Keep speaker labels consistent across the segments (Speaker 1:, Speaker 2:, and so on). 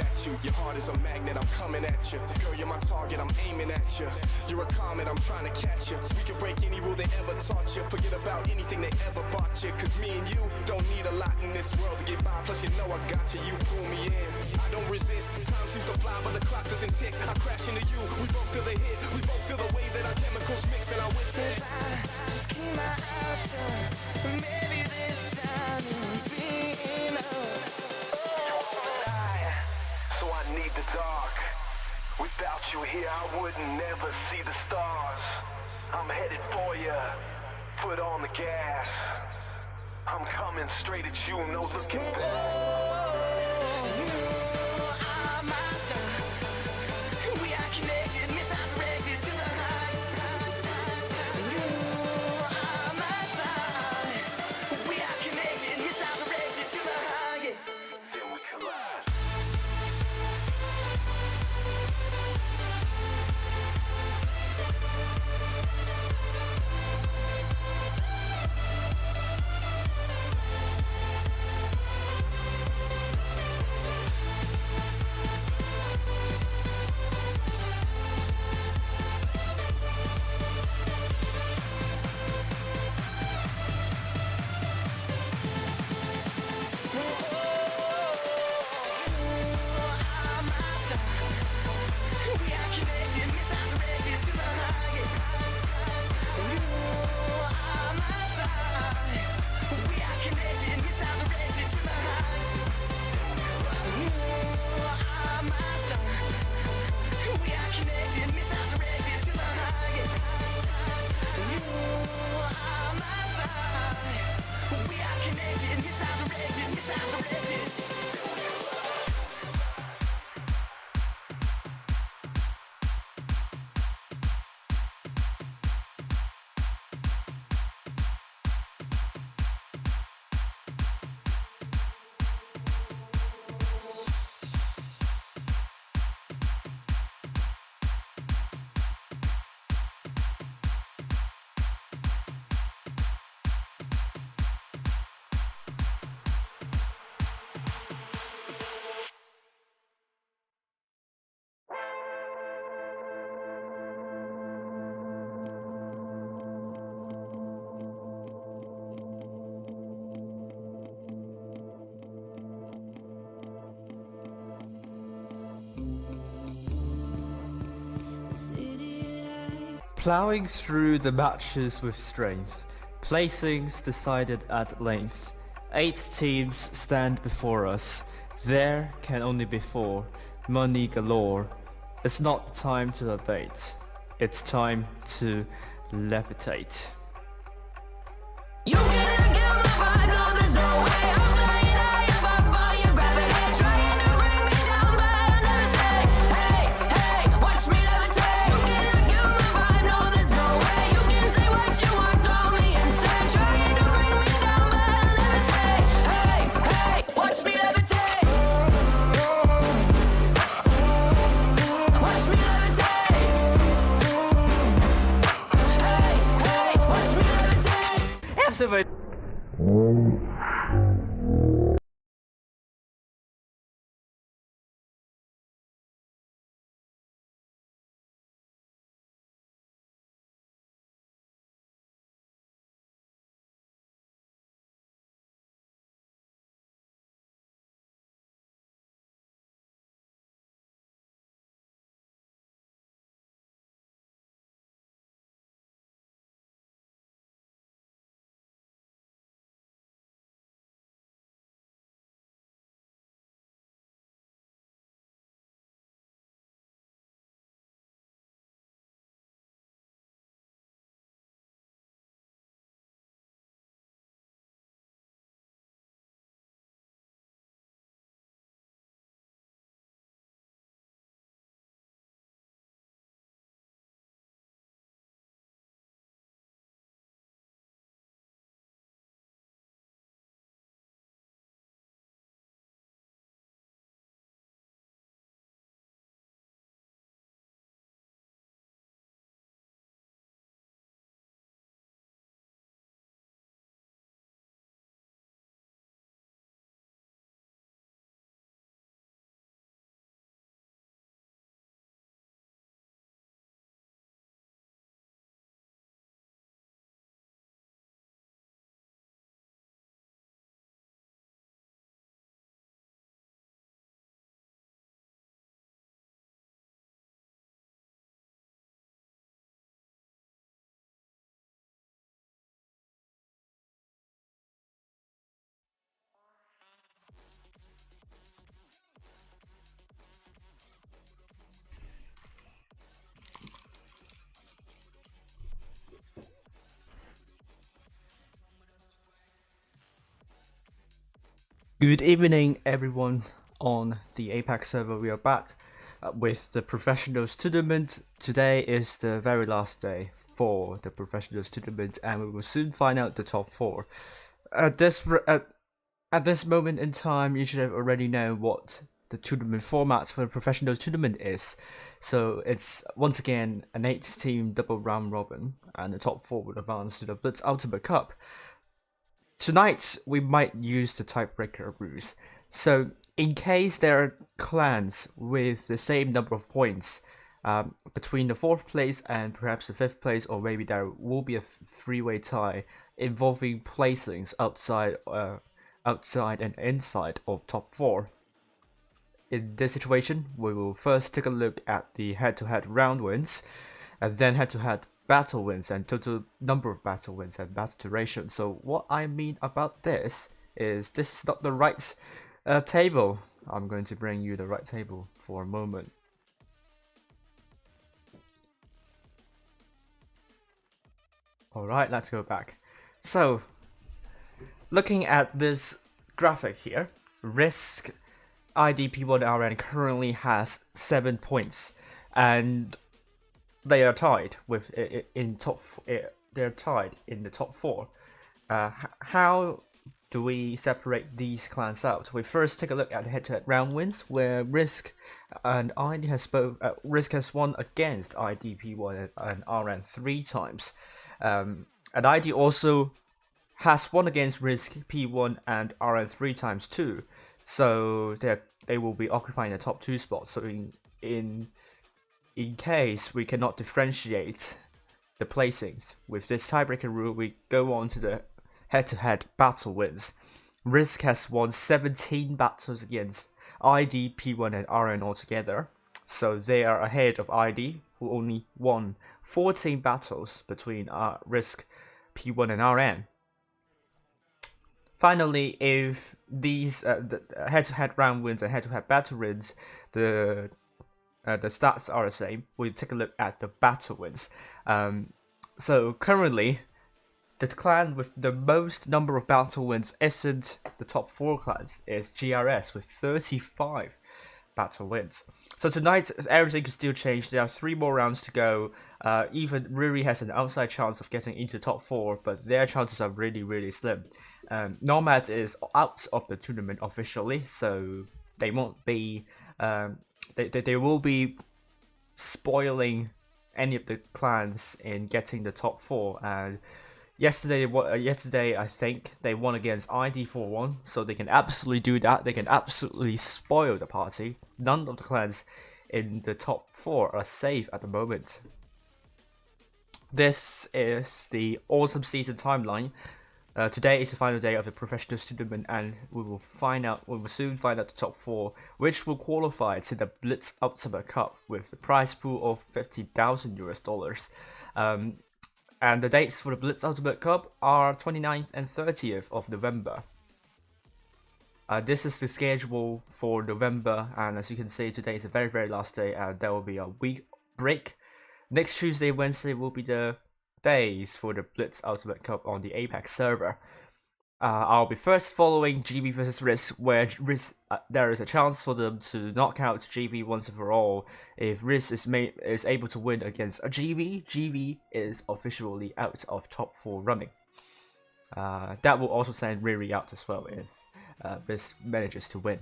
Speaker 1: at you. Your heart is a magnet, I'm coming at you. Girl, you're my target, I'm aiming at you. You're a comet, I'm trying to catch you. We can break any rule they ever taught you. Forget about anything they ever bought you. Cause me and you don't need a lot in this world to get by. Plus you know I got you, you pull me in. I don't resist, time seems to fly but the clock doesn't tick. I crash into you, we both feel the hit. We both feel the way that our chemicals mix. And I wish that
Speaker 2: I just keep my eyes shut. Maybe this time it'll be enough.
Speaker 3: So I need the dark. Without you here, I would never see the stars. I'm headed for you, foot on the gas. I'm coming straight at you, no looking back.
Speaker 4: Ploughing through the matches with strength, placings decided at length. 8 teams stand before us, there can only be 4, money galore. It's not time to debate, it's time to levitate.
Speaker 2: You cannot get my vibe, no there's no way. I'm flying high above all your gravity, trying to bring me down but I'll never stay. Hey, hey, watch me levitate. You cannot get my vibe, no there's no way. You can say what you want, call me insane, trying to bring me down but I'll never stay. Hey, hey, watch me levitate. Watch me levitate. Hey, hey, watch me levitate.
Speaker 4: Absolutely. Good evening, everyone on the APAC server. We are back with the Professionals Tournament. Today is the very last day for the Professionals Tournament, and we will soon find out the top 4. At this moment in time, you should have already know what the tournament format for the Professionals Tournament is. So it's once again an 8-team double round robin, and the top 4 will advance to the Blitz Ultimate Cup. Tonight, we might use the tiebreaker rules. So, in case there are clans with the same number of points between the 4th place and perhaps the 5th place, or maybe there will be a three-way tie involving placings outside and inside of top 4. In this situation, we will first take a look at the head-to-head round wins, and then head-to-head battle wins and total number of battle wins and battle duration. So what I mean about this is not the right table. I'm going to bring you the right table for a moment. Alright, let's go back. So, looking at this graphic here, RISQ IDP1 RN currently has 7 points, and they are tied with they're tied in the top 4. How do we separate these clans out? We first take a look at head-to-head round wins, where RISQ and ID has both RISQ has won against IDP1 and RN 3 times, and ID also has won against RISQ P1 and RN 3 times too. So they will be occupying the top 2 spots. So in case we cannot differentiate the placings with this tiebreaker rule, we go on to the head-to-head battle wins. RISQ has won 17 battles against ID, P1 and RN altogether, so they are ahead of ID, who only won 14 battles between RISQ, P1 and RN. Finally, if these the head-to-head round wins and head-to-head battle wins, the stats are the same, we take a look at the battle wins. So currently, the clan with the most number of battle wins isn't the top 4 clans, it's GRS with 35 battle wins. So tonight, everything can still change. There are 3 more rounds to go. Even Riri has an outside chance of getting into top 4, but their chances are really slim. Nomad is out of the tournament officially, so they won't be they will be spoiling any of the clans in getting the top 4. And yesterday I think they won against ID 4-1, so they can absolutely do that. They can absolutely spoil the party. None of the clans in the top 4 are safe at the moment. This is the autumn season timeline. Today is the final day of the Professionals Tournament, and we will soon find out the top 4, which will qualify to the Blitz Ultimate Cup with the prize pool of $50,000 US. And the dates for the Blitz Ultimate Cup are 29th and 30th of November. This is the schedule for November, and as you can see, today is the very last day, and there will be a week break. Next Tuesday, Wednesday will be the days for the Blitz Ultimate Cup on the APAC server. I'll be first following GV versus RISQ, where there is a chance for them to knock out GV once and for all. If RISQ is able to win against a GV is officially out of top 4 running. That will also send Riri out as well if RISQ manages to win.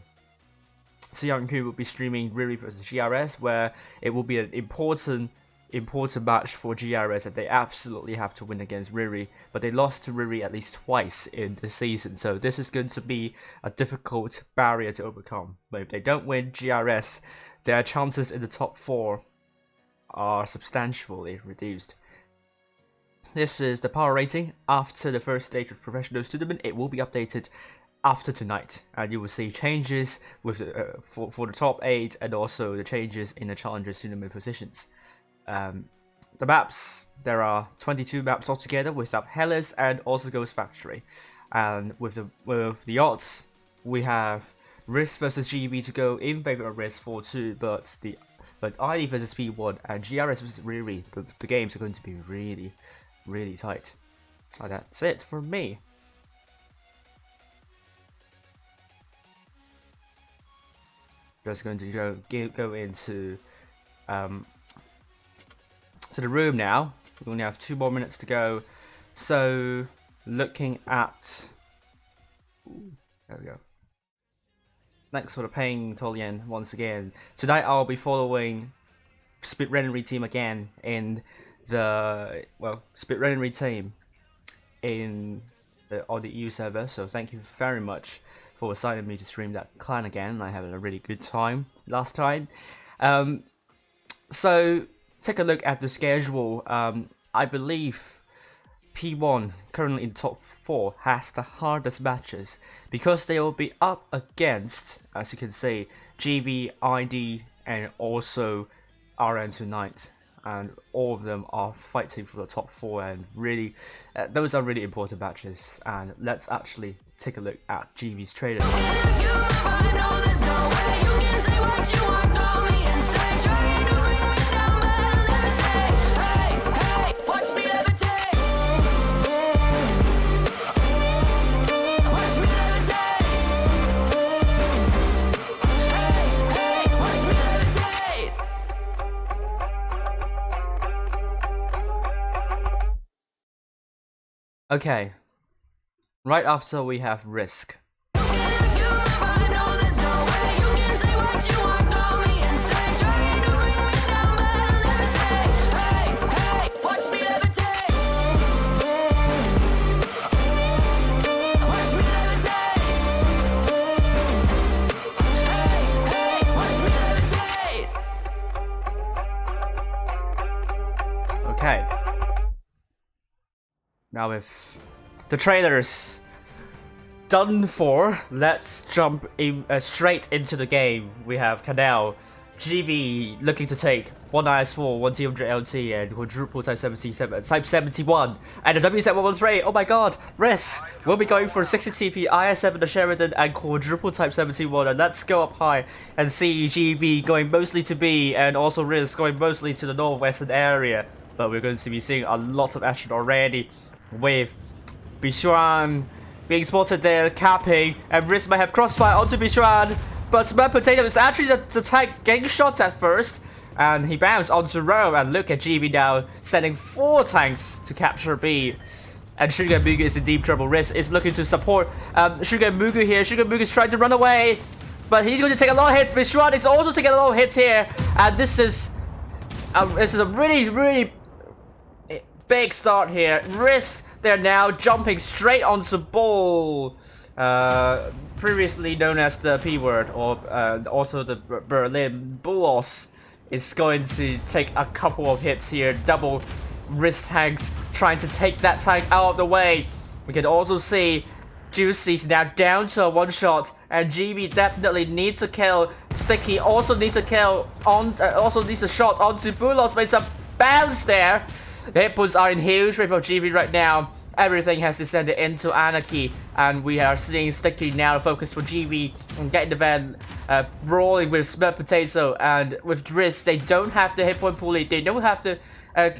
Speaker 4: So Young-Ku will be streaming Riri versus GRS, where it will be an important match for GRS, and they absolutely have to win against Riri, but they lost to Riri at least twice in the season, so this is going to be a difficult barrier to overcome. But if they don't win GRS, their chances in the top 4 are substantially reduced. This is the power rating after the first stage of Professionals Tournament. It will be updated after tonight, and you will see changes with for the top 8, and also the changes in the Challengers Tournament positions. The maps, there are 22 maps altogether without Hellas and also Ghost Factory. And with the odds, we have RISQ versus GV to go in favor of RISQ 4-2, but ID versus P1 and GRS versus Riri, the games are going to be really tight. That's it for me. Just going to go into to the room now. We only have 2 more minutes to go. So looking at, there we go. Thanks for the ping, Tolian, once again. Tonight I'll be following Split Rennery team again in the Split Rennery team in on the EU server. So thank you very much for assigning me to stream that clan again. I had a really good time last time. So take a look at the schedule. I believe P1 currently in top 4 has the hardest matches because they will be up against, as you can see, GV, ID, and also RN tonight, and all of them are fighting for the top 4, and really those are really important matches. And let's actually take a look at GV's traders. Okay, right after we have RISQ. Okay. Now with the trailers done for, let's jump in, straight into the game. We have Canal, GV looking to take 1 IS4, 1 T100 LT, and quadruple Type 77, Type 71, and a W7113. Oh my god, RISQ will be going for 60 TP, IS7 the Sheridan, and quadruple Type 71. And let's go up high and see GV going mostly to B, and also RISQ going mostly to the northwestern area. But we're going to be seeing a lot of action already, with Bishuan being spotted there, capping, and RISQ might have crossfire onto Bishuan, but Smack Potato is actually the tank getting shot at first, and he bounced onto Rome. And look at GV now sending 4 tanks to capture B, and Sugar Mugu is in deep trouble. RISQ is looking to support Sugar Mugu here. Sugar Mugu is trying to run away, but he's going to take a lot of hits. Bishuan is also taking a lot of hits here, and this is a really big start here. RISQ, they're now jumping straight onto Bull, previously known as the P word, or also the Berlin. Bulos is going to take a couple of hits here. Double RISQ tanks trying to take that tank out of the way. We can also see Juicy's now down to a 1-shot, and GV definitely needs to kill. Sticky also needs to kill also needs a shot onto Bulos, but it's a bounce there. The hit points are in huge rate for GV right now. Everything has descended into anarchy, and we are seeing Sticky now focus for GV and getting the van rolling with Smack Potato. And with RISQ, they don't have the hit point pulley, they don't have the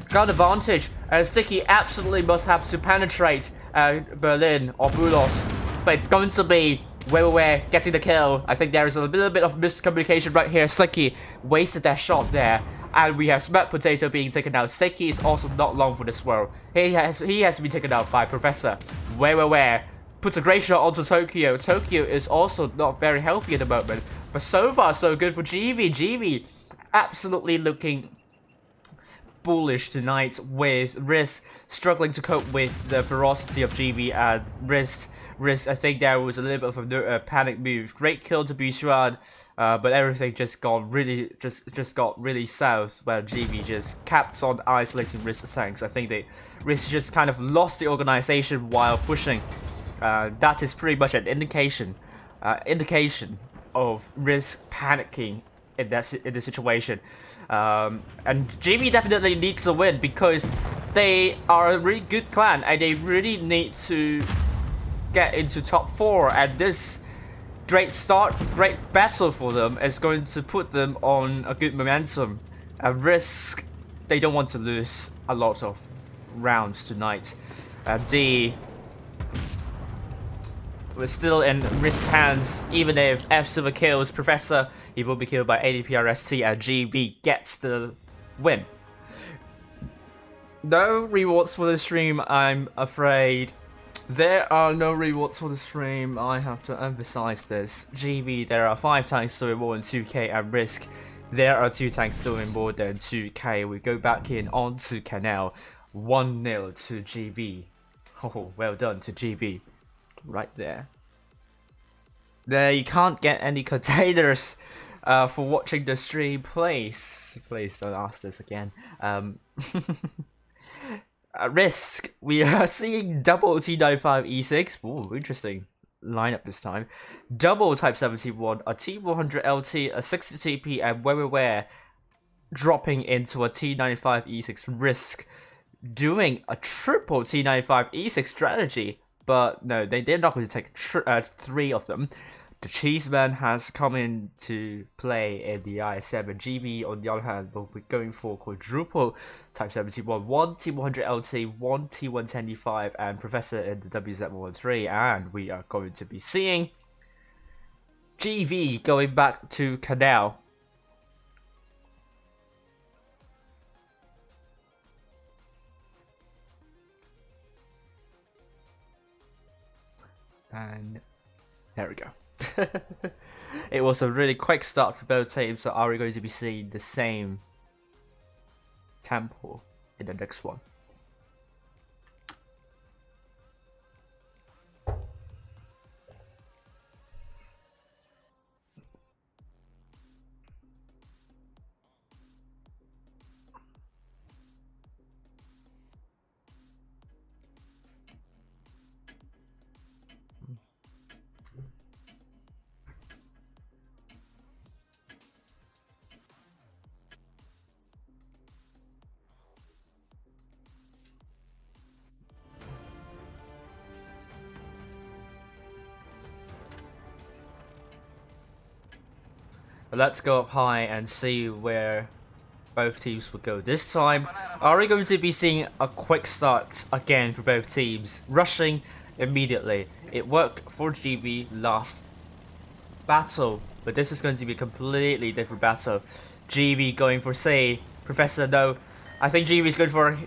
Speaker 4: gun advantage. Sticky absolutely must have to penetrate Berlin or Bulos, but it's going to be where getting the kill. I think there is a little bit of miscommunication right here. Sticky wasted that shot there. And we have Smack Potato being taken out. Sticky is also not long for this world. He has been taken out by Professor. Where puts a great shot onto Tokyo. Tokyo is also not very healthy at the moment, but so far so good for GV. GV absolutely looking bullish tonight, with RISQ struggling to cope with the ferocity of GV. And RISQ, I think there was a little bit of a panic move. Great kill to Bishuan, but everything just got really south, where GV just kept on isolating RISQ tanks. I think RISQ just kind of lost the organization while pushing. That is pretty much an indication of RISQ panicking in the situation. And GV definitely needs to win, because they are a really good clan and they really need to get into top 4, and this great battle for them is going to put them on a good momentum. RISQ, they don't want to lose a lot of rounds tonight. D we're still in Risk's hands. Even if F Silver kills Professor, he will be killed by ADPRST and GV gets the win. No rewards for the stream, I'm afraid. There are no rewards for the stream, I have to emphasize this. GV, there are 5 tanks doing more than 2k, and RISQ, there are 2 tanks doing more than 2k. We go back in onto Canal, 1-0 to GV. Oh, well done to GV. Right there. There, you can't get any containers for watching the stream. Please don't ask this again. RISQ, we are seeing double T95E6. Ooh, interesting lineup this time. Double Type 71, a T100 LT, a 60 TP, and where dropping into a T95E6. RISQ doing a triple T95E6 strategy, but no, they're not going to take 3 of them. The Cheeseman has come into play in the IS7. GV, on the other hand, will be going for quadruple Type 71, 1 T100 LT, 1 T110E5, and Professor in the WZ113. And we are going to be seeing GV going back to Canal. And there we go. It was a really quick start for both teams, so are we going to be seeing the same tempo in the next one? But let's go up high and see where both teams will go this time. Are we going to be seeing a quick start again for both teams? Rushing immediately. It worked for GV last battle, but this is going to be a completely different battle. GV going for say, Professor no. I think GV is going for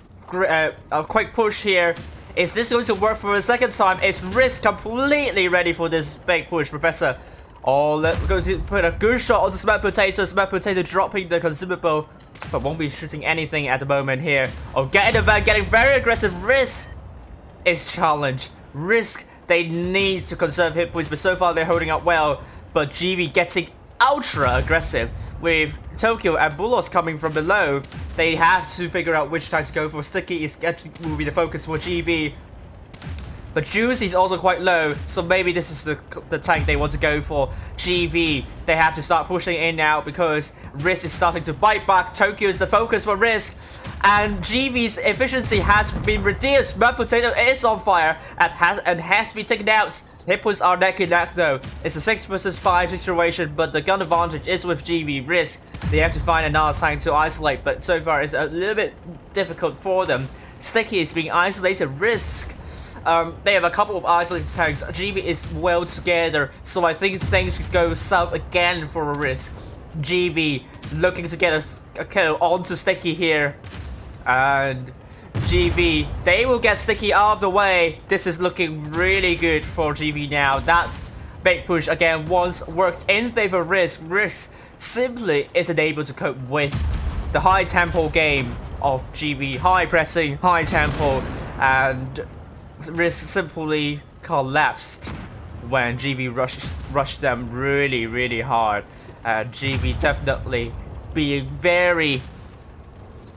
Speaker 4: a quick push here. Is this going to work for a second time? Is RISQ completely ready for this big push, Professor? Oh, we're going to put a good shot on the Smack Potato. Smack Potato dropping the consumable, but won't be shooting anything at the moment here. Oh, getting the van, getting very aggressive. RISQ is challenged. RISQ, they need to conserve hit points, but so far they're holding up well. But GV getting ultra aggressive with Tokyo and Bulos coming from below. They have to figure out which time to go for. Sticky will be the focus for GV. But Juicy is also quite low, so maybe this is the tank they want to go for. GV, they have to start pushing in now because RISQ is starting to bite back. Tokyo is the focus for RISQ, and GV's efficiency has been reduced. Mud Potato is on fire and has been taken out. Hit points are neck and neck though. It's a 6 versus 5 situation, but the gun advantage is with GV. RISQ, they have to find another tank to isolate, but so far it's a little bit difficult for them. Sticky is being isolated. RISQ, they have a couple of isolated tanks. GV is well together, so I think things could go south again for a RISQ. GV looking to get a kill onto Sticky here, and GV, they will get Sticky out of the way. This is looking really good for GV now. That big push again once worked in favor of RISQ. RISQ simply isn't able to cope with the high tempo game of GV. High pressing, high tempo, and RISQ simply collapsed when GV rushed them really hard. GV definitely being very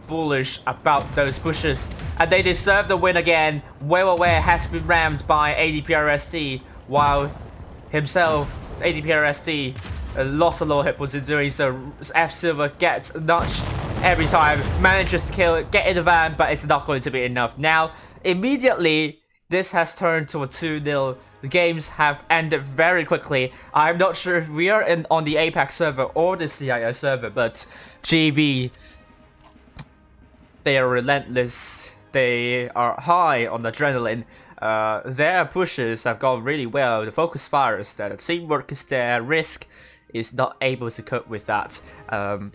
Speaker 4: bullish about those pushes, and they deserve the win again. Well aware has been rammed by ADPRST, while himself, ADPRST, lost a lot of hit points in doing so. F Silver gets nudged every time, manages to kill it, get in the van, but it's not going to be enough. Now, immediately, this has turned to a 2-0. The games have ended very quickly. I'm not sure if we are on the APAC server or the CIS server, but GV, they are relentless. They are high on adrenaline, Their pushes have gone really well. The focus fire is there, the teamwork is there. RISQ is not able to cope with that, and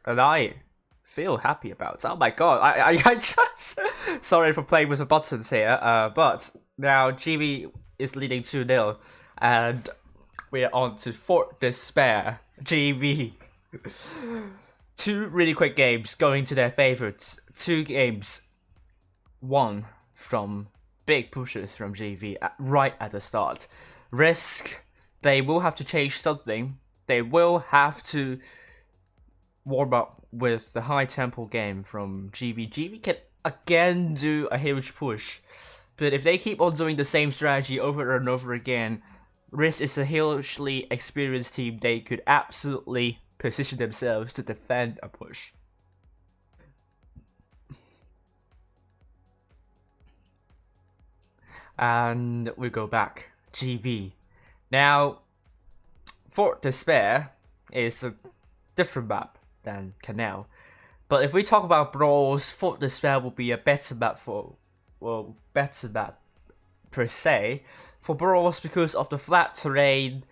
Speaker 4: I feel happy about it. Oh my god, I just sorry for playing with the buttons here, but now GV is leading 2-0, and we're on to Fort Despair. GV. 2 really quick games going to their favorites. 2 games won from big pushes from GV right at the start. RISQ, they will have to change something. They will have to warm up with the high tempo game from GV. GV can again do a huge push, but if they keep on doing the same strategy over and over again, RISQ is a hugely experienced team. They could absolutely position themselves to defend a push. And we go back. GV. Now, Fort Despair is a different map than Canal. But if we talk about brawls, Fort Despair will be a better map for, well, better map per se for brawls because of the flat terrain,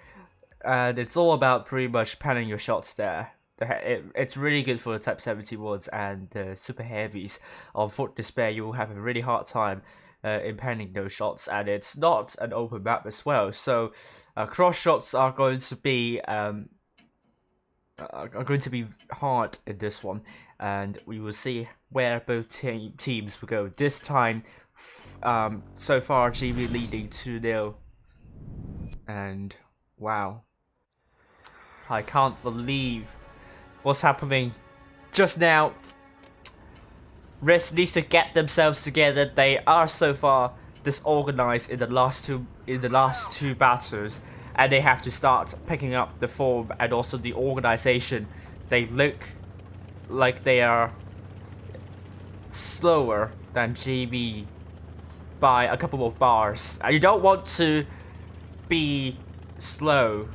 Speaker 4: and it's all about pretty much panning your shots there. It's really good for the Type 71s and the super heavies. On Fort Despair, you will have a really hard time in panning those shots, and it's not an open map as well. So cross shots are going to be hard in this one, and we will see where both teams will go this time. So far, GV leading 2-0, and wow, I can't believe what's happening just now. RISQ needs to get themselves together. They are so far disorganized in the last two battles, and they have to start picking up the form and also the organization. They look like they are slower than GV by a couple of bars. You don't want to be slow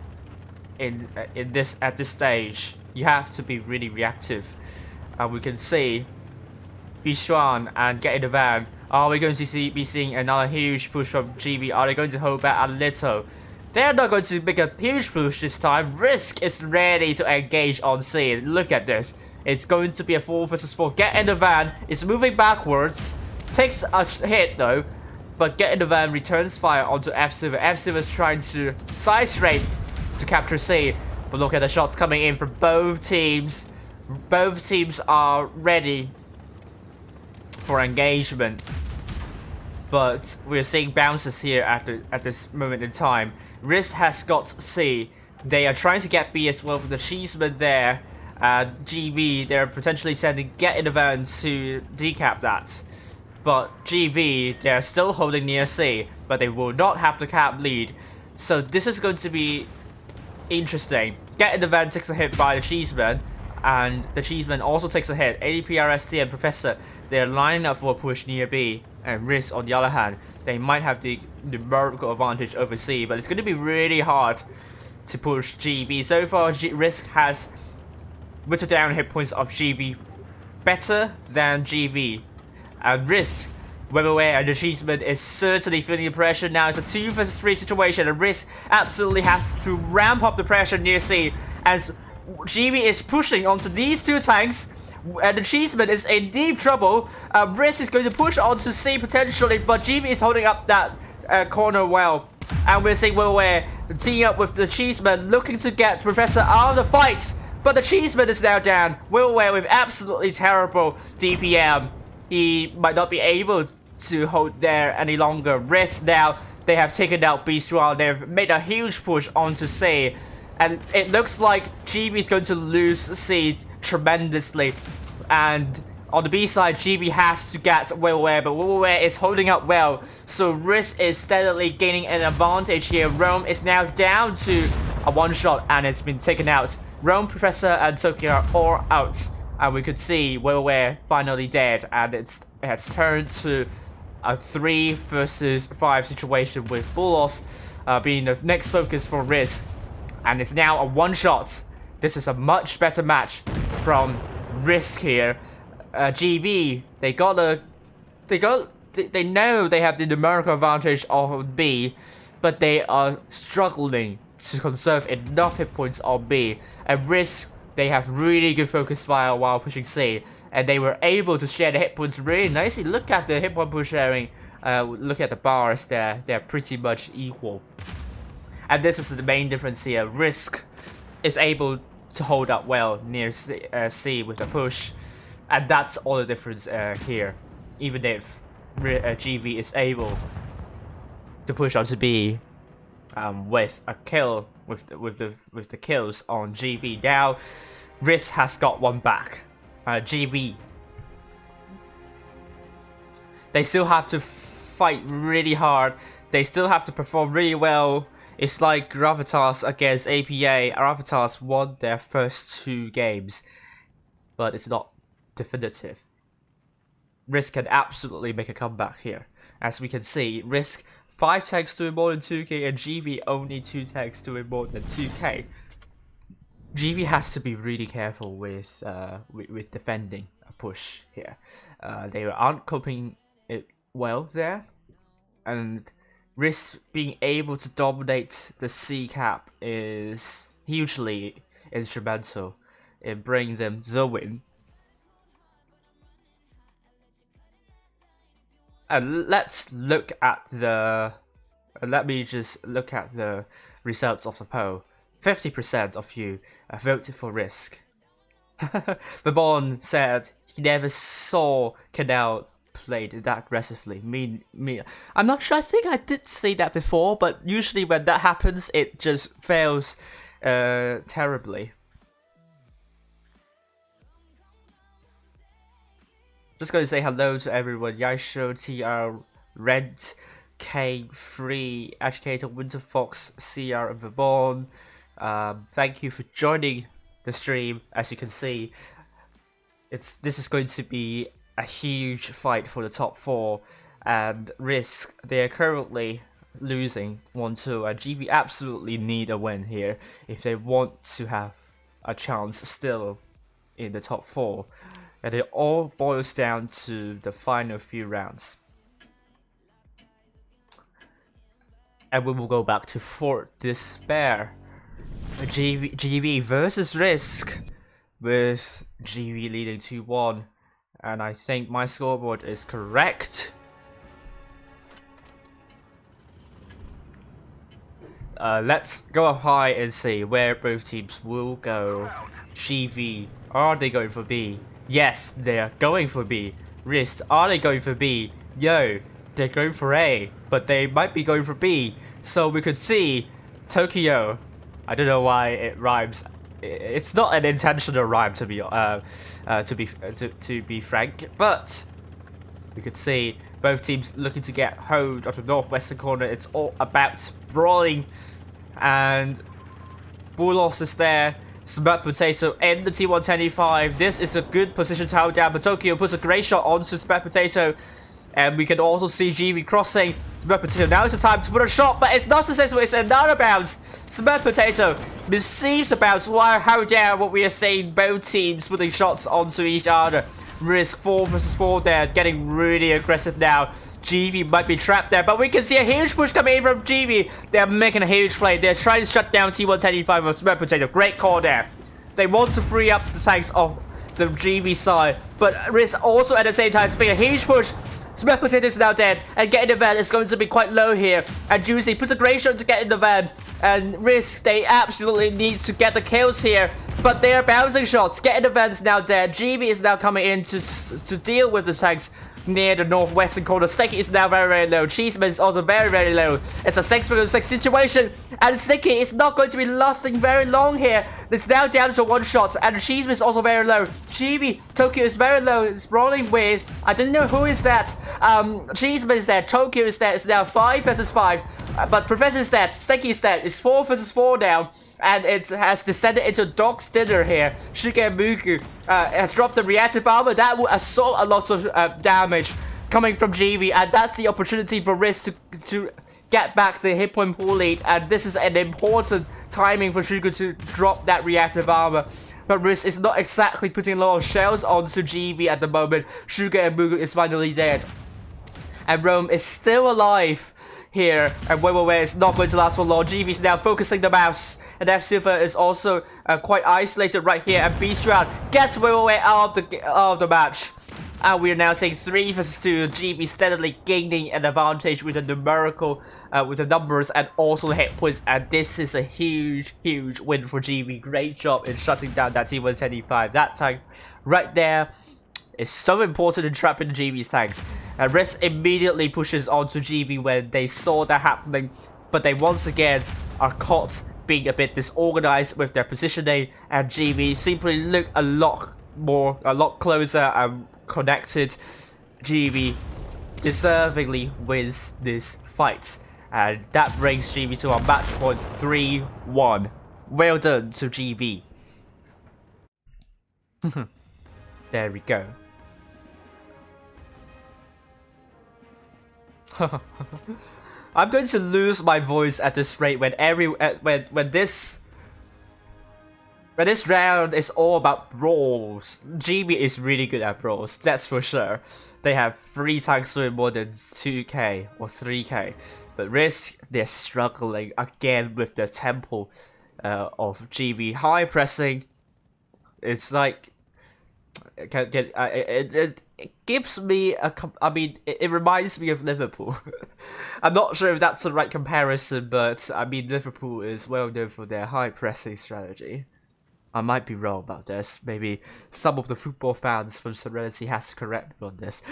Speaker 4: at this stage. You have to be really reactive. We can see Bishwan and Get in the Van. Are we going to be seeing another huge push from GV? Are they going to hold back a little? They're not going to make a huge push this time. RISQ is ready to engage on scene. Look at this. It's going to be a 4 versus 4. Get in the Van is moving backwards. Takes a hit though. But Get in the Van returns fire onto F-Silver. F-Silver is trying to side straight to capture C. But look at the shots coming in from both teams. Both teams are ready for engagement, but we're seeing bounces here at this moment in time. RISQ has got C. They are trying to get B as well with the Cheeseman there. GV, they're potentially sending Get in the Van to decap that. But GV, they're still holding near C, but they will not have the cap lead. So this is going to be interesting. Get in the Van takes a hit by the Cheeseman, and the Cheeseman also takes a hit. APRST and Professor, they're lining up for a push near B, and RISQ on the other hand, they might have the numerical advantage over C, but it's going to be really hard to push GV. So far, RISQ has whittled down hit points of GV better than GV, and RISQ, Webaware and the Cheeseman is certainly feeling the pressure now. It's a 2 versus 3 situation, and RISQ absolutely has to ramp up the pressure near C as GV is pushing onto these two tanks, and the Cheeseman is in deep trouble. RISQ is going to push onto C potentially, but GV is holding up that corner well. And we're seeing Webaware teaming up with the Cheeseman, looking to get Professor out of the fight. But the Cheeseman is now down. Webaware with absolutely terrible DPM. He might not be able to hold there any longer. RISQ now, they have taken out Bistral. They've made a huge push onto C. And it looks like GV is going to lose C tremendously. And on the B side, GV has to get Webaware, but Webaware is holding up well. So RISQ is steadily gaining an advantage here. Rome is now down to a one-shot, and it's been taken out. Rome, Professor, and Tokyo are all out. And we could see Webaware finally dead, and it has turned to a 3 versus 5 situation with Bulos being the next focus for RISQ. And it's now a one-shot. This is a much better match from RISQ here. GV, they got they know they have the numerical advantage of B, but they are struggling to conserve enough hit points on B. And RISQ, they have really good focus fire while pushing C, and they were able to share the hit points really nicely. Look at the hit point push sharing. Look at the bars there; they're pretty much equal. And this is the main difference here. RISQ is able to hold up well near C with a push, and that's all the difference here. Even if GV is able to push onto B with a kill with the kills on GV. Now RISQ has got one back. GV, they still have to fight really hard. They still have to perform really well. It's like Gravitas against APA. Gravitas won their first 2 games, but it's not definitive. RISQ can absolutely make a comeback here. As we can see, RISQ 5 tanks doing more than 2k and GV only 2 tanks doing more than 2k. GV has to be really careful with defending a push here. They aren't coping it well there, and RISQ being able to dominate the C cap is hugely instrumental in bringing them the win. And let's look at the. Let me just look at the results of the poll. 50% of you voted for RISQ. Babon said he never saw Canal played that aggressively. Me. I'm not sure. I think I did say that before, but usually when that happens, it just fails terribly. Just going to say hello to everyone. Yaisho, TR, Rent, K3, Agitator, Winterfox, CR, and Vabon. Thank you for joining the stream. As you can see, this is going to be a huge fight for the top 4, and RISQ, they are currently losing 1-2, and GV absolutely need a win here if they want to have a chance still in the top 4, and it all boils down to the final few rounds. And we will go back to Fort Despair. GV versus RISQ, with GV leading 2-1, and I think my scoreboard is correct. Let's go up high and see where both teams will go. GV, are they going for B? Yes, they are going for B. RISQ, are they going for B? Yo, they're going for A, but they might be going for B. So we could see Tokyo. I don't know why it rhymes. It's not an intentional rhyme to be frank, but we could see both teams looking to get hold of the northwestern corner. It's all about brawling, and Bulos is there. Smart Potato and the T125. This is a good position to hold down, but Tokyo puts a great shot onto Smart Potato. And we can also see GV crossing Smart Potato. Now is the time to put a shot, but it's not successful. It's another bounce. Smart Potato receives a bounce while hold down what we are seeing, both teams putting shots onto each other. RISQ 4 versus 4 there, getting really aggressive now. GV might be trapped there, but we can see a huge push coming in from GV. They're making a huge play. They're trying to shut down T125 of Smart Potato. Great call there. They want to free up the tanks of the GV side, but RISQ also at the same time is making a huge push. Smart Potato is now dead, and getting the van is going to be quite low here. And Juicy puts a great shot to get in the van. And RISQ, they absolutely need to get the kills here, but they are bouncing shots. Getting the van is now dead. GV is now coming in to deal with the tanks near the northwestern corner. Sticky is now very, very low. Cheeseman is also very, very low. It's a 6-6 situation, and Sticky is not going to be lasting very long here. It's now down to 1 shot, and Cheeseman is also very low. GV, Tokyo is very low. It's rolling with, I don't know who is that. Cheeseman is dead. Tokyo is dead. It's now 5 versus 5. But Professor is dead. Sticky is dead. It's 4 versus 4 now. And it has descended into Dog's Dinner here. Shigemuku has dropped the reactive armor. That will assault a lot of damage coming from GV. And that's the opportunity for RISQ to get back the hit point pool lead. And this is an important timing for Shugo to drop that reactive armor. But RISQ is not exactly putting a lot of shells onto GV at the moment. Shuga and Mugu is finally dead. and Rome is still alive here, and wait, it's not going to last for long. GV is now focusing the mouse, and F Silver is also quite isolated right here, and Beast Round gets wait out of the match. And we are now seeing 3 vs 2, GB steadily gaining an advantage with the numerical, with the numbers and also the hit points. And this is a huge win for GB. Great job in shutting down that T175. That tank right there is so important in trapping the GB's tanks. And RISQ immediately pushes onto GB when they saw that happening, but they once again are caught being a bit disorganized with their positioning, and GB simply look a lot closer and connected. GB deservingly wins this fight, and that brings GB to our match point 3-1. Well done to GB. There we go. I'm going to lose my voice at this rate when this round is all about brawls. GB is really good at brawls, that's for sure. They have 3 tanks doing more than 2k or 3k. But RISQ, they're struggling again with the tempo of GB. High pressing, it's like... It gives me a... it reminds me of Liverpool. I'm not sure if that's the right comparison, but I mean, Liverpool is well known for their high pressing strategy. I might be wrong about this. Maybe some of the football fans from Serenity has to correct me on this.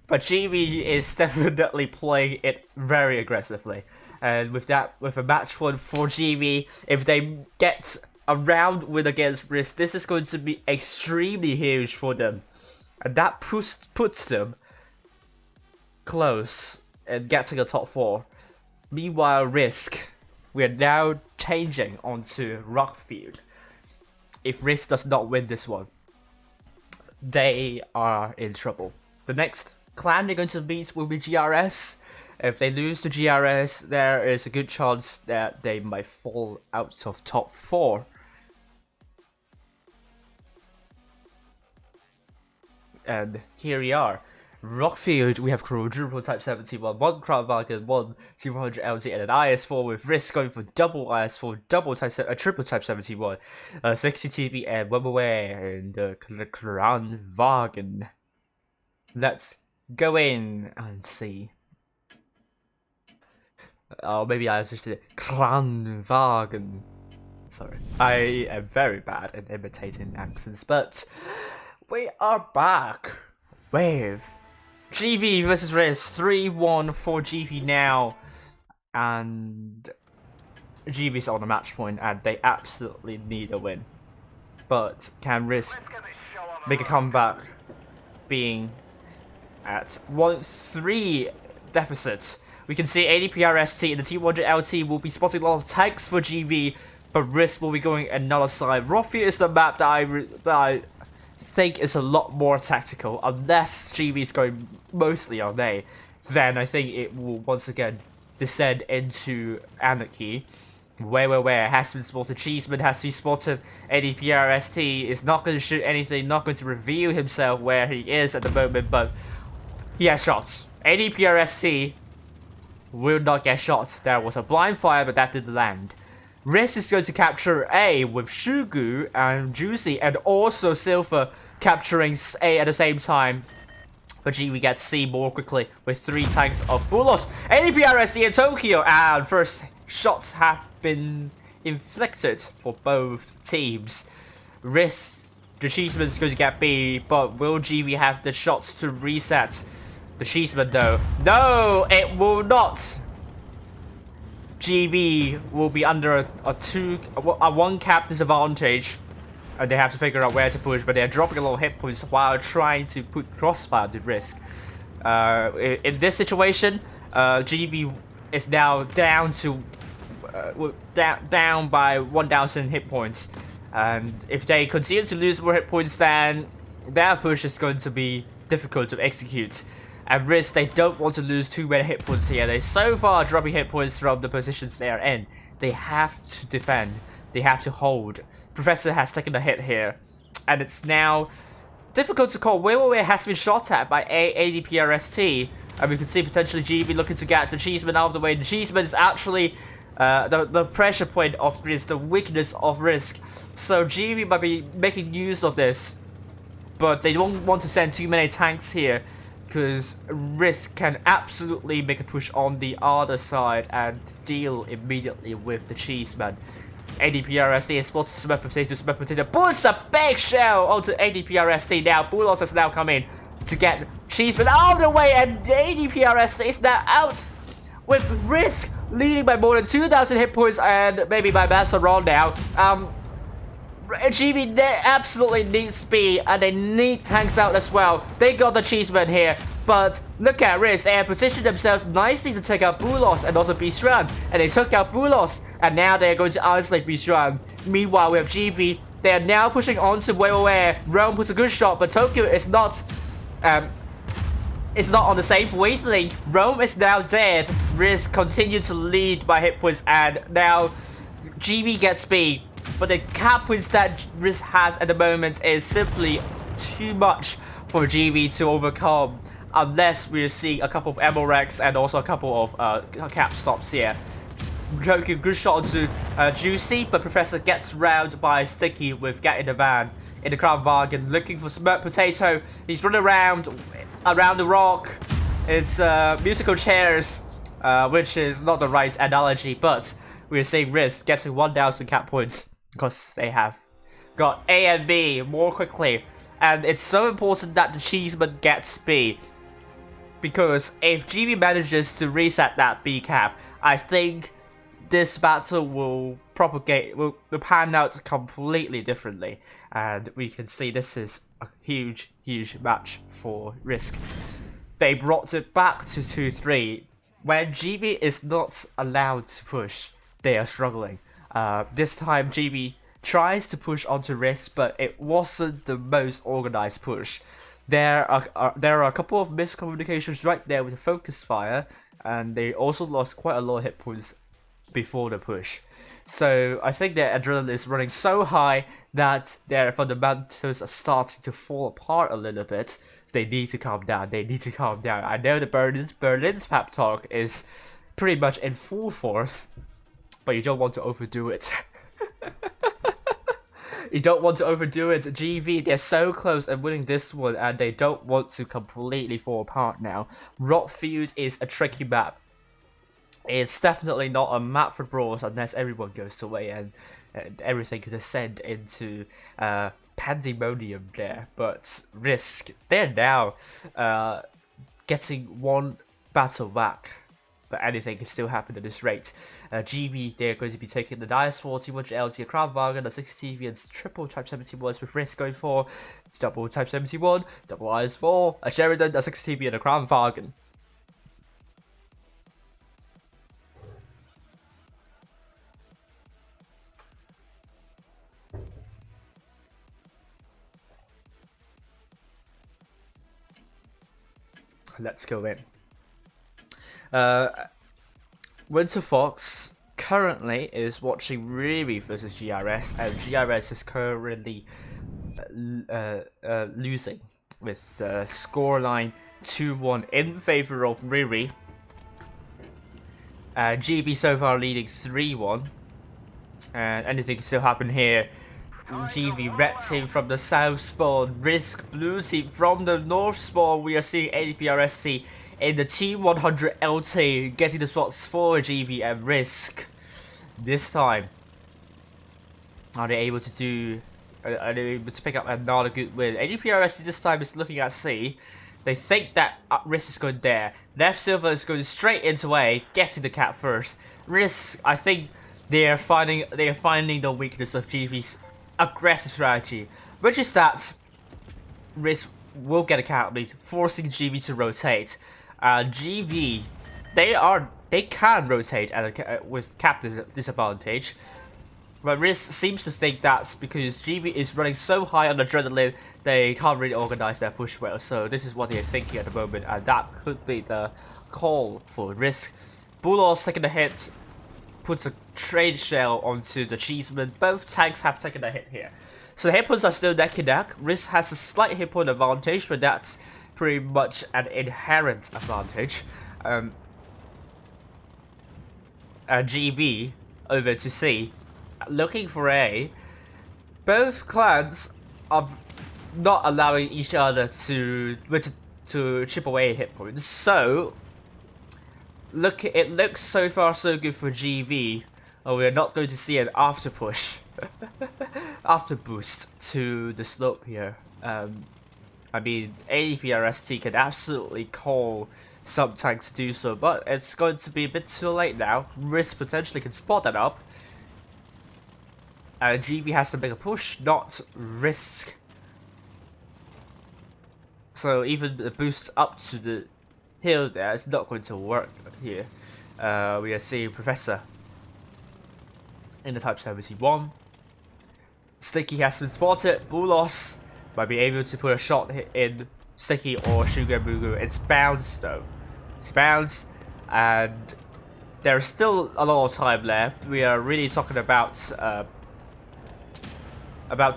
Speaker 4: But GB is definitely playing it very aggressively. And with a match one for GB, if they get a round win against RISQ, this is going to be extremely huge for them. And that puts them close and getting a top 4. Meanwhile, RISQ, we are now changing onto Rockfield. If RISQ does not win this one, they are in trouble. The next clan they're going to meet will be GRS. If they lose to GRS, there is a good chance that they might fall out of top 4. And here we are. Rockfield, we have quadruple Type 71, 1 Crown Wagon, 1 200 LT, and an IS4 with RISQ going for double IS4, triple Type 71, 60 TB and 1 away, and the Crown Wagon. Let's go in and see. Oh, maybe I just did Crown Wagen. Sorry, I am very bad at imitating accents, but we are back with GV versus RISQ. 3-1 for GV now, and GV's on the match point and they absolutely need a win. But can RISQ make a comeback being at 1-3 deficit? We can see ADPRST and the T100 LT will be spotting a lot of tanks for GV, but RISQ will be going another side. Rockfield is the map that I think is a lot more tactical. Unless GB is going mostly on A, then I think it will once again descend into anarchy. Where has been spotted. Cheeseman has been spotted. ADPRST is not going to shoot anything, not going to reveal himself where he is at the moment, but he has shots. ADPRST will not get shots. There was a blind fire, but that didn't land. RISQ is going to capture A with Shugu and Juicy, and also Silver capturing A at the same time. But GV gets C more quickly with 3 tanks of Bulos. ADPRST in Tokyo, and first shots have been inflicted for both teams. RISQ, the Cheeseman is going to get B, but will GV have the shots to reset the Cheeseman though? No, it will not. GB will be under a 1 cap disadvantage, and they have to figure out where to push, but they're dropping a lot of hit points while trying to put crossfire to RISQ. In this situation, GB is now down to down by 1,000 hit points, and if they continue to lose more hit points, then their push is going to be difficult to execute. And RISQ, they don't want to lose too many hit points here. They're so far dropping hit points from the positions they are in. They have to defend. They have to hold. Professor has taken a hit here. And it's now difficult to call. Where has been shot at by ADPRST, and we could see potentially GV looking to get the Cheeseman out of the way. The Cheeseman is actually the pressure point of RISQ, the weakness of RISQ. So GV might be making use of this, but they don't want to send too many tanks here, because RISQ can absolutely make a push on the other side and deal immediately with the Cheeseman. ADPRST is spotted Smack Potato, puts a big shell onto ADPRST now. Bulos has now come in to get Cheeseman out of the way, and ADPRST is now out with RISQ leading by more than 2,000 hit points, and maybe my maths are wrong now. GV, they absolutely need speed, and they need tanks out as well. They got the Cheeseman here, but look at RISQ. They have positioned themselves nicely to take out Bulos and also Bistran, and they took out Bulos, and now they are going to isolate Bistran. Meanwhile, we have GV. They are now pushing on to where Rome puts a good shot, but Tokyo is not on the same wavelength. Rome is now dead. RISQ continue to lead by hit points, and now GV gets speed. But the cap points that RISQ has at the moment is simply too much for GV to overcome, unless we're seeing a couple of ammo wrecks and also a couple of cap stops here. Good shot onto Juicy, but Professor gets round by Sticky with Get in the Van in the Crown Wagon, looking for Smirk Potato. He's running around the rock. It's musical chairs, which is not the right analogy, but we're seeing RISQ getting 1,000 cap points because they have got A and B more quickly, and it's so important that the Cheeseman gets B, because if GV manages to reset that B cap, I think this battle will pan out completely differently, and we can see this is a huge match for RISQ. They brought it back to 2-3. When GV is not allowed to push, they are struggling. This time GV tries to push onto RISQ, but it wasn't the most organized push. There are a couple of miscommunications right there with the focus fire, and they also lost quite a lot of hit points before the push. So I think their adrenaline is running so high that their fundamentals are starting to fall apart a little bit. So they need to calm down. I know the Berlin's pep talk is pretty much in full force, but you don't want to overdo it. You don't want to overdo it. GV, they're so close and winning this one, and they don't want to completely fall apart now. Rockfield is a tricky map. It's definitely not a map for brawls unless everyone goes away and everything could ascend into pandemonium there. But RISQ, they're now getting one battle back. But anything can still happen at this rate. GV, they're going to be taking the Dice 41 LT, a Crown Wagon, a 60 TV, and triple Type 71s with RISQ going for double Type 71, double IS4, a Sheridan, a 60 TV, and a Crown Wagon. Let's go in. Winter Fox currently is watching Riri versus GRS, and GRS is currently losing with scoreline 2-1 in favor of Riri. GB so far leading 3-1, and anything can still happen here. GV red team from the south spawn, RISQ blue team from the north spawn. We are seeing ADPRST in the T100 LT getting the slots for GV and RISQ. This time, are they able to do? Are they able to pick up another good win? ADPRST this time is looking at C. They think that RISQ is going there. Left Silver is going straight into A, getting the cap first. RISQ, I think they are finding the weakness of GV's aggressive strategy, which is that RISQ will get a cap lead, forcing GV to rotate. GV, they can rotate with cap disadvantage, but RISQ seems to think that's because GV is running so high on adrenaline, they can't really organize their push well. So this is what they're thinking at the moment, and that could be the call for RISQ. Bulos taking the hit, puts a trade shell onto the Cheeseman. Both tanks have taken a hit here. So the hit points are still neck and neck. RISQ has a slight hit point advantage, but that's pretty much an inherent advantage. GV over to C, looking for A. Both clans are not allowing each other to chip away hit points. So it looks so far so good for GV. We're not going to see an after push, after boost to the slope here. I mean, APRST can absolutely call some tanks to do so, but it's going to be a bit too late now. RISQ potentially can spot that up. And GV has to make a push, not RISQ. So even the boost up to the hill there is not going to work here. We are seeing Professor in the Type 71. Sticky has been spotted. Bulos might be able to put a shot hit in Sticky or Sugar Mugu. It's bounced though. It's bounced, and there's still a lot of time left. We are really talking about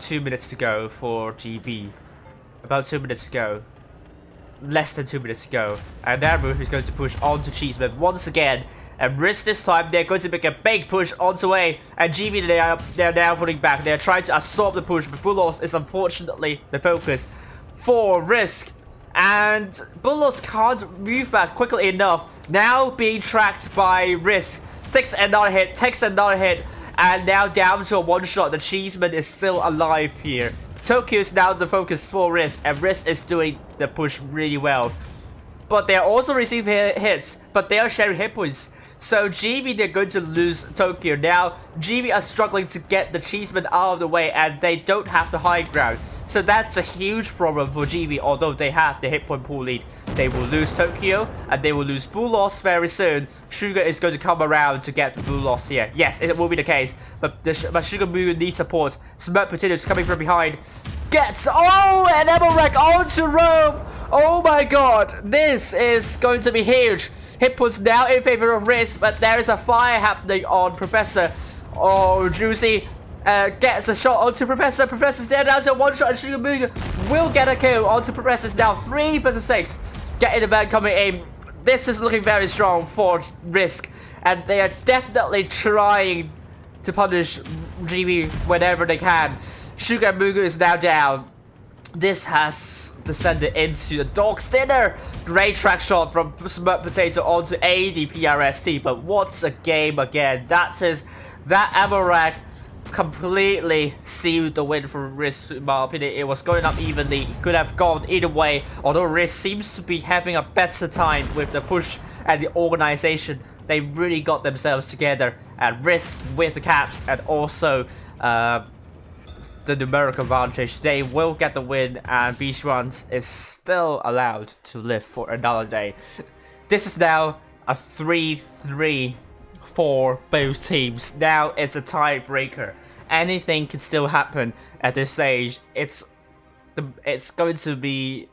Speaker 4: 2 minutes to go for GV. About 2 minutes to go. Less than 2 minutes to go. And Naru is going to push onto Cheeseman once again. And RISQ this time, they're going to make a big push onto A. And GV, they're now putting back. They're trying to absorb the push, but Bulos is unfortunately the focus for RISQ. And Bulos can't move back quickly enough. Now being tracked by RISQ. Takes another hit, and now down to a one-shot. The Cheeseman is still alive here. Tokyo is now the focus for RISQ, and RISQ is doing the push really well. But they're also receiving hits, but they are sharing hit points. So GV, they're going to lose Tokyo. Now, GV are struggling to get the Cheeseman out of the way, and they don't have the high ground. So that's a huge problem for GV, although they have the hit point pool lead. They will lose Tokyo, and they will lose Bulos very soon. Sugar is going to come around to get Bulos here. Yes, it will be the case, but Sugar Moon needs support. Smart Potatoes coming from behind. Gets, an APAC onto Rome! Oh my god, this is going to be huge. Hit points now in favor of RISQ, but there is a fire happening on Professor. Oh, Juicy gets a shot onto Professor. Professor's there down to one shot, and Sugar Moon will get a kill onto Professor's now 3 versus 6. Getting the man coming in. This is looking very strong for RISQ, and they are definitely trying to punish GV whenever they can. Sugar Mugu is now down. This has descended into a dog's dinner. Great track shot from Smart Potato onto ADPRST, but what's a game again? That APAC completely sealed the win for RISQ, in my opinion. It was going up evenly. It could have gone either way, although RISQ seems to be having a better time with the push and the organization. They really got themselves together, and RISQ with the caps and also the numerical advantage, they will get the win, and Beach Runs is still allowed to live for another day. This is now a 3-3 for both teams. Now it's a tiebreaker. Anything can still happen at this stage. It's going to be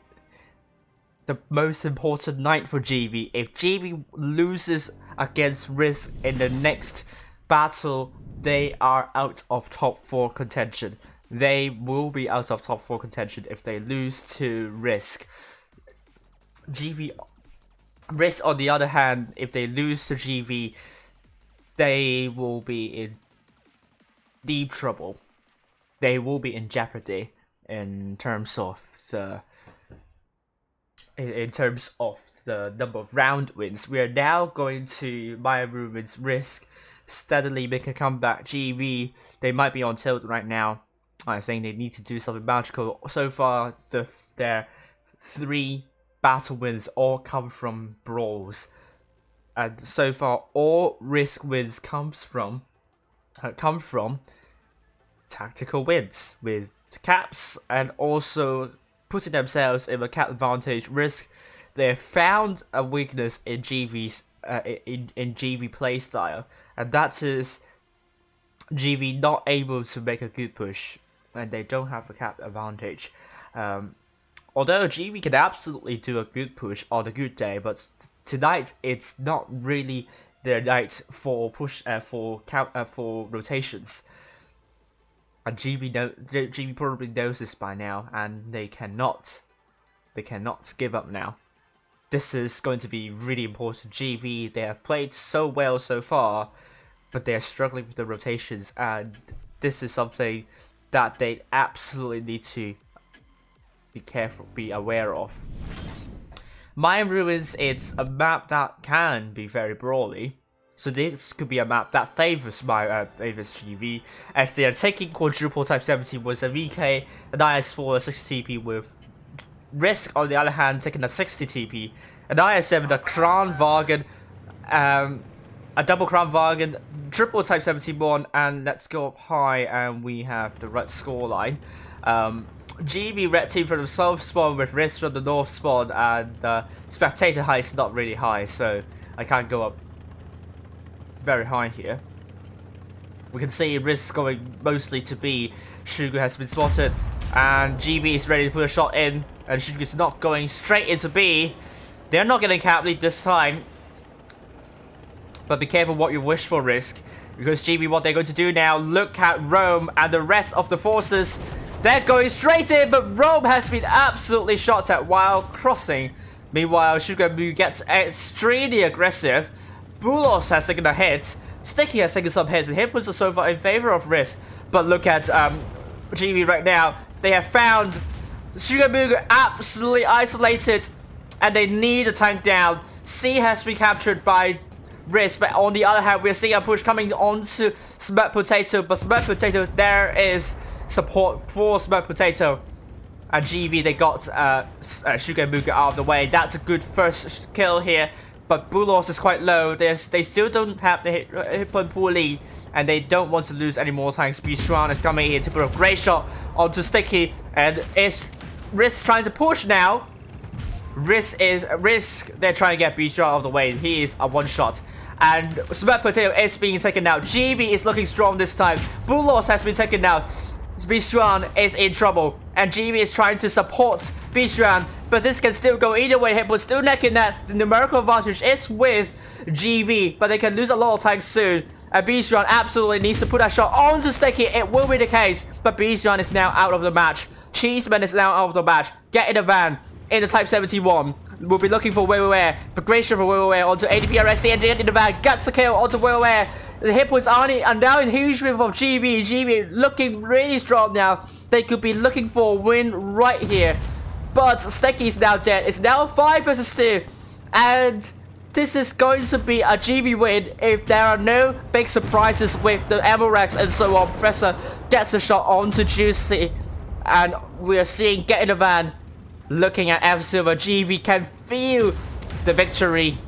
Speaker 4: the most important night for GV. If GV loses against RISQ in the next battle, they are out of top 4 contention. They will be out of top 4 contention if they lose to RISQ. RISQ, on the other hand, if they lose to GV, they will be in deep trouble. They will be in jeopardy in terms of the number of round wins. We are now going to my movements. RISQ steadily make a comeback. GV, they might be on tilt right now. I think they need to do something magical. So far, their 3 battle wins all come from brawls, and so far all RISQ wins come from tactical wins with caps, and also putting themselves in a cap advantage. RISQ, they found a weakness in GV's in GV playstyle, and that is GV not able to make a good push, and they don't have a cap advantage. Although GV can absolutely do a good push on a good day, but tonight it's not really their knight for push for rotations. And GB probably knows this by now, and they cannot give up now. This is going to be really important. GB, they have played so well so far, but they are struggling with the rotations, and this is something that they absolutely need to be careful, be aware of. Mayan Ruins, it's a map that can be very brawly, so this could be a map that favors GV, as they are taking quadruple type 17 with a VK, an IS4, a 60 TP with RISQ on the other hand taking a 60 TP, an IS7, a Crown Wagen, a double Crown Wagen, triple type 71, and let's go up high and we have the red scoreline. GB red team from the south spawn with RISQ from the north spawn, and spectator height is not really high, so I can't go up very high here. We can see RISQ going mostly to B. Sugar has been spotted, and GB is ready to put a shot in, and Sugar is not going straight into B. They're not getting cap lead this time, but be careful what you wish for, RISQ, because GB, what they're going to do now, look at Rome and the rest of the forces. They're going straight in, but Rome has been absolutely shot at while crossing. Meanwhile, Sugar gets extremely aggressive. Bulos has taken a hit. Sticky has taken some hits, and hit points are so far in favor of RISQ. But look at GB right now. They have found Sugar absolutely isolated, and they need a tank down. C has been captured by RISQ, but on the other hand, we're seeing a push coming onto Smart Potato. But Smart Potato, there is support for Smart Potato, and GV, they got Sugar out of the way. That's a good first kill here, but Bulos is quite low. They still don't have the hit point pool lead, and they don't want to lose any more tanks. Bistran is coming here to put a great shot onto Sticky, and is RISQ trying to push now. RISQ, they're trying to get Bistran out of the way. He is a one shot. And Smart Potato is being taken out. GB is looking strong this time. Bulos has been taken out. Bistran is in trouble, and GB is trying to support Bistran, but this can still go either way. But still neck and neck. The numerical advantage is with GV, but they can lose a lot of tanks soon. And Bistran absolutely needs to put that shot onto Sticky. It will be the case, but Bistran is now out of the match. Cheeseman is now out of the match. Get in the van in the Type 71. We'll be looking for Weweware, but great shot for Weweware onto ADP arrest the engine in the van. Gets the kill onto Weweware. The hit points are now in huge favor of GB. GB looking really strong now. They could be looking for a win right here. But Sticky is now dead. It's now 5 versus 2. And this is going to be a GB win if there are no big surprises with the ammo racks and so on. Professor gets a shot onto Juicy. And we are seeing get in the van. Looking at F Silver, GV can feel the victory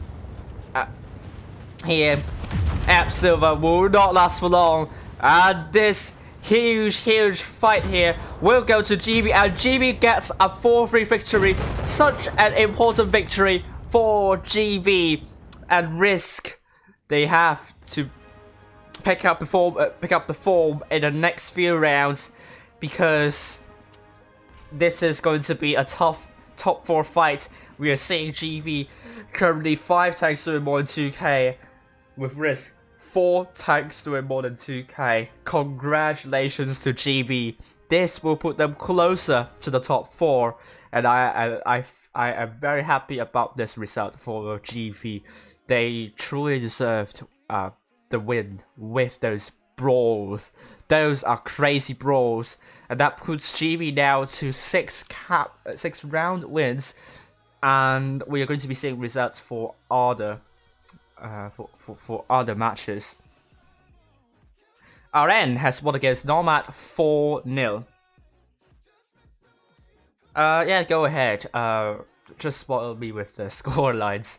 Speaker 4: here. F Silver will not last for long, and this huge fight here will go to GB, and GB gets a 4-3 victory. Such an important victory for GB, and RISQ, they have to pick up the form in the next few rounds, because this is going to be a tough top 4 fight. We are seeing GV currently 5 tanks doing more than 2k, with RISQ 4 tanks doing more than 2k. Congratulations to GB. This will put them closer to the top 4, and I am very happy about this result for GV. They truly deserved the win with those brawls. Those are crazy brawls, and that puts GB now to 6 round wins, and we are going to be seeing results for other for other matches. RN has won against Nomad 4-0. Yeah, go ahead. Just spoil me with the score lines.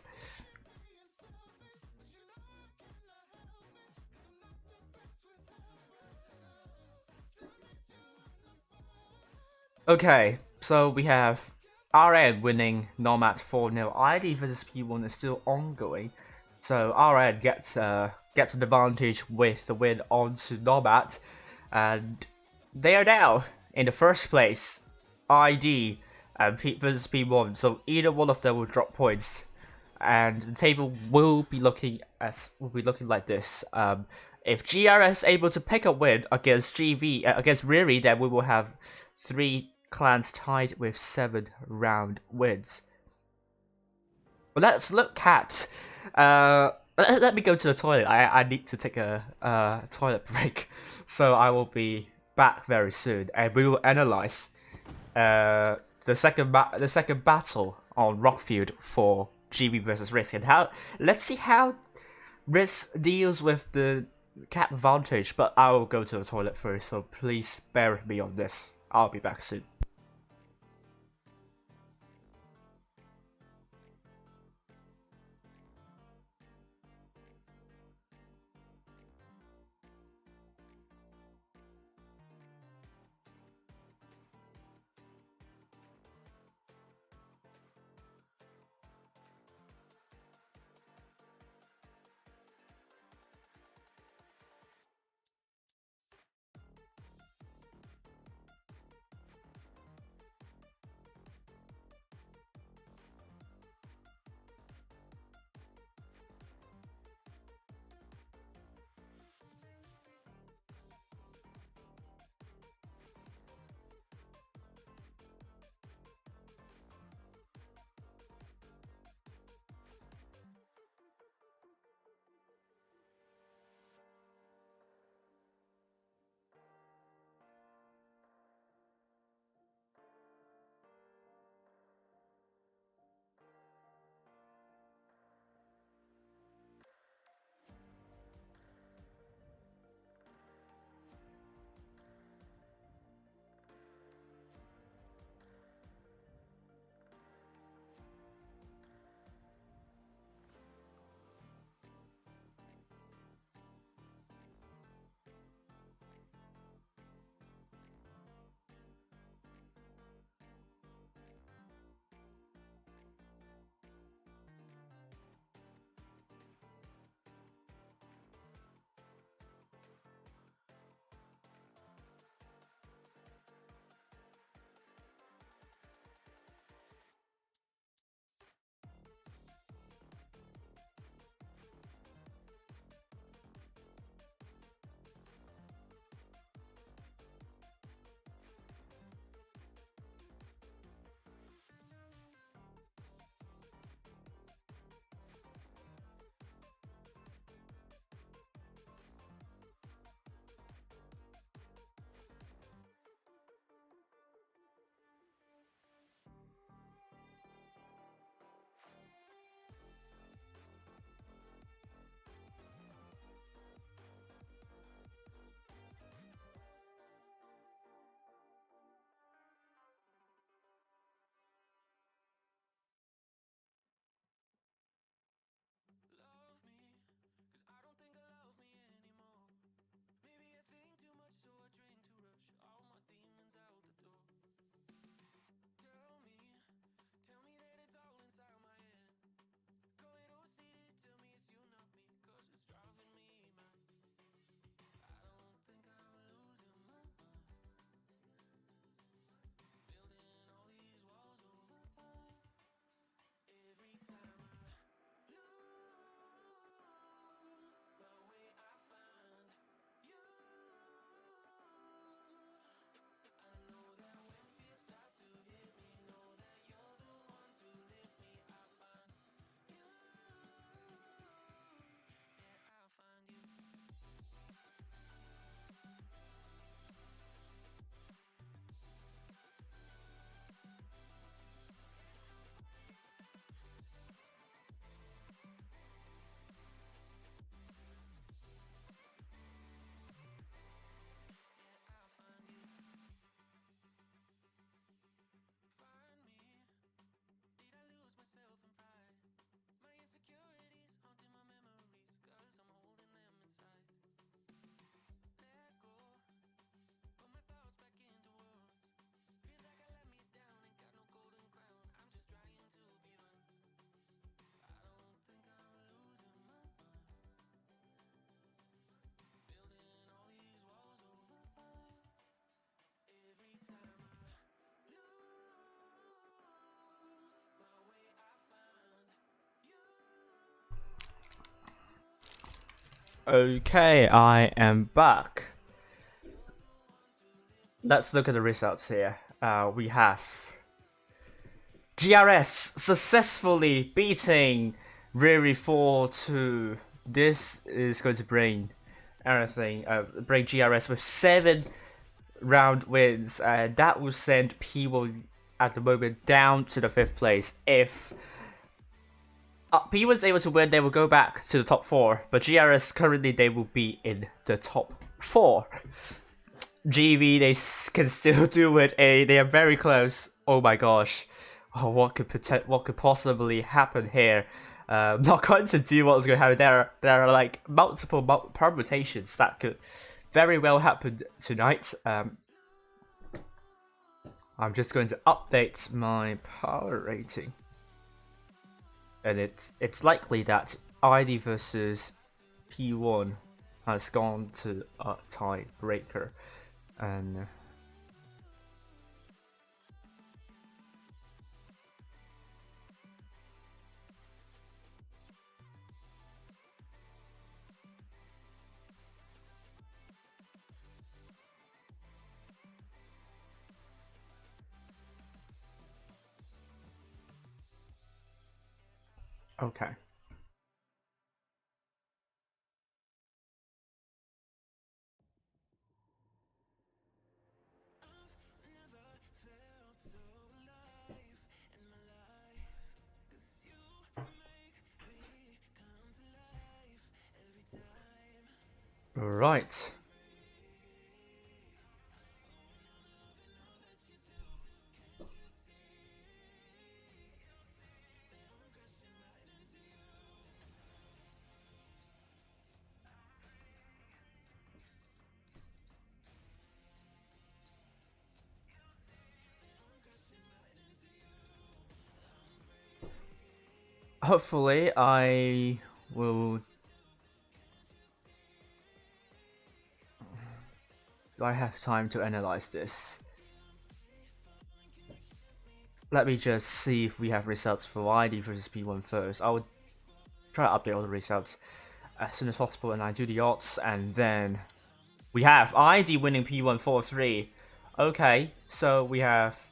Speaker 4: Okay, so we have RN winning Nomad 4-0. ID versus P1 is still ongoing, so RN gets an advantage with the win onto Nomad, and they are now in the first place. ID and P versus P1, so either one of them will drop points, and the table will be looking like this. If GRS able to pick a win against GV against Riri, then we will have 3 clans tied with 7 round wins. Well, let's look at. Let me go to the toilet. I need to take a toilet break, so I will be back very soon, and we will analyze the second battle on Rockfield for GV versus RISQ, and let's see how RISQ deals with the cap advantage. But I will go to the toilet first, so please bear with me on this. I'll be back soon. Okay, I am back. Let's look at the results here. We have GRS successfully beating Riri 4-2. This is going to bring everything, bring GRS with 7 round wins, and that will send P1 at the moment down to the 5th place. If P1's able to win, they will go back to the top 4, but GRS currently they will be in the top 4. GV they can still do it. They are very close. Oh my gosh, what could possibly happen here? Not going to do what's going to happen. There are like multiple permutations that could very well happen tonight. I'm just going to update my power rating, and it's likely that ID versus P1 has gone to a tiebreaker, and okay. Right. Hopefully, I have time to analyze this. Let me just see if we have results for ID versus P1 first. I would try to update all the results as soon as possible, and I do the odds, and then we have ID winning P1 4-3. Okay, so we have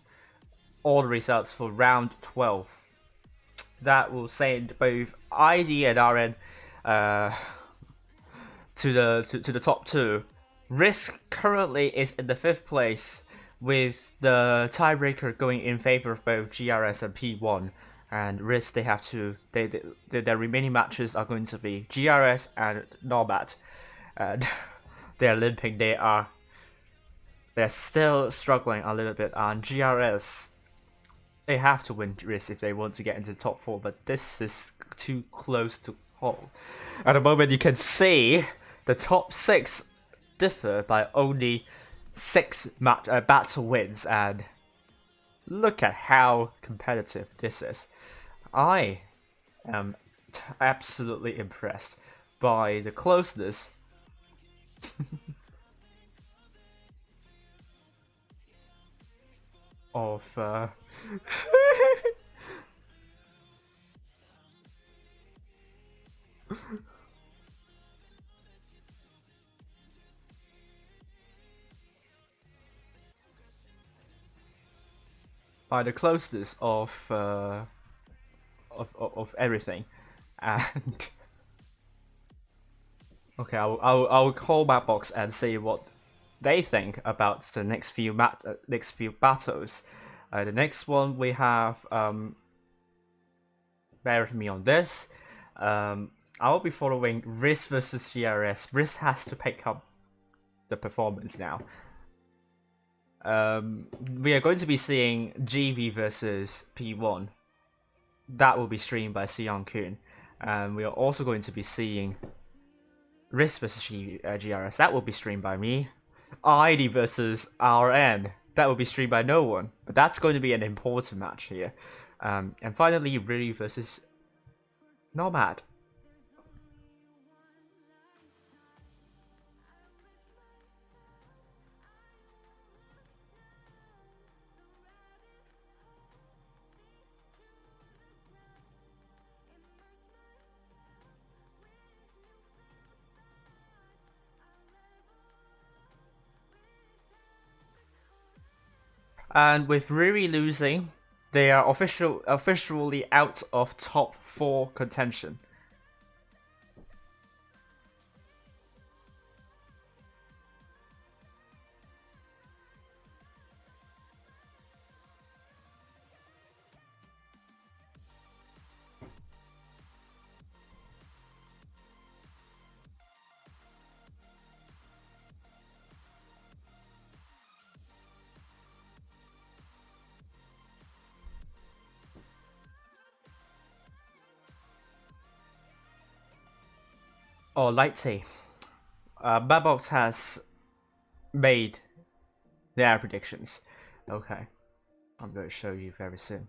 Speaker 4: all the results for round 12. That will send both ID and RN to the top 2. RISQ currently is in the 5th place, with the tiebreaker going in favor of both GRS and P1. And RISQ, they have to their remaining matches are going to be GRS and Nomad, and they are limping. They're still struggling a little bit. And GRS, they have to win RISQ if they want to get into the top 4, but this is too close to call. At the moment, you can see the top 6 differ by only 6 battle wins, and look at how competitive this is. I am absolutely impressed by the closeness of by the closeness of everything, and okay, I'll call Mapbox and see what they think about the next few battles. The next one we have, bear with me on this. I will be following RISQ versus GRS. RISQ has to pick up the performance now. We are going to be seeing GV versus P1. That will be streamed by Sion Kun. And we are also going to be seeing RISQ versus GRS. That will be streamed by me. ID versus RN. That will be streamed by no one. But that's going to be an important match here. And finally, Riri versus Nomad. And with Riri losing, they are officially out of top 4 contention. Oh, Lighty. Babbox has made their predictions. Okay, I'm going to show you very soon.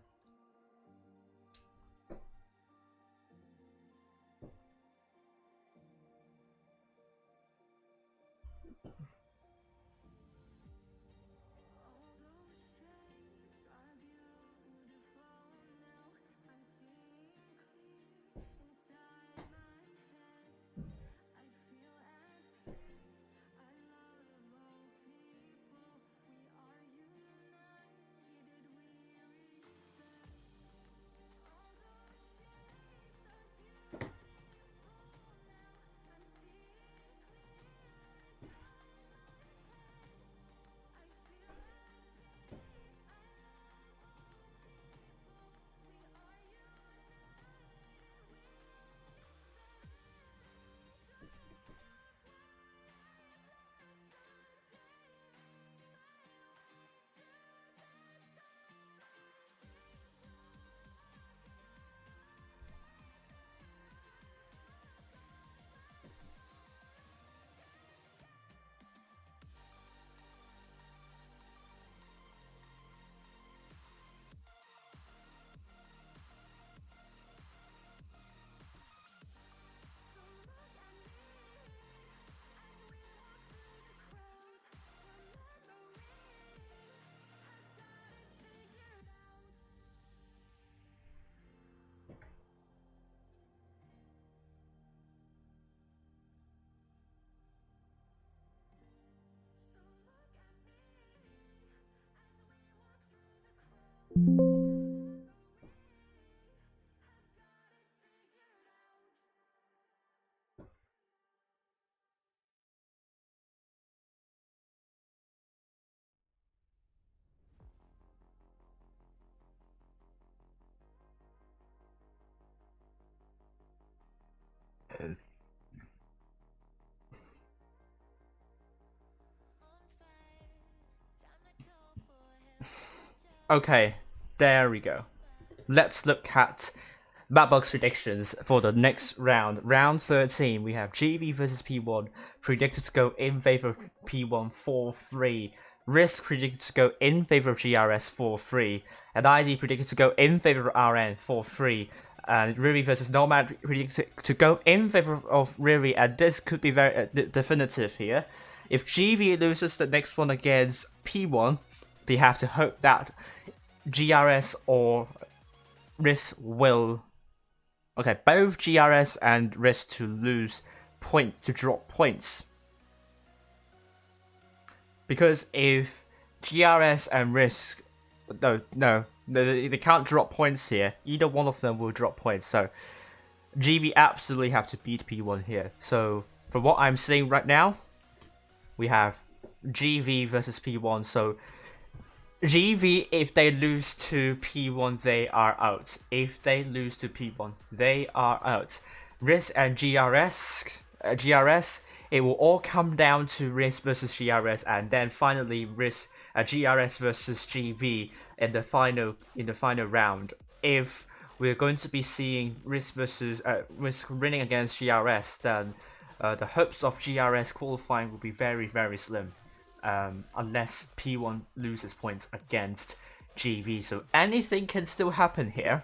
Speaker 4: Okay, there we go. Let's look at Babbox predictions for the next round. Round 13, we have GV versus P1, predicted to go in favor of P1 4-3. RISQ predicted to go in favor of GRS 4-3. And ID predicted to go in favor of RN 4-3. And Riri versus Nomad predicted to go in favor of Riri, and this could be very definitive here. If GV loses the next one against P1, they have to hope that GRS or RISQ will... Okay, both GRS and RISQ to lose points, to drop points. Because if GRS and RISQ... No, they can't drop points here. Either one of them will drop points, so GV absolutely have to beat P1 here. So, from what I'm seeing right now, we have GV versus P1, so GV, if they lose to P1, they are out. If they lose to P1, they are out. RISQ and GRS, it will all come down to RISQ versus GRS, and then finally GRS versus GV in the final round. If we're going to be seeing RISQ versus RISQ winning against GRS, then the hopes of GRS qualifying will be very, very slim. Unless P1 loses points against GV, so anything can still happen here.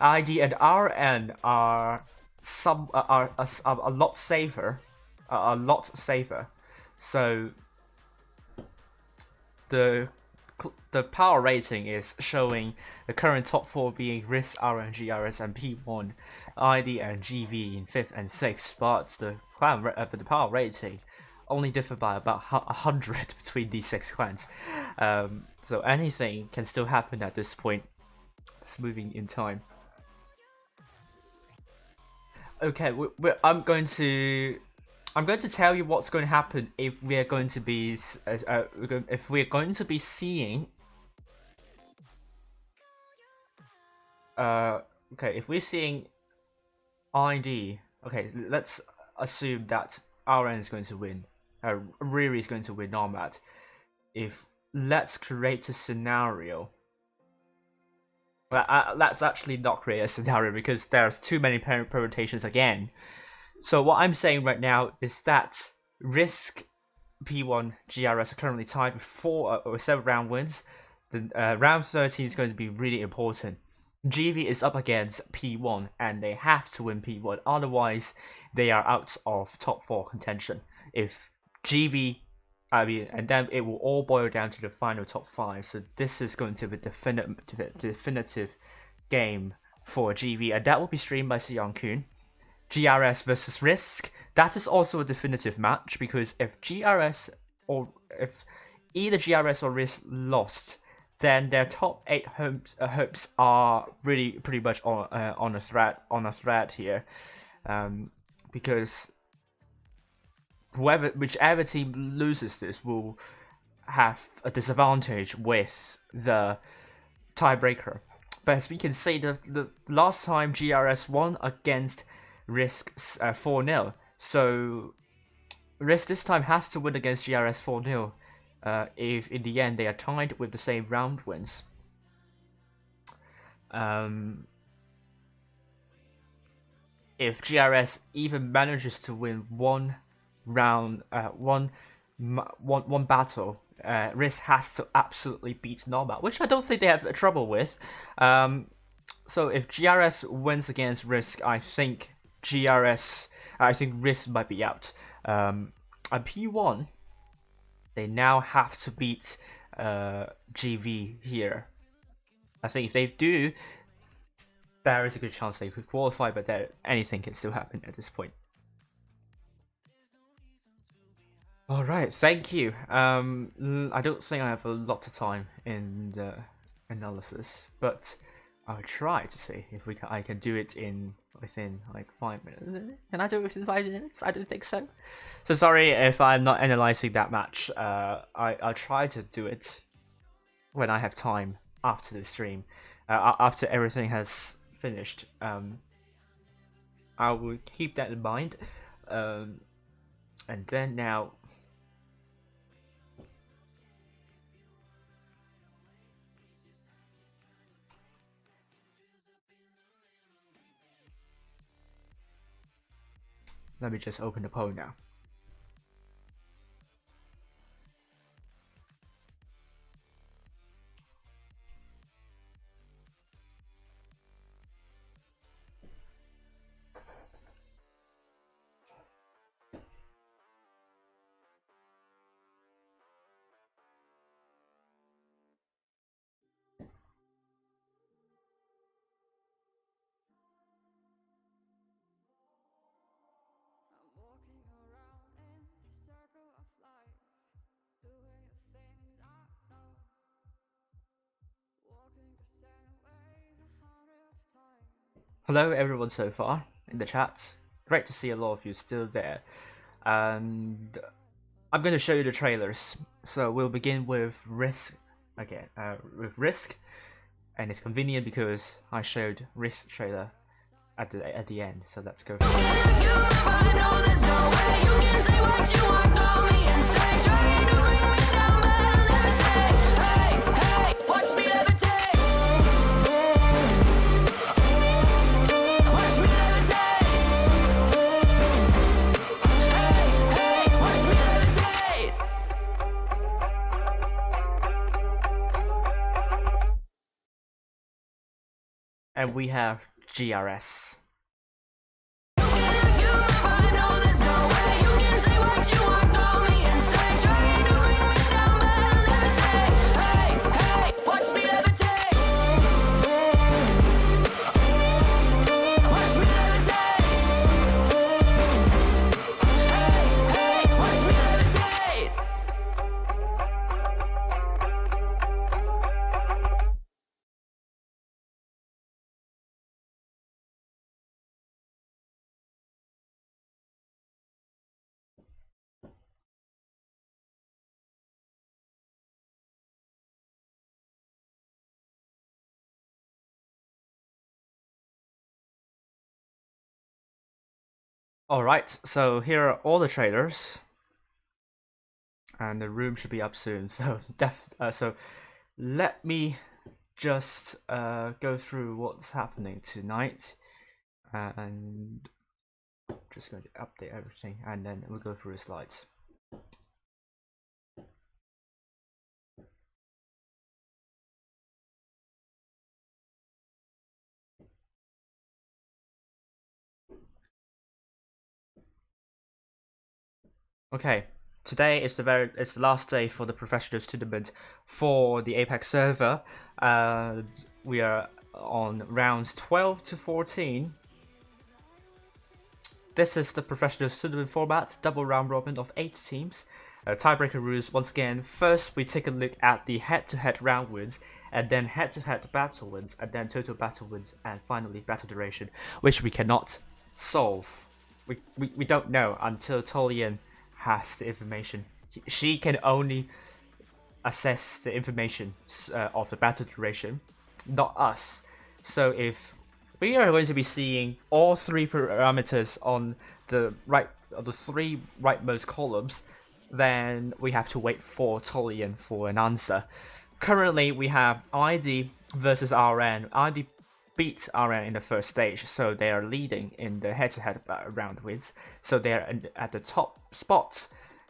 Speaker 4: ID and RN are a lot safer, So the power rating is showing the current top 4 being RISQ, RN, GRS, and P1, ID and GV in 5th and 6th, but the power rating only differ by about 100 between these 6 clans. So anything can still happen at this point. It's moving in time. Okay, I'm going to tell you what's going to happen if we are going to be seeing. Okay, if we're seeing ID. Okay, let's assume that RN is going to win. Riri is going to win Nomad. Let's create a scenario. Well, let's actually not create a scenario because there's too many permutations again. So what I'm saying right now is that RISQ, P1, GRS are currently tied with 4 or 7 round wins. The round 13 is going to be really important. GV is up against P1 and they have to win P1, otherwise they are out of top 4 contention. If GV, and then it will all boil down to the final top 5. So this is going to be definitive game for GV, and that will be streamed by Sion Kun. GRS versus RISQ, that is also a definitive match, because if either GRS or RISQ lost, then their top 8 hopes are really pretty much on a thread here, because whichever team loses this will have a disadvantage with the tiebreaker. But as we can see, the last time GRS won against RISQ 4-0, so RISQ this time has to win against GRS 4-0 if in the end they are tied with the same round wins. If GRS even manages to win one round, one battle, RISQ has to absolutely beat Nomad, which I don't think they have trouble with. So if GRS wins against RISQ, I think RISQ might be out. And P1, they now have to beat GV here. I think if they do, there is a good chance they could qualify, but anything can still happen at this point. Alright, thank you. I don't think I have a lot of time in the analysis, but I'll try to see if I can do it within like 5 minutes. Can I do it within 5 minutes? I don't think so. So sorry if I'm not analyzing that match. I'll try to do it when I have time after the stream, after everything has finished. I will keep that in mind. And then now. Let me just open the poll now. Hello everyone so far in the chat. Great to see a lot of you still there. And I'm going to show you the trailers. So we'll begin with RISQ again. With RISQ, and it's convenient because I showed RISQ trailer at the end. So let's go. And we have GRS. Alright, so here are all the trailers. And the room should be up soon. So so let me just go through what's happening tonight. And just going to update everything, and then we'll go through the slides. Okay, today is the last day for the professionals tournament for the APAC server. We are on rounds 12 to 14. This is the professional tournament format, double round robin of 8 teams. Tiebreaker rules once again. First, we take a look at the head-to-head round wins, and then head-to-head battle wins, and then total battle wins, and finally battle duration, which we cannot solve. We don't know until Tolian has the information. She can only assess the information of the battle duration, not us. So if we are going to be seeing all 3 parameters on the three rightmost columns, then we have to wait for Tolian for an answer. Currently, we have ID versus RN. ID beat RN in the first stage, so they are leading in the head-to-head round wins. So they are at the top spot.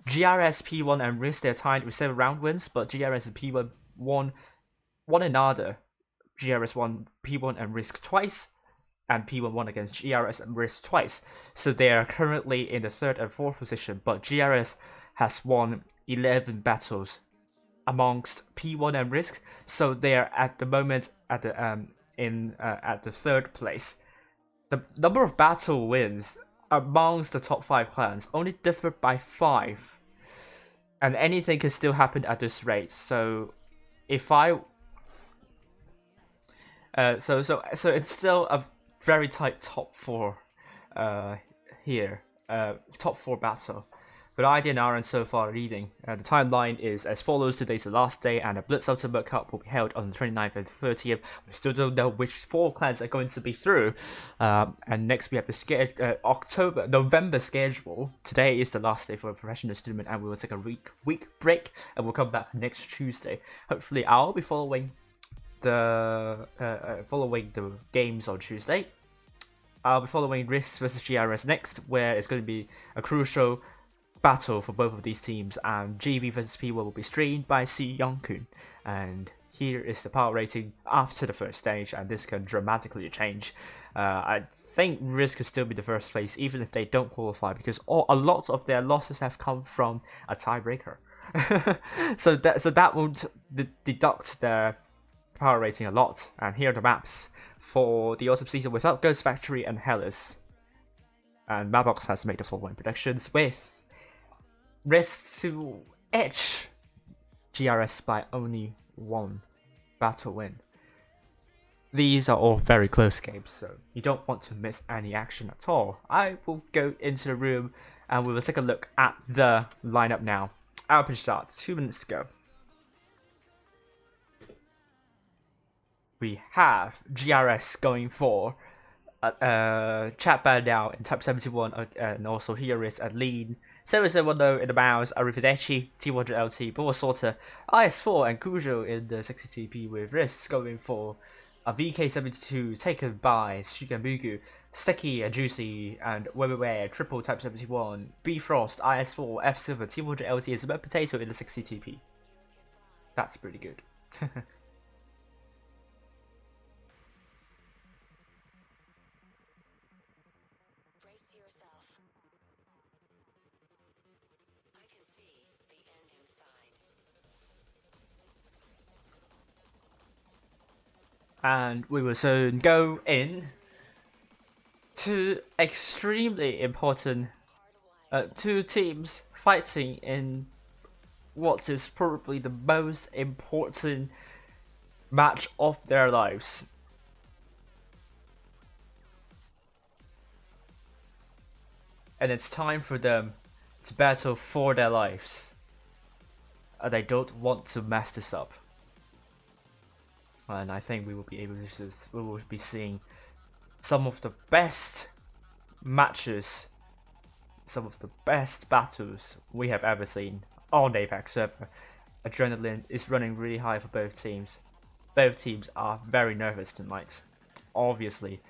Speaker 4: GRS, P1, and RISQ, they're tied with 7 round wins, but GRS and P1 won one another. GRS won P1 and RISQ twice, and P1 won against GRS and RISQ twice. So they are currently in the 3rd and 4th position, but GRS has won 11 battles amongst P1 and RISQ, so they are at the moment at the 3rd place. The number of battle wins amongst the top 5 clans only differ by 5, and anything can still happen at this rate. So if I so it's still a very tight top 4 here, top 4 battle. But ID and RN so far leading. The timeline is as follows. Today's the last day, and the Blitz Ultimate Cup will be held on the 29th and 30th. We still don't know which 4 clans are going to be through. And next we have the November schedule. Today is the last day for a professional tournament, and we will take a week break, and we'll come back next Tuesday. Hopefully, I'll be following the games on Tuesday. I'll be following RISQ versus GRS next, where it's going to be a crucial battle for both of these teams, and GV versus P1 will be streamed by C Young-kun. And here is the power rating after the first stage, and this can dramatically change. I think RISQ could still be the first place even if they don't qualify, because a lot of their losses have come from a tiebreaker. so that won't deduct their power rating a lot. And here are the maps for the autumn season without Ghost Factory and Hellas. And Mapbox has made the following predictions, with RISQ to edge GRS by only 1 battle win. These are all very close games, so you don't want to miss any action at all. I will go into the room and we will take a look at the lineup now. Our pitch starts 2 minutes to go. We have GRS going for Chat Bandao in Type 71, and also here is a lean 710 in the mouse, Arrivederci, T100LT, Sorter, IS4, and Cujo in the 60TP, with RISQ going for a VK72 taken by Shugamugu, Sticky and Juicy, and Webware, Triple Type 71, Bfrost, IS4, F Silver, T100LT, and Smoked Potato in the 60TP. That's pretty good. And we will soon go in to extremely important 2 teams fighting in what is probably the most important match of their lives. And it's time for them to battle for their lives. And they don't want to mess this up. And I think we will be seeing some of the best matches some of the best battles we have ever seen on the APAC server. Adrenaline is running really high for both teams. Both teams are very nervous tonight. Obviously,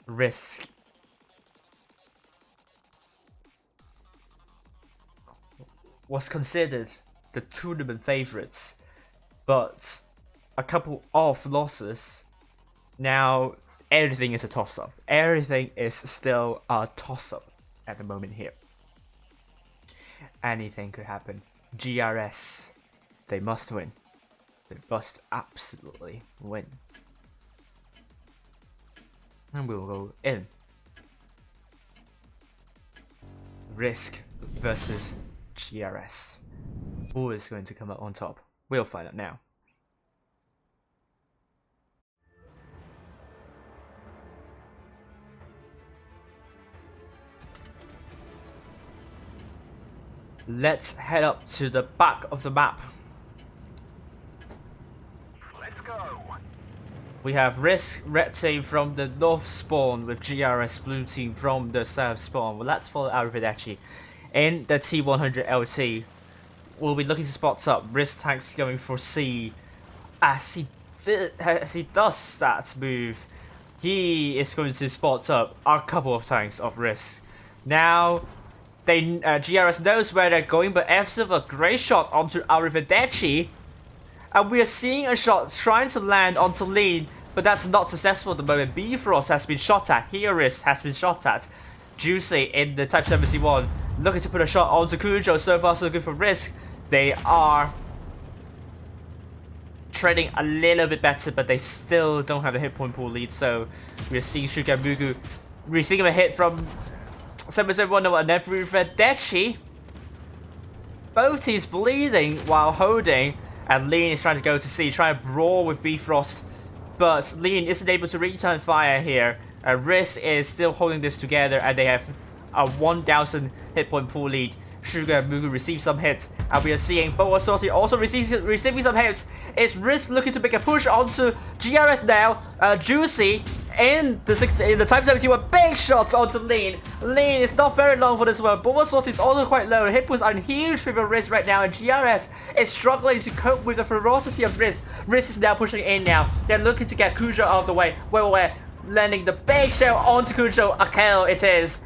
Speaker 4: RISQ was considered the tournament favorites, but a couple of losses. Now everything is a toss-up. Everything is still a toss-up at the moment here. Anything could happen. GRS, they must win. They must absolutely win. And we'll go in. RISQ versus GRS. Who is going to come out on top? We'll find out now. Let's head up to the back of the map.
Speaker 3: Let's go.
Speaker 4: We have RISQ red team from the north spawn with GRS blue team from the south spawn. Well, let's follow Arrivederci. In the T100 LT, we'll be looking to spots up. RISQ tanks going for C. As he does that move, he is going to spot up a couple of tanks of RISQ. Now, GRS knows where they're going, but F's a great shot onto Arrivederci. And we are seeing a shot trying to land onto Lean, but that's not successful at the moment. Bifrost has been shot at. RISQ has been shot at. Juicy in the Type 71 looking to put a shot onto Cujo. So far so good for RISQ. They are trading a little bit better, but they still don't have a hit point pool lead. So we are seeing Shugamugu receiving a hit from 771 and then Arrivederci. Both teams bleeding while holding, and Lean is trying to go to C, trying to brawl with Bifrost, but Lean isn't able to return fire here. RISQ is still holding this together, and they have a 1000 hit point pool lead. Shugamugu receives some hits, and we are seeing Boasorti also receiving some hits. It's RISQ looking to make a push onto GRS now. Juicy in the Type 71, big shots onto Lean. Lean is not very long for this one. Boasorti is also quite low. Hit points are in huge favor of RISQ right now, and GRS is struggling to cope with the ferocity of RISQ. RISQ is now pushing in now. They're looking to get Cujo out of the way. Where landing the big shell onto Cujo. A kill it is.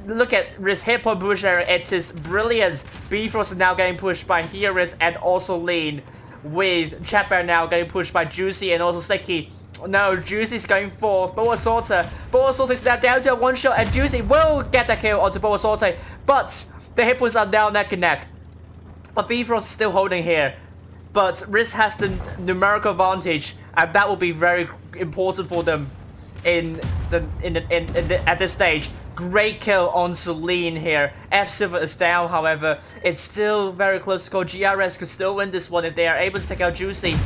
Speaker 4: Look at RISQ hit point push area. It is brilliant. Bifrost is now getting pushed by RISQ and also Lean, with Chatbear now getting pushed by Juicy and also Sticky. No, Juicy's going for Boasorti. Boasorti is now down to a one shot, and Juicy will get the kill onto Boasorti, but the hit points are now neck and neck. But Bifrost is still holding here, but RISQ has the numerical advantage, and that will be very important for them at this stage. Great kill onto Lean here. F Silver is down, however, it's still very close to go. GRS could still win this one if they are able to take out Juicy.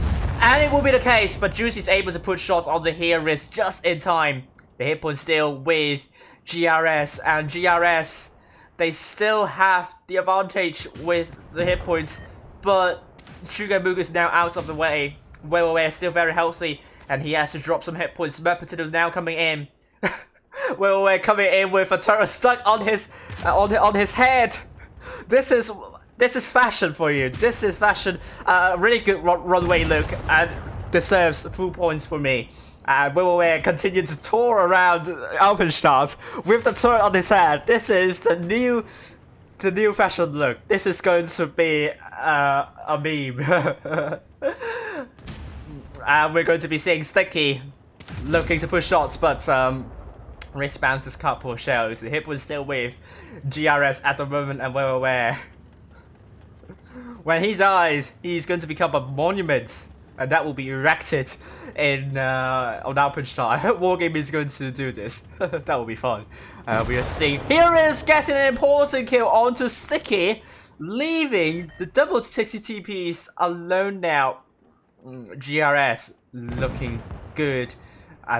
Speaker 4: And it will be the case, but Juicy is able to put shots on the RISQ just in time. The hit point still with GRS, and GRS, they still have the advantage with the hit points, but Shugamugu is now out of the way. Wewe is still very healthy, and he has to drop some hit points. Merpatino now coming in. We're coming in with a turret stuck on his head. This is fashion for you. This is fashion. Really good runway look, and deserves full points for me. We're continuing to tour around Alpenstadt with the turret on his head. This is the new fashion look. This is going to be a meme. And we're going to be seeing Sticky looking to push shots, but RISQ bounces couple of shells. The hit was still with GRS at the moment, and we're aware. When he dies, he's going to become a monument, and that will be erected in on Alpenstadt. Wargame is going to do this. That will be fun. We are seeing RISQ getting an important kill onto Sticky, leaving the double 60 TPs alone now. GRS looking good.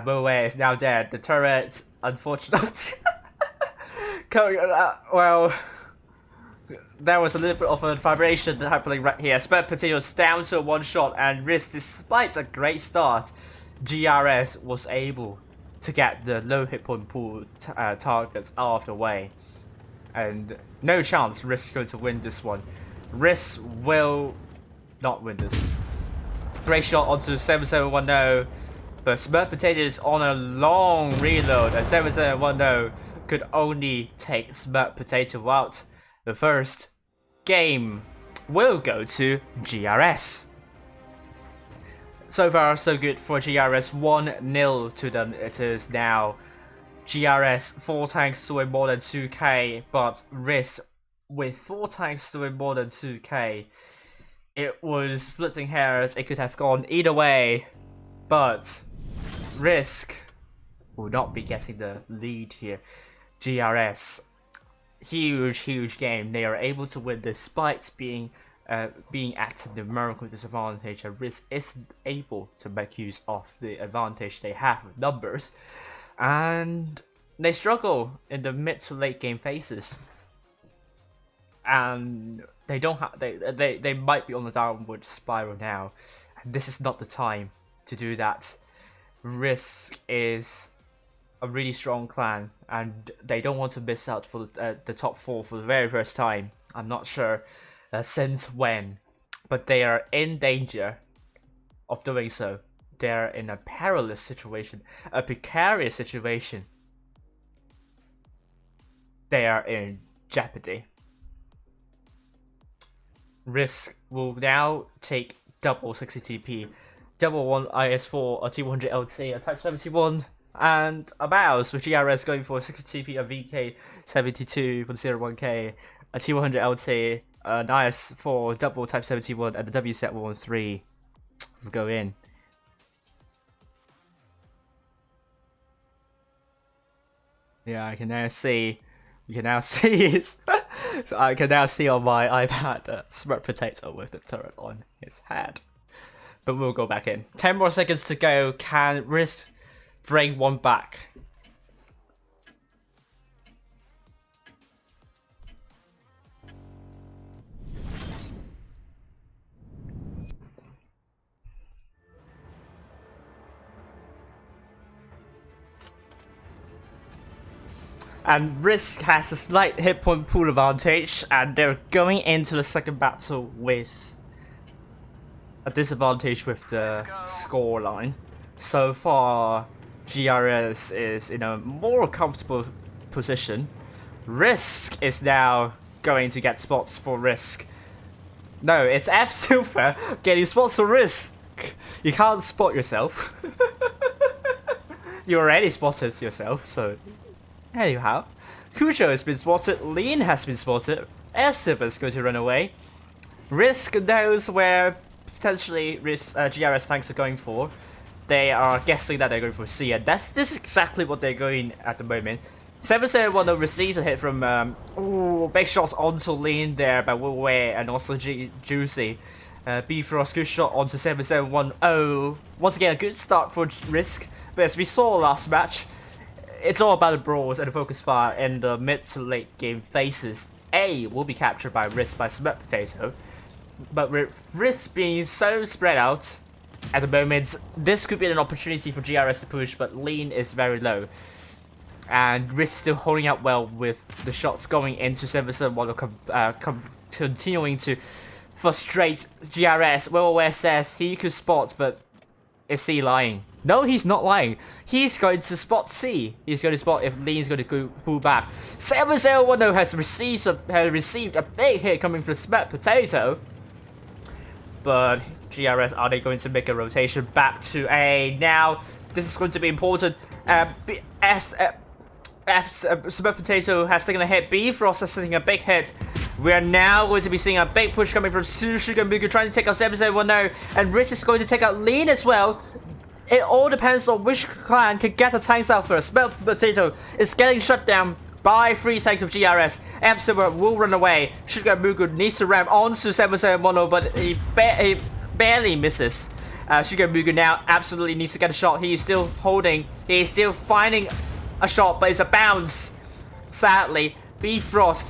Speaker 4: Bowe is now dead. The turret, unfortunately. Well, there was a little bit of a vibration happening right here. Spurt Potatoes down to a one shot, and RISQ, despite a great start, GRS was able to get the low hit point pool targets out of the way. and no chance RISQ is going to win this one. RISQ will not win this. Great shot onto 7710, but Smurf Potato is on a long reload, and 7710 could only take Smurf Potato out. The first game will go to GRS. So far, so good for GRS. 1-0 to them. It is now GRS 4 tanks doing more than 2k, but RISQ with 4 tanks doing more than 2k. It was splitting hairs. It could have gone either way, but RISQ will not be getting the lead here. GRS, huge game. They are able to win despite being at a numerical disadvantage, and RISQ isn't able to make use of the advantage they have with numbers, and they struggle in the mid to late game phases, and they don't have they might be on the downward spiral now, and this is not the time to do that. RISQ is a really strong clan, and they don't want to miss out for the top 4 for the very first time. I'm not sure since when, but they are in danger of doing so. They are in a perilous situation, a precarious situation. They are in jeopardy. RISQ will now take double 60 TP, double 1 IS4, a T100 LT, a Type 71, and a mouse with GRS going for 60 TP, a VK72 for the 01K, a T100 LT, an IS4, double Type 71, and a WZ13 will go in. Yeah, I can now see. You can now see his. So I can now see on my iPad Smurf Potato with the turret on his head. But we'll go back in. 10 more seconds to go. Can RISQ bring one back? And RISQ has a slight hit point pool advantage, and they're going into the second battle with a disadvantage with the scoreline. So far, GRS is in a more comfortable position. RISQ is now going to get spots for RISQ. No, it's F Silver getting spots for RISQ. You can't spot yourself. You already spotted yourself, so anyhow. Cujo has been spotted, Lean has been spotted, F Silver is going to run away. RISQ knows where potentially GRS tanks are going for. They are guessing that they're going for C, and this is exactly what they're going at the moment. 771 receives a hit from big shots onto Lean there by Will Ware and also Juicy. Bifrost, good shot onto 7710. Once again, a good start for RISQ, but as we saw last match, it's all about the brawls and the focus fire in the mid to late game phases. A will be captured by RISQ by Smurf Potato, but with RISQ being so spread out at the moment, this could be an opportunity for GRS to push, but Lean is very low. And RISQ still holding up well with the shots going into 771, continuing to frustrate GRS. Well, Ware says he could spot, but is he lying? No, he's not lying. He's going to spot C. He's going to spot if Lean's going to go pull back. 7010 has received a big hit coming from Smurf Potato. But GRS, are they going to make a rotation back to A? Now, this is going to be important. Smurf Potato has taken a hit. Bifrost has taken a big hit. We are now going to be seeing a big push coming from Sugar Mugu trying to take out 7010, and RISQ is going to take out Lean as well. It all depends on which clan can get the tanks out first. Smurf Potato is getting shut down by 3 tanks of GRS. F Silver will run away. Sugar Mugu needs to ram onto 7710, but he barely misses. Sugar Mugu now absolutely needs to get a shot. He is still holding. He is still finding a shot, but it's a bounce. Sadly, Bifrost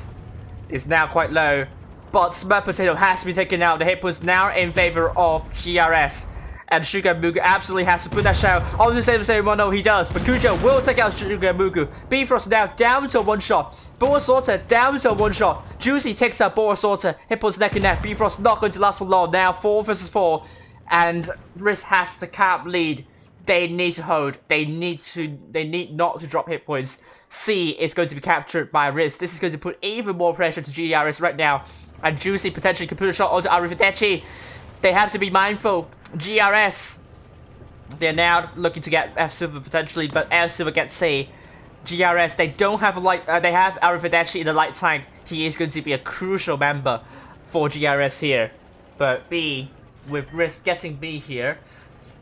Speaker 4: is now quite low, but Smurf Potato has been taken out. The hit was now in favor of GRS. And Mugu absolutely has to put that shell on the same one. No, he does. But Kujo will take out Mugu. Bifrost now down to one shot. Boa Sorter down to one shot. Juicy takes out Boa Sorter. Hit points neck and neck. Bifrost not going to last for long. Now 4 versus 4. And RISQ has the cap lead. They need to hold. They need not to drop hit points. C is going to be captured by RISQ. This is going to put even more pressure to GRS right now. And Juicy potentially could put a shot onto Arrivederci. They have to be mindful. GRS, they're now looking to get F Silver potentially, but F Silver gets C. GRS, they don't have a light. They have Arrivederci in the light tank. He is going to be a crucial member for GRS here. But B, with RISQ getting B here,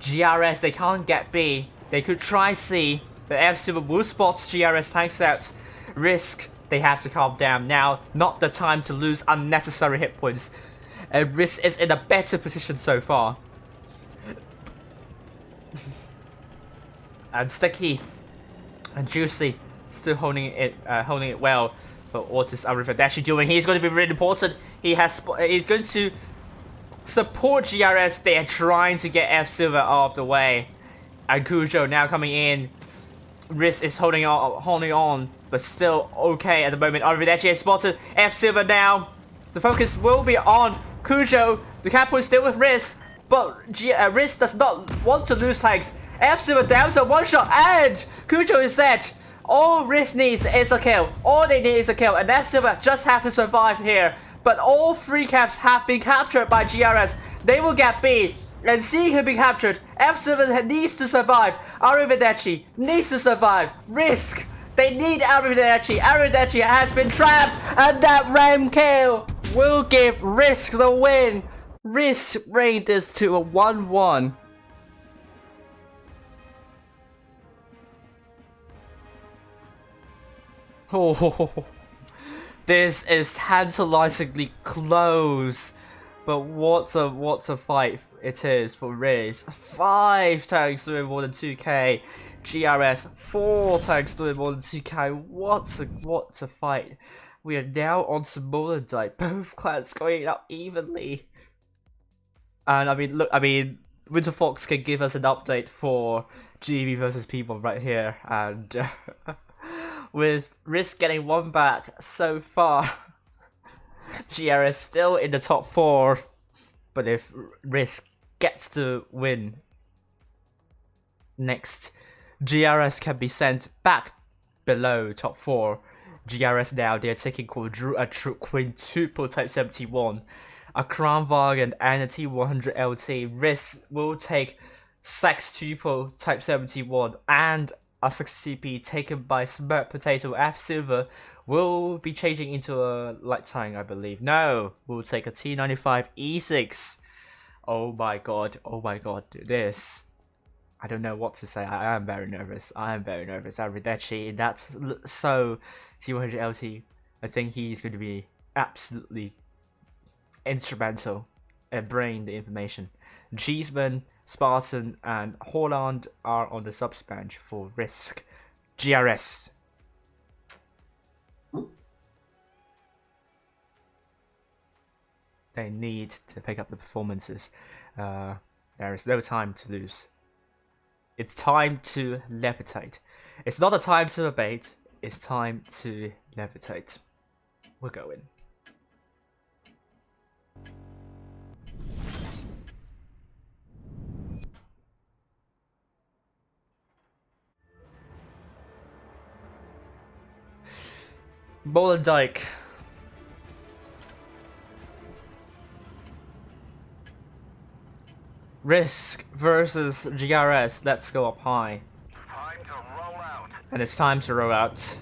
Speaker 4: GRS they can't get B. They could try C, but F Silver will spot GRS tanks out. RISQ, they have to calm down now. Not the time to lose unnecessary hit points. And RISQ is in a better position so far. And Sticky and Juicy still holding it well. But what is Arrivederci doing? He's going to be really important. He's going to support GRS. They are trying to get F Silver out of the way. And Kujo now coming in. RISQ is holding on, but still okay at the moment. Arrivederci has spotted F Silver now. The focus will be on Kujo. The cap point still with RISQ, but RISQ does not want to lose tanks. F Silver down to one shot, and Kujo is dead. All RISQ needs is a kill. All they need is a kill, and F Silver just have to survive here. But all 3 caps have been captured by GRS. They will get B, and C can be captured. F Silver needs to survive. Arrivederci needs to survive. RISQ, they need Arrivederci. Arrivederci has been trapped, and that ram kill will give RISQ the win. RISQ bring this to a 1-1. Oh, this is tantalizingly close, but what a fight it is for RISQ. 5 tanks doing more than 2k, GRS 4 tanks doing more than 2k. What a fight! We are now on to Molendite. Both clans going up evenly, and I mean, Winter Fox can give us an update for GV versus people right here, and. With RISQ getting 1 back so far, GRS still in the top 4. But if RISQ gets to win next, GRS can be sent back below top 4. GRS now, they're taking quintuple Type 71, a Kranwagen and a T100 LT. RISQ will take sextuple Type 71 and a 60p taken by Smurf Potato. F Silver will be changing into a light tank, I believe. No, we'll take a T95 E6. Oh my god, this. I don't know what to say. I am very nervous. Arrivederci, that's so T100 LT. I think he's going to be absolutely instrumental in bringing the information. Cheeseman, Spartan, and Holland are on the subs bench for RISQ. GRS. They need to pick up the performances. There is no time to lose. It's time to levitate. It's not a time to debate. It's time to levitate. We're going. Molendijk. RISQ versus GRS. Let's go up high.
Speaker 3: Time to roll out.
Speaker 4: And it's time to roll out.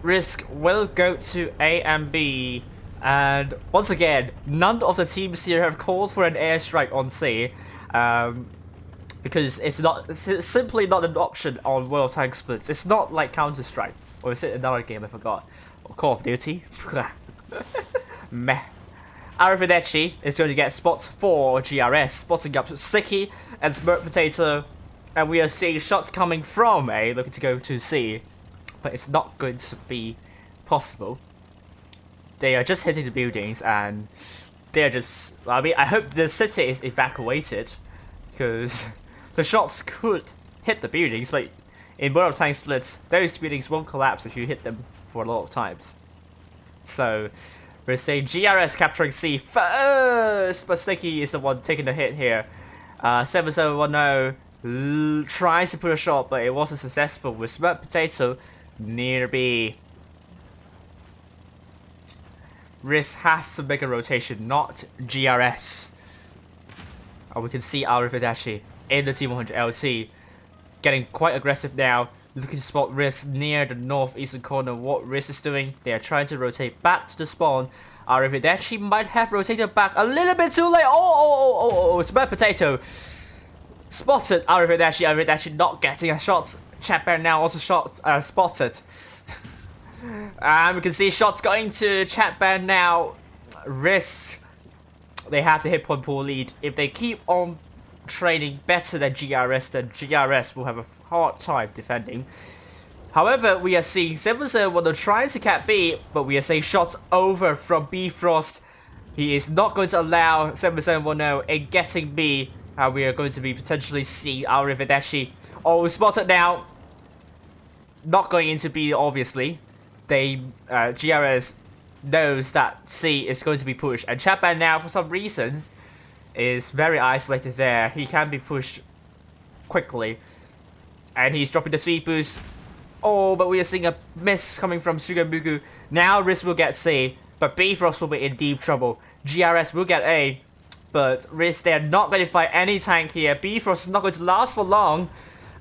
Speaker 4: RISQ will go to A and B. And once again, none of the teams here have called for an airstrike on C. Because it's simply not an option on World Tank Splits. It's not like Counter-Strike. Or is it another game? I forgot. Or Call of Duty? Meh. Arrivederci is going to get spots for GRS, spotting up Sticky and Smurf Potato. And we are seeing shots coming from A, looking to go to C. But it's not going to be possible. They are just hitting the buildings, and they're just... I mean, I hope the city is evacuated, because the shots could hit the buildings, but in World of Tanks Blitz, those buildings won't collapse if you hit them for a lot of times. So, we're saying GRS capturing C first, but Sticky is the one taking the hit here. 7710 tries to put a shot, but it wasn't successful with Smart Potato near B. RISQ has to make a rotation, not GRS. We can see Arifidashi in the T100 LT getting quite aggressive now, looking to spot RISQ near the northeastern corner. What RISQ is doing, they are trying to rotate back to the spawn. Arifidashi might have rotated back a little bit too late. Oh, Smart Potato spotted Arifidashi. Arifidashi not getting a shot. Chatbear now also spotted. And we can see shots going to Chatbear now. RISQ, they have the hit point pool lead. If they keep on training better than GRS, then GRS will have a hard time defending. However, we are seeing 7-0-1 trying to cap B, but we are seeing shots over from Bfrost. He is not going to allow 7-7-1 in getting B. We are going to be potentially seeing Arifidashi. Oh, spotted now. Not going into B, obviously. GRS knows that C is going to be pushed, and Chatman now, for some reasons, is very isolated there. He can be pushed quickly, and he's dropping the speed boost. Oh, but we are seeing a miss coming from Sugamugu. Now RISQ will get C, but Bfrost will be in deep trouble. GRS will get A, but RISQ, they are not going to fight any tank here. Bfrost is not going to last for long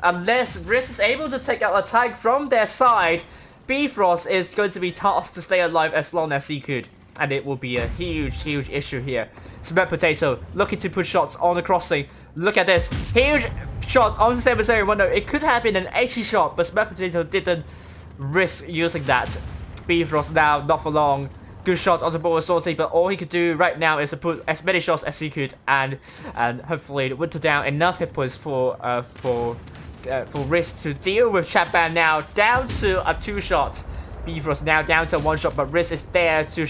Speaker 4: unless RISQ is able to take out a tank from their side. Bfrost is going to be tasked to stay alive as long as he could, and it will be a huge issue here. Smart Potato looking to put shots on the crossing. Look at this huge shot on the 7-0-1. It could have been an HE shot, but Smart Potato didn't risk using that. Bfrost now not for long. Good shot on the ball sortie, but all he could do right now is to put as many shots as he could, and hopefully whittle down enough hit points for RISQ to deal with Chatman now, down to a 2 shot. Bfrost now down to a 1 shot, but RISQ is there to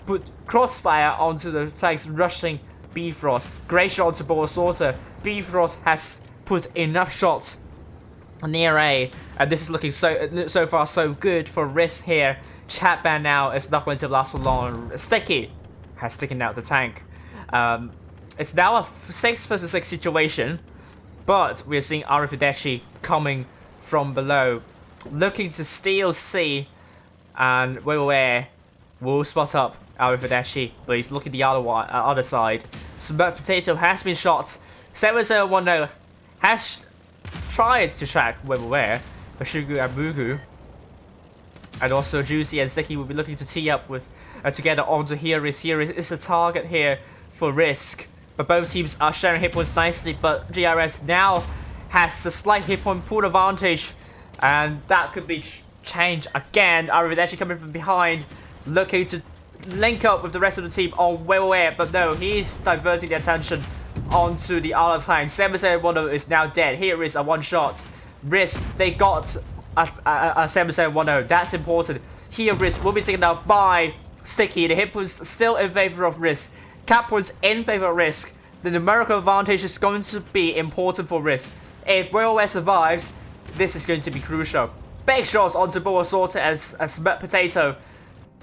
Speaker 4: put crossfire onto the tanks rushing Bfrost. Great shot onto ball sorter. Bfrost has put enough shots near A, and this is looking so far so good for RISQ here. Chatman now is not going to last for long. Sticky has taken out the tank. It's now a 6 versus 6 situation, but we're seeing Arifidashi coming from below, looking to steal C, and Wewere will spot up Arifidashi, but he's looking the other side. Smart Potato has been shot. 7-0-1 has tried to track Wewere, but Shugu and Mugu, and also Juicy and Sticky will be looking to tee up with together onto RISQ. Here is a target here for RISQ, but both teams are sharing hit points nicely. But GRS now has a slight hit point pool advantage, and that could be changed again. Arifidashi coming from behind, looking to link up with the rest of the team on Wewere, but no, he's diverting the attention onto the other tank. 7-7-1 is now dead. Here is a 1 shot. RISQ, they got a 7-7-1. That's important. Here RISQ will be taken out by Sticky. The hit points still in favor of RISQ. Cap points in favor of RISQ. The numerical advantage is going to be important for RISQ. If Wewere survives, this is going to be crucial. Big shots onto Boa Sorter as Smart Potato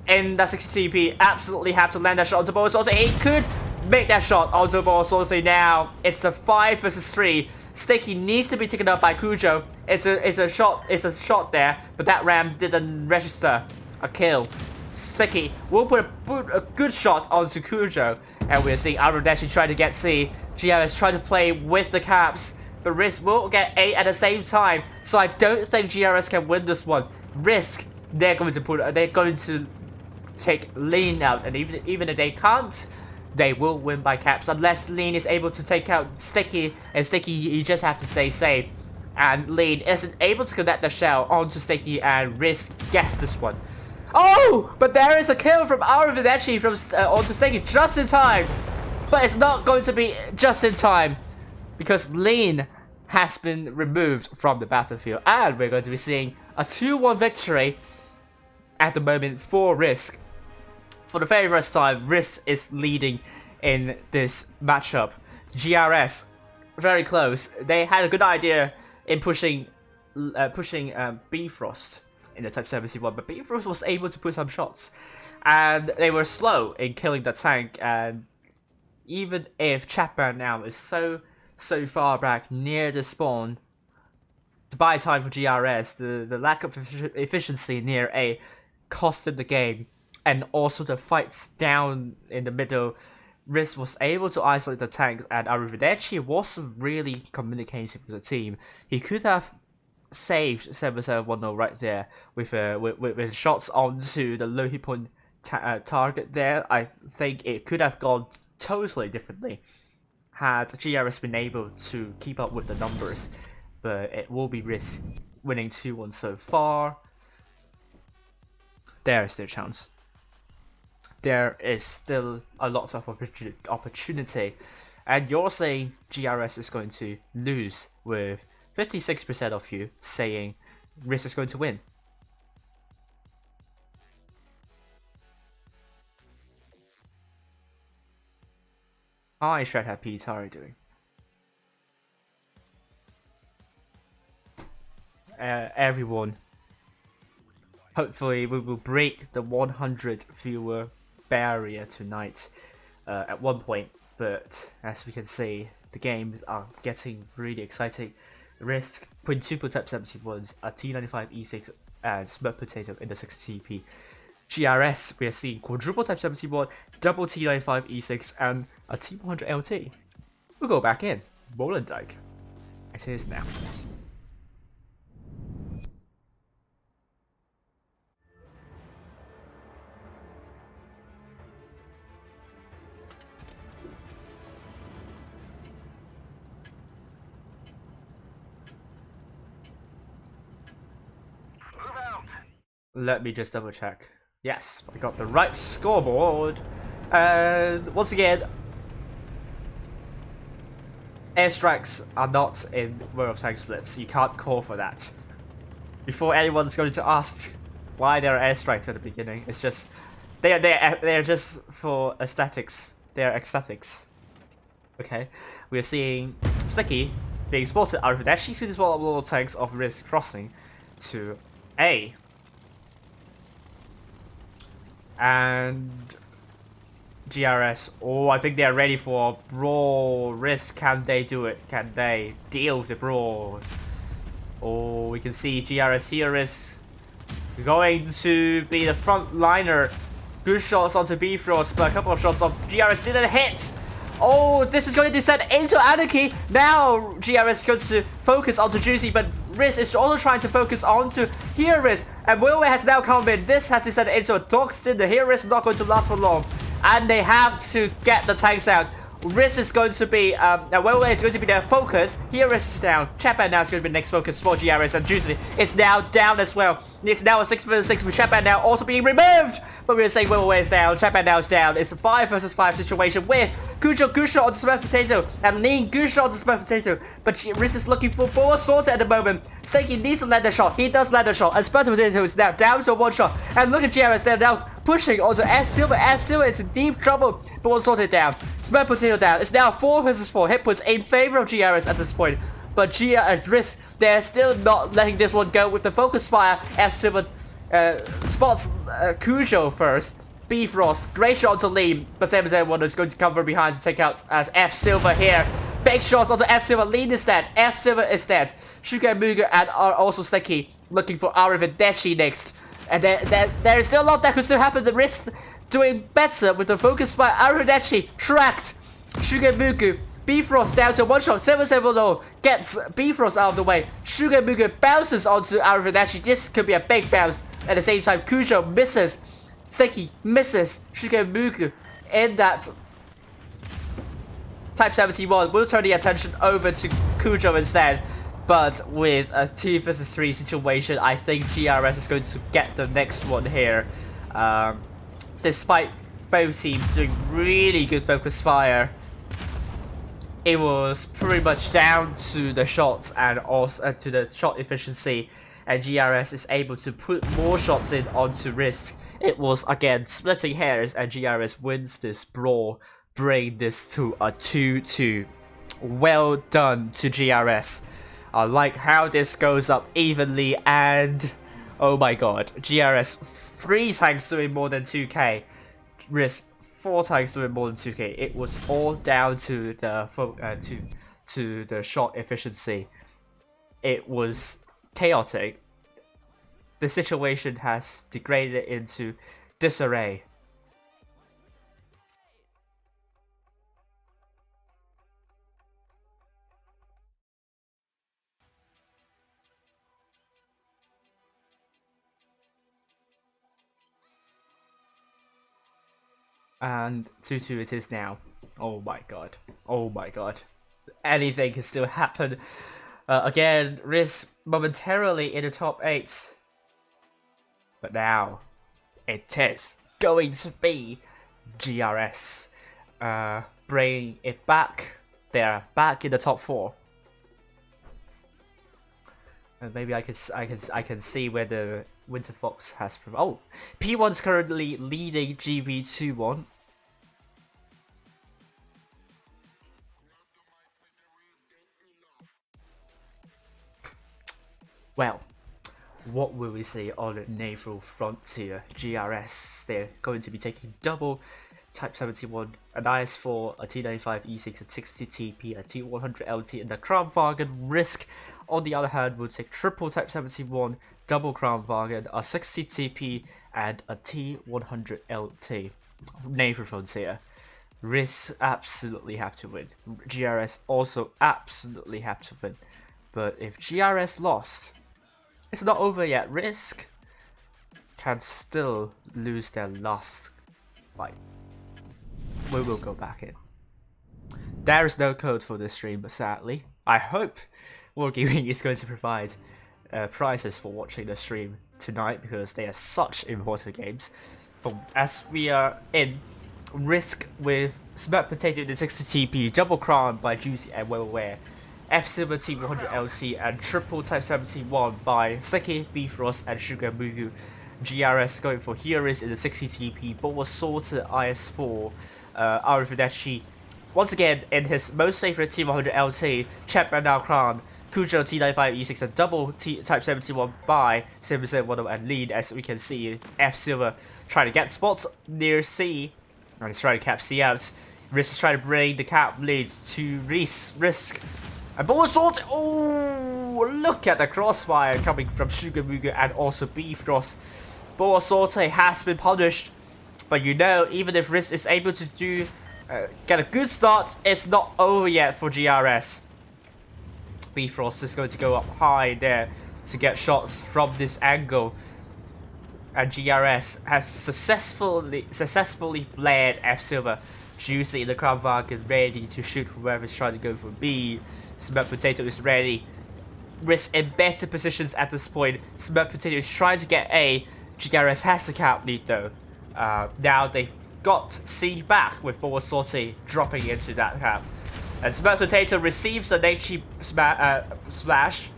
Speaker 4: in that 60 TP. Absolutely have to land that shot onto Boa Sorter. He could make that shot onto Boa Sorter now. It's a 5 versus 3. Sticky needs to be taken up by Kujo. It's a shot there, but that ram didn't register a kill. Sticky will put a good shot onto Kujo, and we're seeing Arifidashi trying to get C. GRS trying to play with the caps, but RISQ will get A at the same time, so I don't think GRS can win this one. RISQ, they're going to take Lean out, and even if they can't, they will win by caps unless Lean is able to take out Sticky, and Sticky, you just have to stay safe. And Lean isn't able to connect the shell onto Sticky, and RISQ gets this one. Oh, but there is a kill from Arifidashi from onto Sticky just in time, but it's not going to be just in time, because Lean has been removed from the battlefield, and we're going to be seeing a 2-1 victory at the moment for RISQ. For the very first time, RISQ is leading in this matchup. GRS, very close. They had a good idea in pushing Bifrost in the Type 71, but Bifrost was able to put some shots. And they were slow in killing the tank, and even if Chapman now is so far back near the spawn, to buy time for GRS, the lack of efficiency near A cost them the game, and also the fights down in the middle. RISQ was able to isolate the tanks, and Arrivederci wasn't really communicating with the team. He could have saved 7710 right there with shots onto the low hit point target there. I think it could have gone totally differently had GRS been able to keep up with the numbers, but it will be RISQ winning 2-1 so far. There is their chance. There is still a lot of opportunity, and you're saying GRS is going to lose, with 56% of you saying RISQ is going to win. Hi Shredhead Pete, how are you doing? Everyone, hopefully we will break the 100 viewer barrier tonight at one point, but as we can see, the games are getting really exciting. RISQ, quintuple Type 71s, a T95 E6 and Smoked Potato in the 60TP. GRS, we are seeing quadruple Type 71, double T95 E6 and a T100 LT. We'll go back in. Molendijk. It is now. Let me just double check. Yes, I got the right scoreboard. And once again, airstrikes are not in World of Tanks Blitz. You can't call for that. Before anyone's going to ask why there are airstrikes at the beginning, it's just they're just for aesthetics. They're aesthetics. Okay, we are seeing Sticky being spotted out of that. She sees one of the little tanks of RISQ crossing to A. And GRS, oh, I think they're ready for a brawl. RISQ, can they do it? Can they deal with the brawl? Oh, we can see GRS here is going to be the front liner. Good shots onto Bifrost, but a couple of shots on GRS didn't hit. Oh, this is going to descend into Anarchy. Now GRS is going to focus onto Juicy, but RISQ is also trying to focus onto Heroes. And Wilway has now come in. This has descended into a Dogston. The Heroes is not going to last for long. And they have to get the tanks out. RISQ is going to be, Wilway is going to be their focus. Heroes is down. Chapman now is going to be the next focus for GRS, and Juicy is now down as well. It's now a 6 vs 6 with Chapman now also being removed. But we're saying Wilway is down, Chapman now is down. It's a 5 vs 5 situation with Cujo good shot on the Smoked Potato and Lean good shot on the Smoked Potato. But RISQ is looking for more sorted at the moment. Stinky needs to land the shot. He does land the shot. And Smoked Potato is now down to one shot. And look at GRS, they're now pushing onto F-Silver. F-Silver is in deep trouble, but we'll sort it down. Smoked Potato down. It's now 4 vs 4 hit points in favor of GRS at this point. But RISQ, they're still not letting this one go with the focus fire. F-Silver spots Cujo first. Bifrost, great shot to Lean, but 771 is going to cover behind to take out as F-Silver here. Big shots onto F-Silver. Lean is dead. F-Silver is dead. Sugar and Muga and are also Sticky, looking for Arrivederci next. And there is still a lot that could still happen. The RISQ doing better with the focus by Arrivederci. Tracked. Sugar and Mugu. Bifrost down to one shot. 770 gets Bifrost out of the way. Sugar and Mugu bounces onto Arrivederci. This could be a big bounce. At the same time, Cujo misses. Sticky misses. Sugar and Mugu in that Type 71. We'll turn the attention over to Cujo instead. But with a 2 vs 3 situation, I think GRS is going to get the next one here. Despite both teams doing really good focus fire, it was pretty much down to the shots and also to the shot efficiency. And GRS is able to put more shots in onto RISQ. It was again splitting hairs, and GRS wins this brawl bring this to a 2-2. Well done to GRS. I like how this goes up evenly, and oh my god, GRS 3 times doing more than 2k, RISQ 4 times doing more than 2k. It was all down to the to the shot efficiency. It was chaotic. The situation has degraded into disarray. And 2-2 it is now. Oh my god. Oh my god. Anything can still happen. Again, RISQ momentarily in the top 8. But now, it is going to be GRS. Bringing it back. They're back in the top 4. And maybe I can see where the Winter Fox has. Oh, P1's currently leading GV 2-1. Well, what will we see on the naval frontier? GRS, they're going to be taking double Type 71, an IS-4, a T-95 E6, a 60 TP, a T-100 LT, and a Crown Wagon. RISQ, on the other hand, will take triple Type 71, double Crown Wagon, a 60 TP, and a T-100 LT. Naval frontier. RISQ absolutely have to win. GRS also absolutely have to win. But if GRS lost, it's not over yet. RISQ can still lose their last fight. We will go back in. There is no code for this stream, but sadly, I hope Wargaming is going to provide prizes for watching the stream tonight, because they are such important games. But as we are in RISQ with Smart Potato in the 60 TP, Double Crown by Juicy and Well Aware, F Silver T100 LC, and triple Type 71 by Sticky, Bifrost, and Sugar Mugu. GRS going for Heroes in the 60 TP, Boa Sorter IS-4, Arifideshi, once again in his most favorite T100 LT, Chep and Crown, Cujo T95 E6, and double Type 71 by 7710 and lead. As we can see, F Silver trying to get spots near C, and he's trying to cap C out. RISQ is trying to bring the cap lead to RISQ. And Boa Sorter, oh, look at the crossfire coming from Sugar Mugu and also Bifrost. Boa Sorter has been punished, but you know, even if RISQ is able to do get a good start, it's not over yet for GRS. Bifrost is going to go up high there to get shots from this angle, and GRS has successfully flared F Silver. Juicy in the Crown Wagon ready to shoot whoever is trying to go for B. Smart Potato is ready. RISQ in better positions at this point. Smart Potato is trying to get A. GRS has the cap lead though. Now they got C back with Boa Sorter dropping into that cap. And Smart Potato receives an HE smash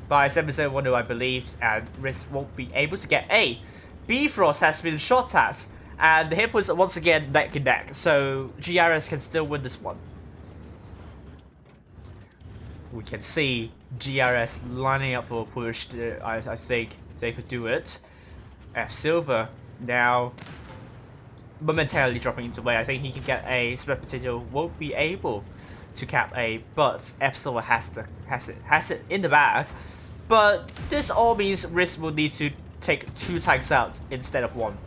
Speaker 4: by 7710, I believe, and RISQ won't be able to get A. Bifrost has been shot at, and the hit was once again neck and neck, so GRS can still win this one. We can see GRS lining up for a push. I think they could do it. F Silver now momentarily dropping into way. I think he can get A. Smart Potato won't be able to cap A, but F Silver has it in the bag. But this all means RISQ will need to take 2 tanks out instead of 1,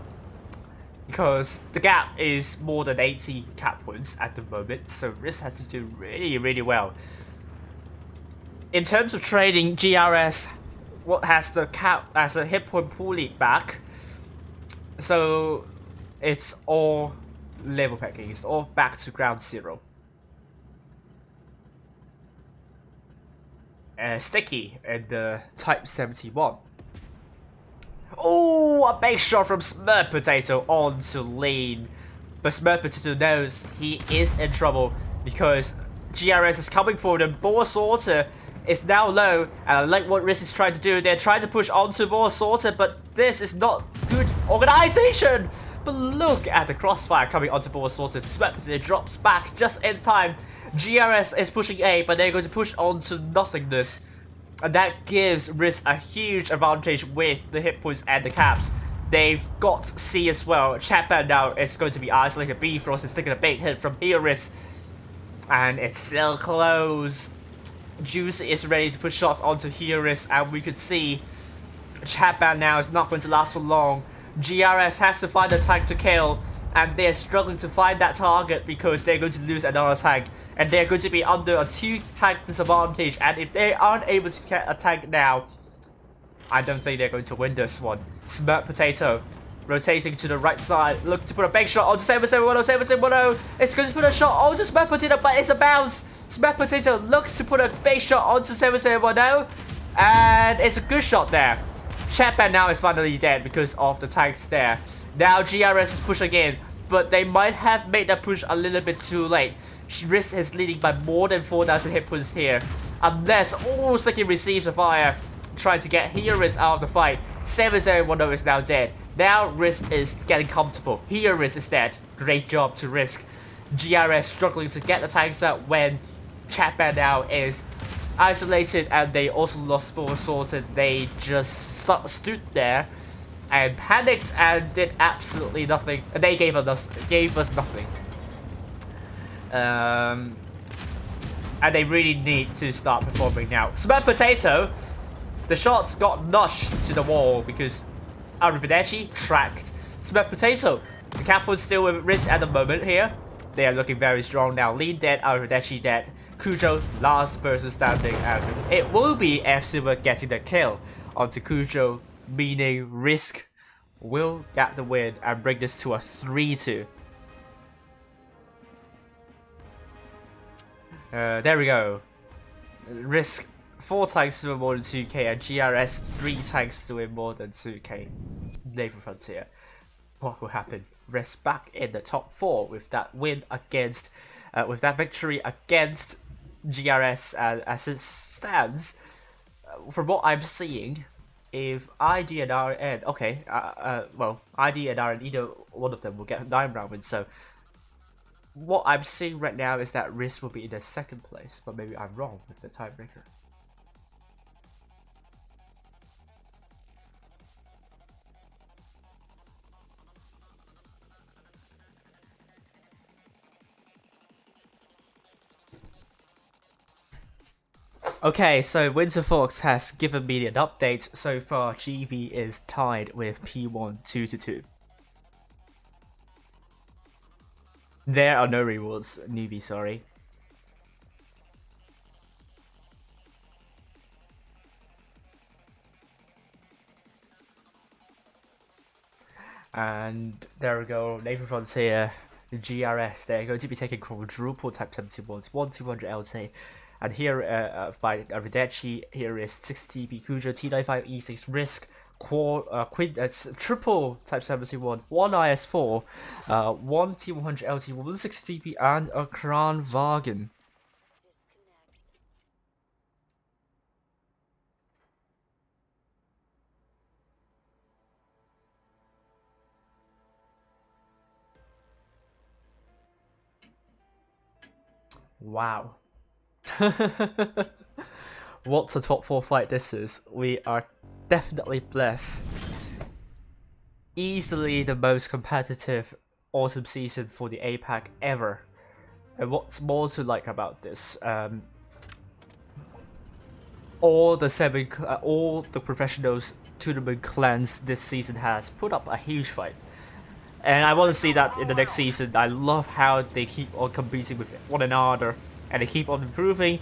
Speaker 4: because the gap is more than 80 cap points at the moment, so RISQ has to do really well. In terms of trading, GRS has the cap as a hit point pool lead back, so it's all level packing, it's all back to ground zero. Sticky and the Type 71. Oh, a big shot from Smart Potato onto lane. But Smart Potato knows he is in trouble because GRS is coming for them. Boa Sorter is now low, and I like what RISQ is trying to do. They're trying to push onto Boa Sorter, but this is not good organization.
Speaker 5: But look at the crossfire coming onto board sorted. It drops back just in time. GRS is pushing A, but they're going to push on to nothingness. And that gives RISQ a huge advantage with the hit points and the caps. They've got C as well. Chapman now is going to be isolated. Bifrost is taking a big hit from here, RISQ. And it's still close. Juicy is ready to push shots onto Heuris, and we could see Chapman now is not going to last for long. GRS has to find a tank to kill, and they're struggling to find that target because they're going to lose another tank, and they're going to be under a 2-tank disadvantage, and if they aren't able to get a tank now, I don't think they're going to win this one. Smurf Potato rotating to the right side, looking to put a big shot onto 7710, 7710. It's going to put a shot onto Smurf Potato, but it's a bounce. Smurf Potato looks to put a big shot onto 7710, and it's a good shot there. Chapman now is finally dead because of the tanks there. Now GRS is pushing in, but they might have made that push a little bit too late. RISQ is leading by more than 4,000 hit points here. Unless Sticky receives a fire, trying to get RISQ out of the fight. 7710 is now dead. Now RISQ is getting comfortable. RISQ is dead. Great job to RISQ. GRS struggling to get the tanks out when Chapman now is isolated, and they also lost forward sorted. They just stood there and panicked and did absolutely nothing. And they gave us nothing. And they really need to start performing now. Smurf Potato, the shots got notched to the wall because Arrivederci tracked. Smurf Potato, the Captain's still with RISQ at the moment here. They are looking very strong now. Lean dead, Arrivederci dead. Cujo, last person standing, and it will be F Silver getting the kill onto Cujo, meaning RISQ will get the win and bring this to a 3-2. There we go. RISQ 4 tanks to win more than 2k, and GRS 3 tanks to win more than 2k. Naval Frontier. What will happen? RISQ back in the top 4 with that win against, with that victory against GRS as it stands. From what I'm seeing, if ID and RN, okay, well, ID and RN, either one of them will get 9-round wins. So what I'm seeing right now is that RISQ will be in the 2nd place, but maybe I'm wrong with the tiebreaker. Okay, so Winter Fox has given me an update. So far, GV is tied with P1 2-2. There are no rewards, newbie, sorry. And there we go, Naval Frontier, GRS, they're going to be taking quadruple Type 71s, 1-200 LT. And here by Arrivederci, here is 60 TP Cujo, T95 E6 RISQ, triple Type 71, 1 IS4, 1 T100 LT, 160 TP, and a Kranwagen. Wow. What a top 4 fight this is. We are definitely blessed. Easily the most competitive autumn season for the APAC ever. And what's more to like about this, all the professionals tournament clans this season has put up a huge fight. And I want to see that in the next season. I love how they keep on competing with one another, and they keep on improving.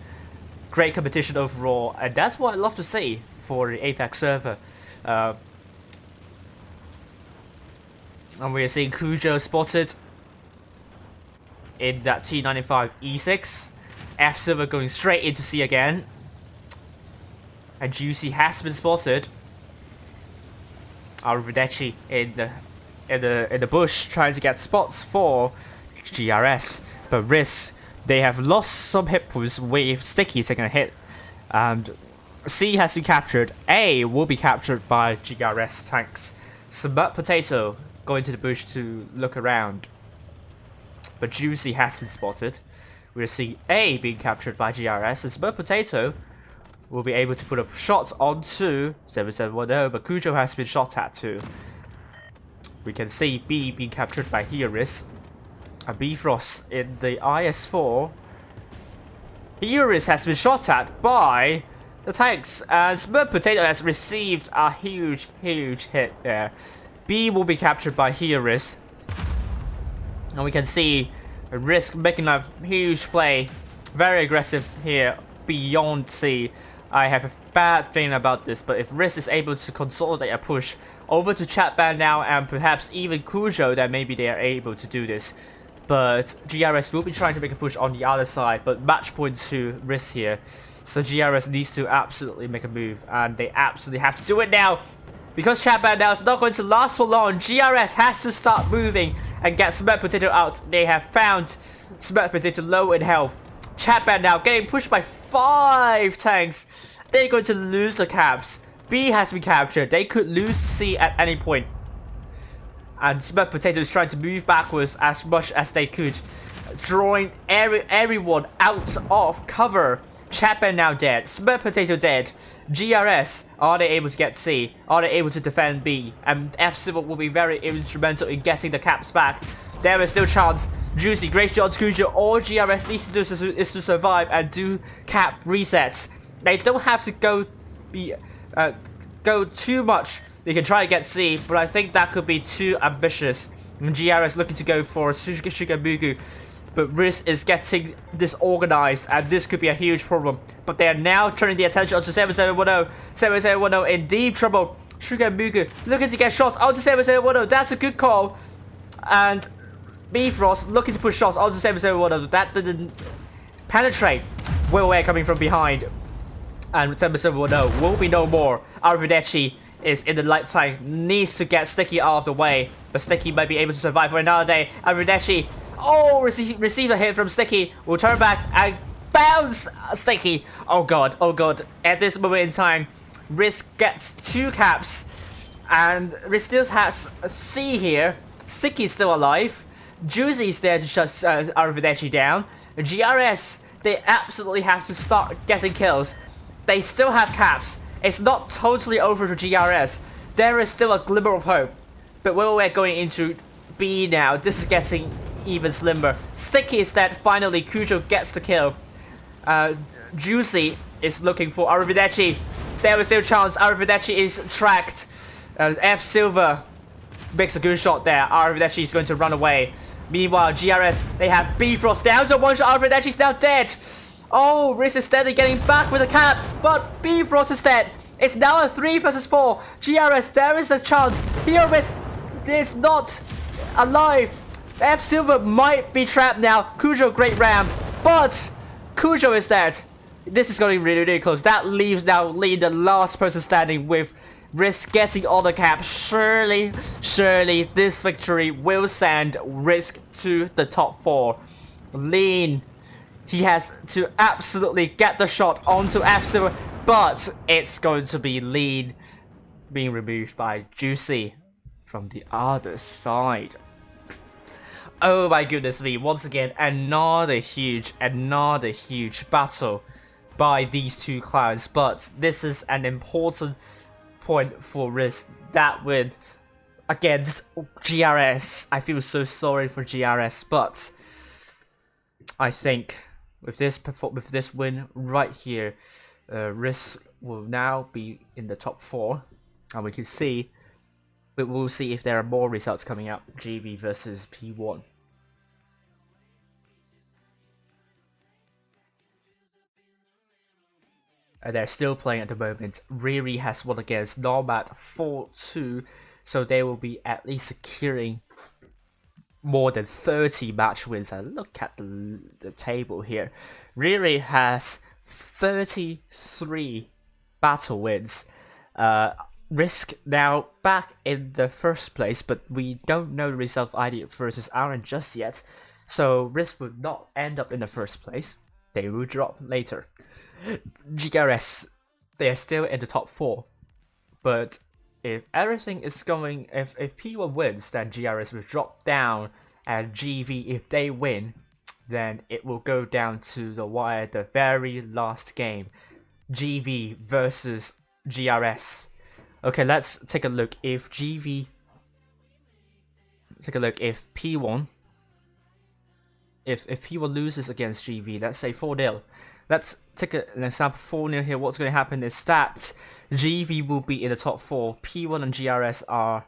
Speaker 5: Great competition overall, and that's what I love to see for the APAC server. And we are seeing Cujo spotted in that T95 E6. F Silver going straight into C again, and Juicy has been spotted. Arrivederci in the bush trying to get spots for GRS, but RISQ, they have lost some hit points with Sticky taking a hit, and C has been captured. A will be captured by GRS tanks. Smurf Potato going to the bush to look around. But Juicy has been spotted. We'll see A being captured by GRS, and Smurf Potato will be able to put a shot onto 7710, but Cujo has been shot at too. We can see B being captured by Hioris. And Bifrost in the IS-4. Hioris has been shot at by the tanks, and Smurf Potato has received a huge hit there. B will be captured by Hioris. And we can see RISQ making a huge play. Very aggressive here beyond C. I have a bad feeling about this, but if RISQ is able to consolidate a push over to Chatban now and perhaps even Cujo, then maybe they are able to do this. But GRS will be trying to make a push on the other side, but match point to RISQ here. So GRS needs to absolutely make a move, and they absolutely have to do it now. Because Chatban now is not going to last for long, GRS has to start moving and get Smurf Potato out. They have found Smurf Potato low in health. Chatban now getting pushed by 5 tanks. They're going to lose the caps. B has been captured. They could lose C at any point. And Smurf Potato is trying to move backwards as much as they could, drawing everyone out of cover. Chatban now dead. Smurf Potato dead. GRS, are they able to get C? Are they able to defend B? And F Silver will be very instrumental in getting the caps back. There is still chance. Juicy, Grace John's Cujo, all GRS needs to do is to survive and do cap resets. They don't have to go too much. They can try to get C, but I think that could be too ambitious. And GRS looking to go for Shigamugu, but RISQ is getting disorganized, and this could be a huge problem. But they are now turning the attention onto 7710. 7710 in deep trouble. Shigamugu looking to get shots onto 7710. That's a good call. And Bifrost looking to push shots onto 7710. That didn't penetrate. Will coming from behind. And 7710 will be no more. Arrivederci is in the light side, needs to get Sticky out of the way, but Sticky might be able to survive for another day. Arrivederci, oh, receive a hit from Sticky, will turn back and bounce Sticky. Oh god, at this moment in time, RISQ gets 2 caps, and RISQ still has C here. Sticky's still alive. Juicy's there to shut Arrivederci down. GRS, they absolutely have to start getting kills. They still have caps. It's not totally over for GRS. There is still a glimmer of hope. But when we're going into B now, this is getting even slimmer. Sticky is dead. Finally, Cujo gets the kill. Juicy is looking for Arrivederci. There is still a chance. Arrivederci is tracked. F Silver makes a good shot there. Arrivederci is going to run away. Meanwhile, GRS, they have Bifrost down to 1 shot. Arrivederci is now dead. Oh, RISQ is steadily getting back with the caps, but Bifrost is dead. It's now a 3 versus 4. GRS, there is a chance. Hioris is not alive. F Silver might be trapped now. Cujo, great ram, but Cujo is dead. This is going really, really close. That leaves now Lee, the last person standing, with RISQ getting all the caps. Surely this victory will send RISQ to the top 4. Lean, he has to absolutely get the shot onto F Silver, but it's going to be Lean being removed by Juicy from the other side. Oh my goodness me, once again, another huge battle by these 2 clowns. But this is an important point for RISQ. That win against GRS. I feel so sorry for GRS, but I think with this win right here, RISQ will now be in the top 4, and we'll see if there are more results coming up. GV versus P1. They're still playing at the moment. Riri has won against Nomad 4-2, so they will be at least securing more than 30 match wins. And look at the table here. Riri has 33 battle wins. RISQ now back in the first place, but we don't know the result of ID versus Aaron just yet. So RISQ will not end up in the first place. They will drop later. GRS, they are still in the top 4, but if everything is going, if P1 wins, then GRS will drop down, and GV, if they win, then it will go down to the wire, the very last game, GV versus GRS. Okay, let's take a look. If GV, take a look. If P1, if P1 loses against GV, let's say 4-0. Let's take an example, 4-0 here. What's going to happen is that GV will be in the top 4. P1 and GRS are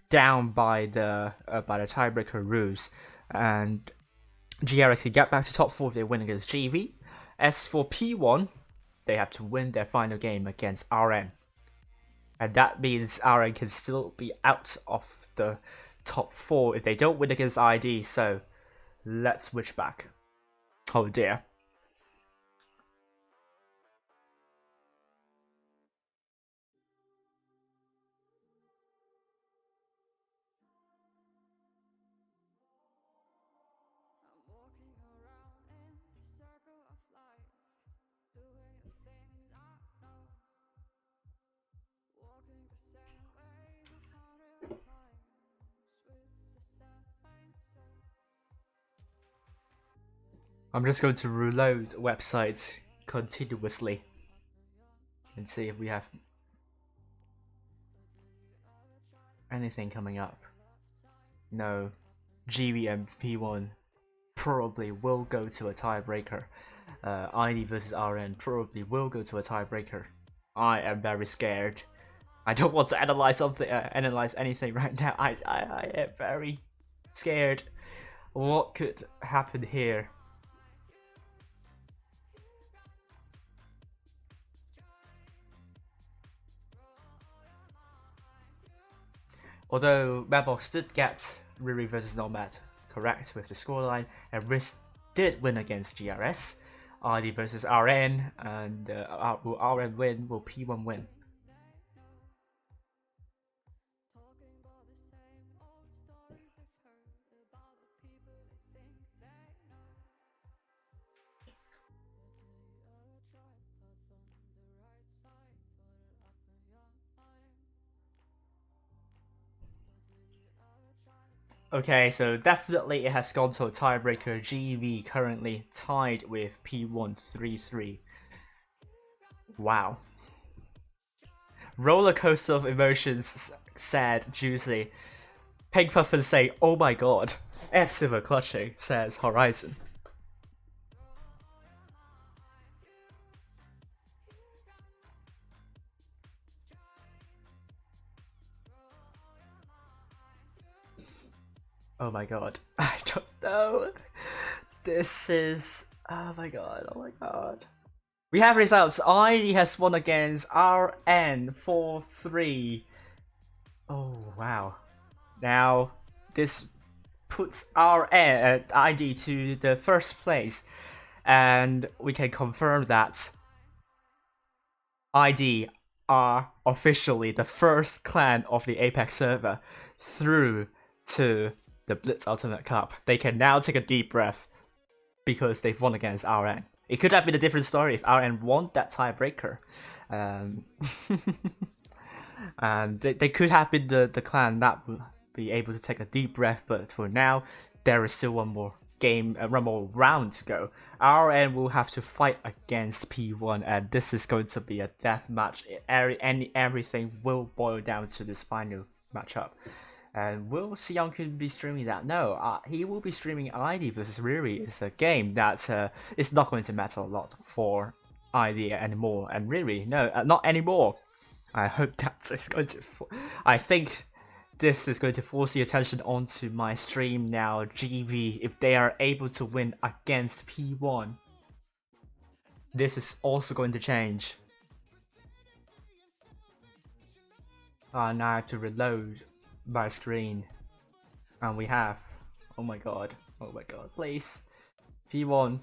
Speaker 5: down by the tiebreaker rules, and GRS can get back to top 4 if they win against GV. As for P1, they have to win their final game against RN, and that means RN can still be out of the top 4 if they don't win against ID. So let's switch back. Oh dear. I'm just going to reload the website continuously and see if we have anything coming up. No, GV and P1 probably will go to a tiebreaker. ID versus RN probably will go to a tiebreaker. I am very scared. I don't want to analyze something, analyze anything right now. I am very scared. What could happen here? Although Madbox did get Riri versus Nomad correct with the scoreline, and RISQ did win against GRS, ID versus RN, and will RN win, will P1 win? Okay, so definitely it has gone to a tiebreaker. GV currently tied with P1 3-3. Wow. Roller coaster of emotions, sad, juicy. Pink Puffin say, oh my god. F Silver clutching, says Horizon. Oh my god, I don't know. This is, oh my god, oh my god. We have results. ID has won against RN 4-3. Oh wow. Now this puts RN ID to the first place, and we can confirm that ID are officially the first clan of the APAC server through to the Blitz Ultimate Cup. They can now take a deep breath because they've won against RN. It could have been a different story if RN won that tiebreaker. And they could have been the clan that would be able to take a deep breath, but for now, there is still one more game, one more round to go. RN will have to fight against P1, and this is going to be a death match. Everything will boil down to this final matchup. And will Sionkun be streaming that? No, he will be streaming ID versus Riri. It's a game that is not going to matter a lot for ID anymore. And Riri, no, not anymore. I hope that is going to... I think this is going to force the attention onto my stream now. GV, if they are able to win against P1, this is also going to change. Now I have to reload my screen, and we have, oh my god, please, P1,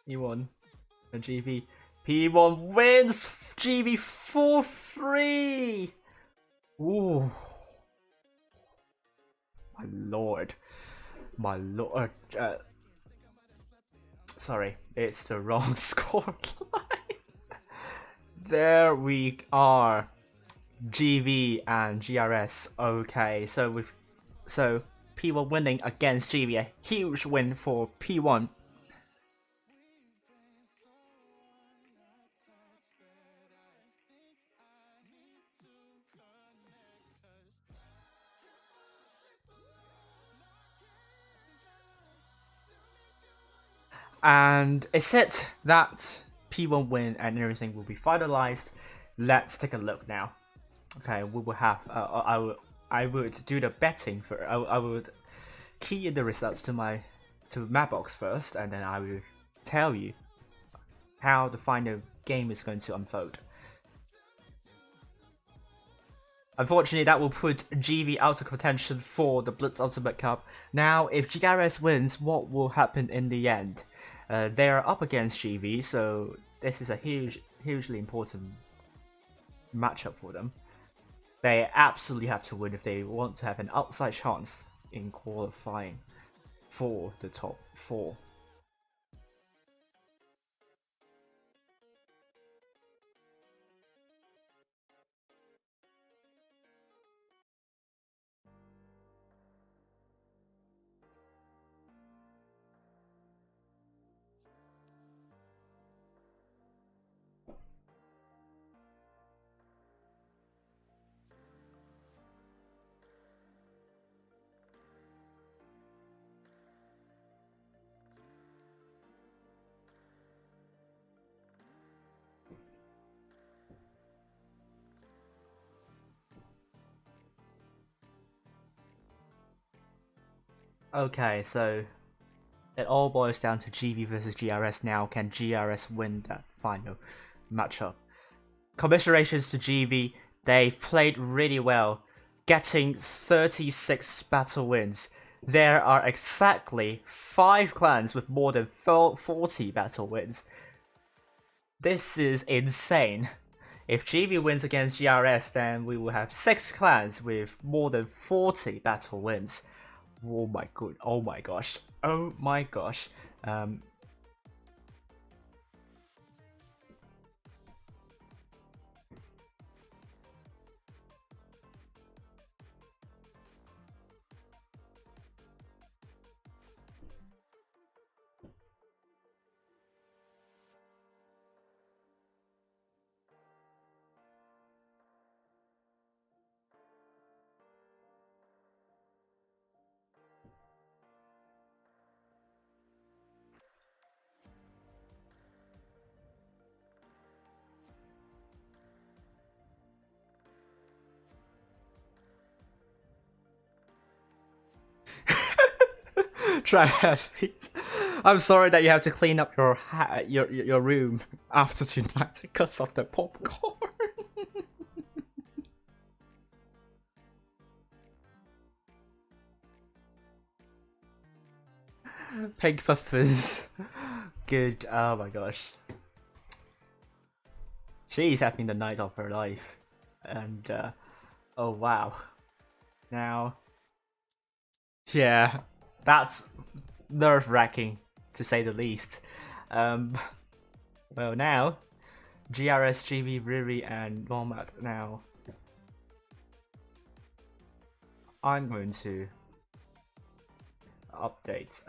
Speaker 5: and GV, P1 wins, GV 4-3. Ooh, my lord, sorry, it's the wrong score line. There we are. GV and GRS. Okay, so P1 winning against GV, a huge win for P1. And it's it that P1 win and everything will be finalized. Let's take a look now. Okay, we will have. I would do the betting for. I would key in the results to my map box first, and then I will tell you how the final game is going to unfold. Unfortunately, that will put GV out of contention for the Blitz Ultimate Cup. Now, if GRS wins, what will happen in the end? They are up against GV, so this is a hugely important matchup for them. They absolutely have to win if they want to have an outside chance in qualifying for the top 4. Okay, so it all boils down to GV versus GRS now. Can GRS win that final matchup? Commiserations to GV, they've played really well, getting 36 battle wins. There are exactly 5 clans with more than 40 battle wins. This is insane. If GV wins against GRS, then we will have 6 clans with more than 40 battle wins. Oh my god! Oh my gosh! Oh my gosh! Triathlete. I'm sorry that you have to clean up your room after tonight because of the popcorn. Pink puffers. Good. Oh my gosh. She's having the night of her life. And oh wow. Now, yeah, that's nerve-wracking to say the least. Well now, GRS, GV, Riri, and Nomad. Now, I'm going to update.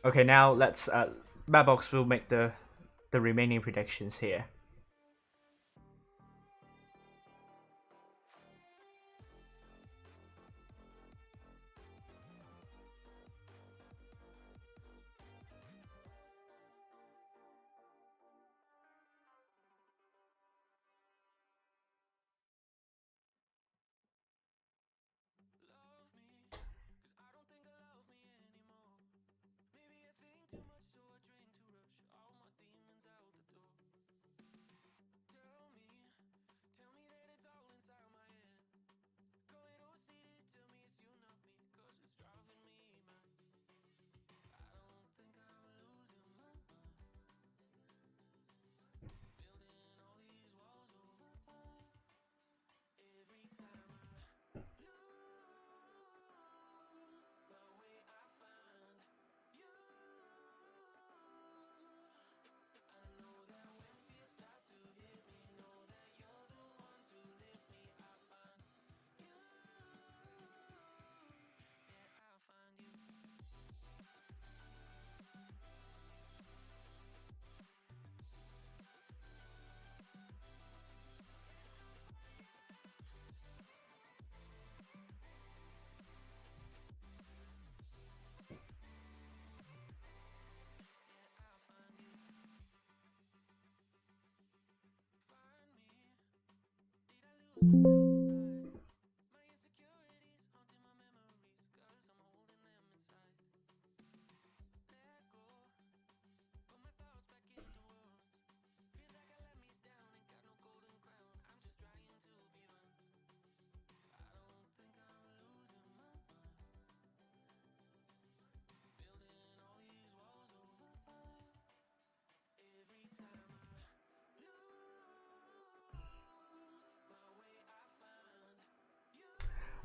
Speaker 5: Okay, now let's. Mapbox will make the remaining predictions here.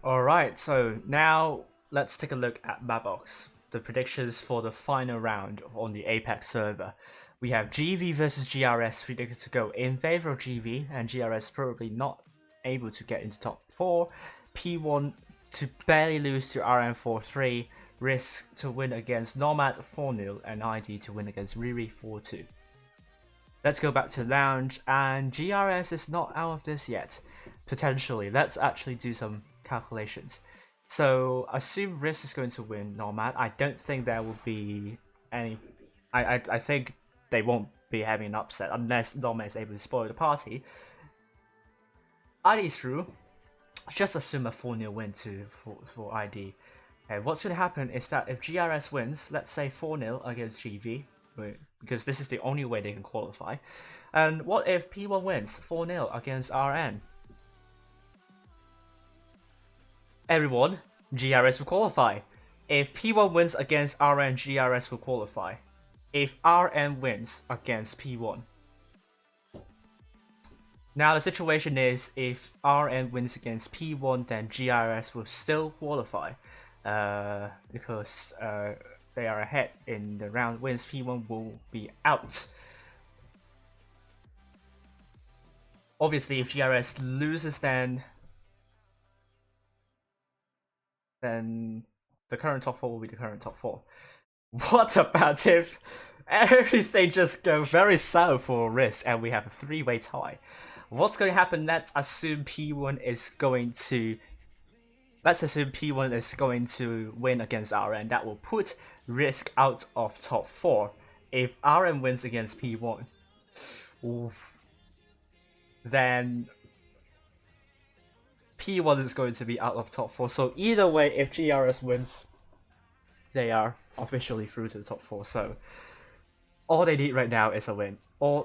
Speaker 5: Alright, so now let's take a look at Mapbox. The predictions for the final round on the APAC server. We have GV versus GRS predicted to go in favor of GV, and GRS probably not able to get into top 4. P1 to barely lose to RM43, RISQ to win against Nomad 4-0, and ID to win against Riri 4-2. Let's go back to Lounge, and GRS is not out of this yet. Potentially, let's actually do some calculations. So assume RISQ is going to win Nomad. I don't think there will be any. I think they won't be having an upset unless Nomad is able to spoil the party. ID through. Just assume a 4-0 win for ID. And what's going to happen is that if GRS wins, let's say 4-0 against GV, because this is the only way they can qualify. And what if P1 wins 4-0 against RN? Everyone, GRS will qualify. If P1 wins against RN, GRS will qualify. If RN wins against P1. Now the situation is, if RN wins against P1, then GRS will still qualify. Because they are ahead in the round. Wins P1 will be out. Obviously, if GRS loses, then the current top 4 will be the current top 4. What about if everything just goes very south for RISQ and we have a 3-way tie? What's going to happen? Let's assume P1 is going to win against RN. That will put RISQ out of top 4. If RN wins against P1, then P1 is going to be out of top 4. So either way, if GRS wins, they are officially through to the top 4. So all they need right now is a win. So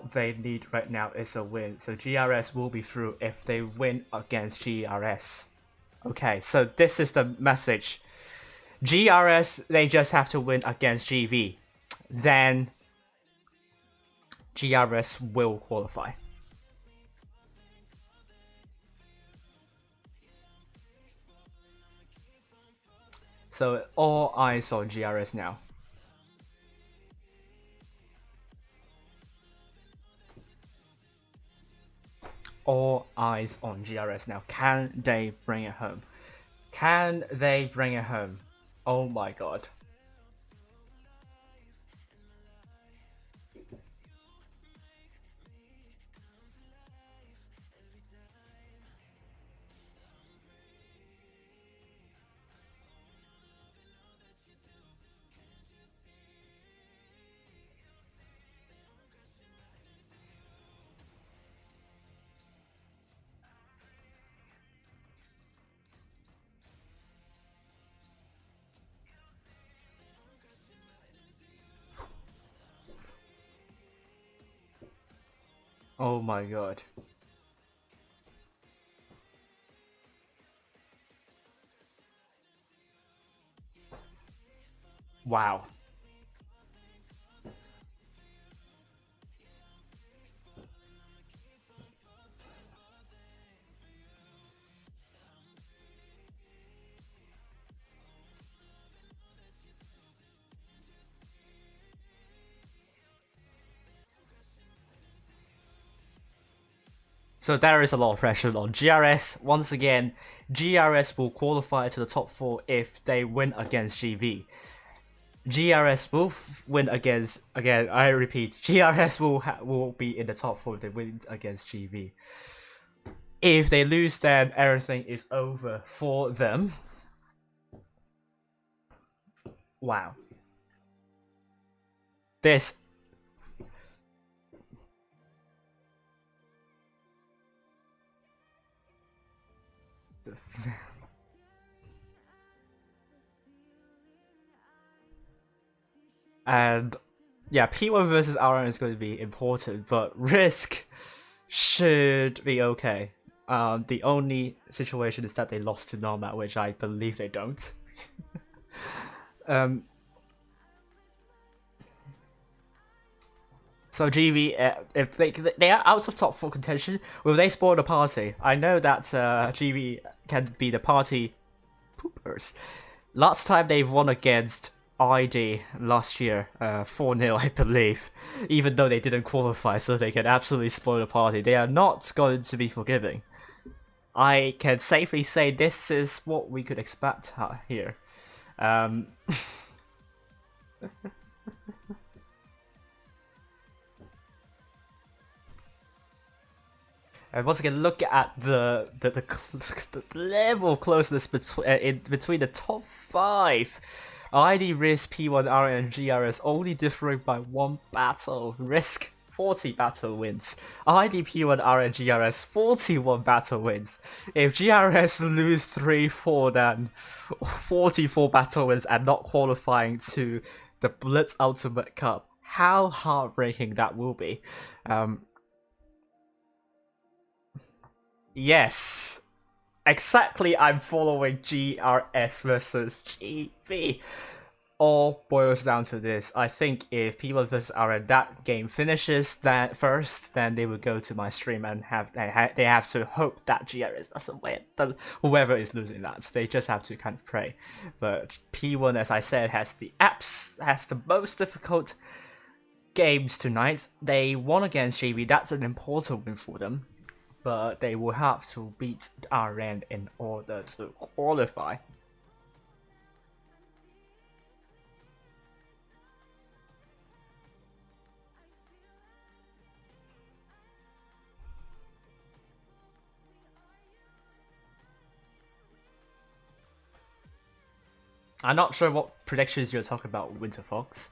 Speaker 5: GRS will be through if they win against GRS. Okay, so this is the message. GRS, they just have to win against GV. Then GRS will qualify. So all eyes on GRS now. All eyes on GRS now. Can they bring it home? Can they bring it home? Oh my god. Oh my god. Wow. So there is a lot of pressure on GRS. Once again, GRS will qualify to the top 4 if they win against GV. GRS will win against, again, I repeat, GRS will be in the top 4 if they win against GV. If they lose, then everything is over for them. Wow. This and yeah, P1 versus RN is going to be important, but RISQ should be okay. The only situation is that they lost to Nomad, which I believe they don't. So GV, if they are out of top 4 contention, will they spoil the party? I know that GV can be the party
Speaker 4: poopers. Last time they won against ID last year, 4-0 I believe, even though they didn't qualify, so they can absolutely spoil the party. They are not going to be forgiving. I can safely say this is what we could expect here. And once again, look at the level of closeness between the top 5. ID, RISQ, P1, RN, and GRS only differing by 1 battle. RISQ 40 battle wins. ID, P1, RN, GRS 41 battle wins. If GRS lose 3-4, then 44 battle wins and not qualifying to the Blitz Ultimate Cup. How heartbreaking that will be. Yes, exactly. I'm following GRS versus GV. All boils down to this. I think if P1 versus RN that game finishes that first, then they will go to my stream and they have to hope that GRS doesn't win. But whoever is losing that, they just have to kind of pray. But P1, as I said, has the most difficult games tonight. They won against GV. That's an important win for them. But they will have to beat RN in order to qualify. I'm not sure what predictions you're talking about, Winter Fox.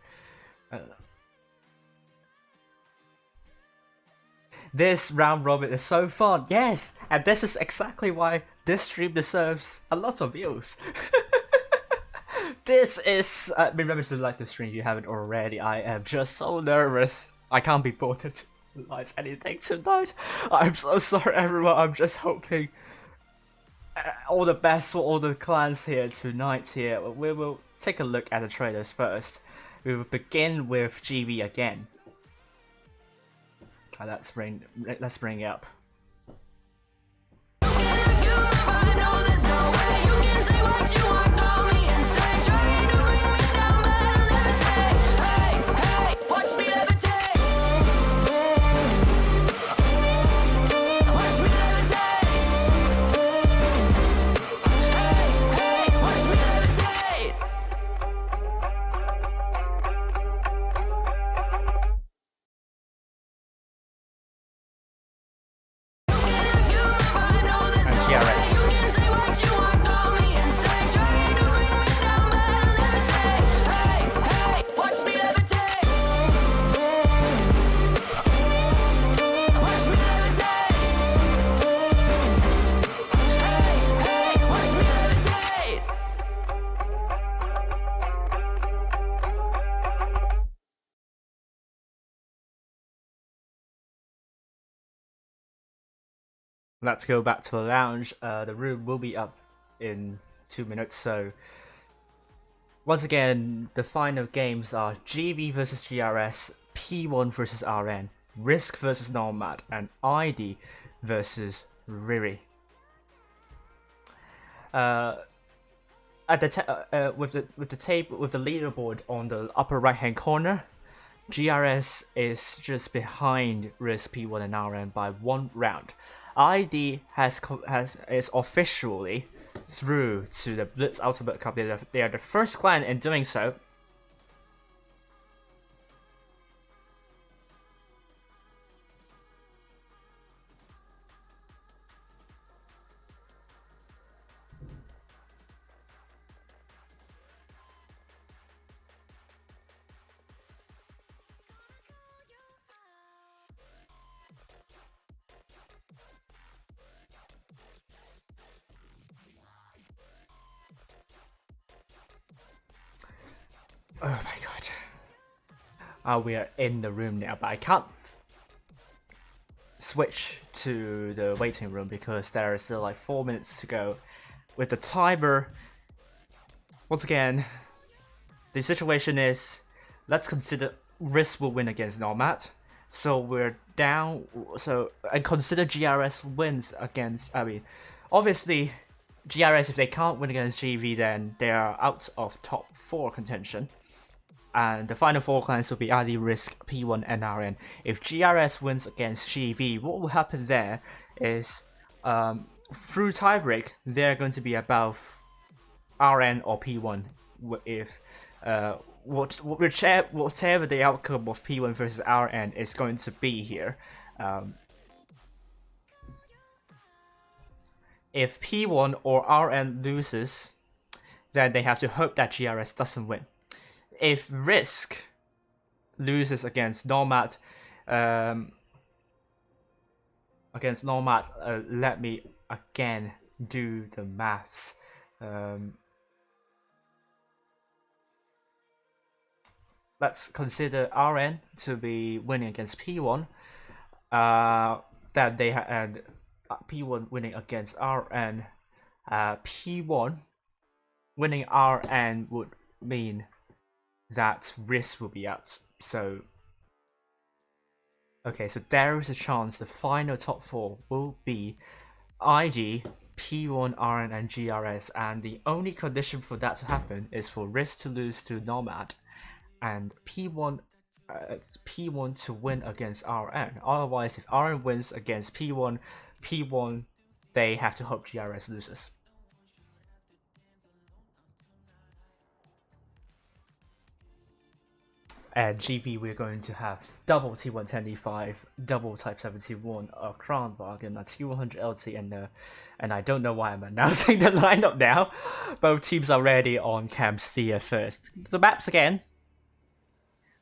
Speaker 4: This round robin is so fun, yes! And this is exactly why this stream deserves a lot of views. This is... remember to like the stream if you haven't already. I am just so nervous. I can't be bothered to realize anything tonight. I'm so sorry everyone, I'm just hoping all the best for all the clans here tonight here. We will take a look at the trailers first. We will begin with GV again. Let's bring it up. Let's go back to the lounge. The room will be up in 2 minutes, so once again, the final games are GV versus GRS, P1 versus RN, RISQ versus Nomad, and ID versus Riri. With the leaderboard on the upper right hand corner, GRS is just behind RISQ, P1, and RN by 1 round. ID is officially through to the Blitz Ultimate Cup. They are the first clan in doing so. Oh my god. We are in the room now, but I can't switch to the waiting room because there are still like 4 minutes to go. With the timer, once again, the situation is, let's consider RISQ will win against Nomad. So we're down, and consider GRS wins against, obviously,
Speaker 5: GRS, if they can't win against GV, then they are out of top 4 contention. And the final 4 clans will be ID, RISQ, P1, and RN. If GRS wins against GV, what will happen there is, through tiebreak, they're going to be above RN or P1. If whatever the outcome of P1 versus RN is going to be here. If P1 or RN loses, then they have to hope that GRS doesn't win. If RISQ loses against Nomad, let me again do the maths. Let's consider RN to be winning against P1. That they had P1 winning against RN. P1 winning RN would mean that RISQ will be out. So, okay, so there is a chance the final top 4 will be ID, P1, RN, and GRS, and the only condition for that to happen is for RISQ to lose to Nomad, and P1 to win against RN. Otherwise, if RN wins against P1, they have to hope GRS loses. And GV, we're going to have double T110D5, double Type 71, a Crown Bargain, a T100 LT, and I don't know why I'm announcing the lineup now. Both teams are ready on Camstia first. The maps again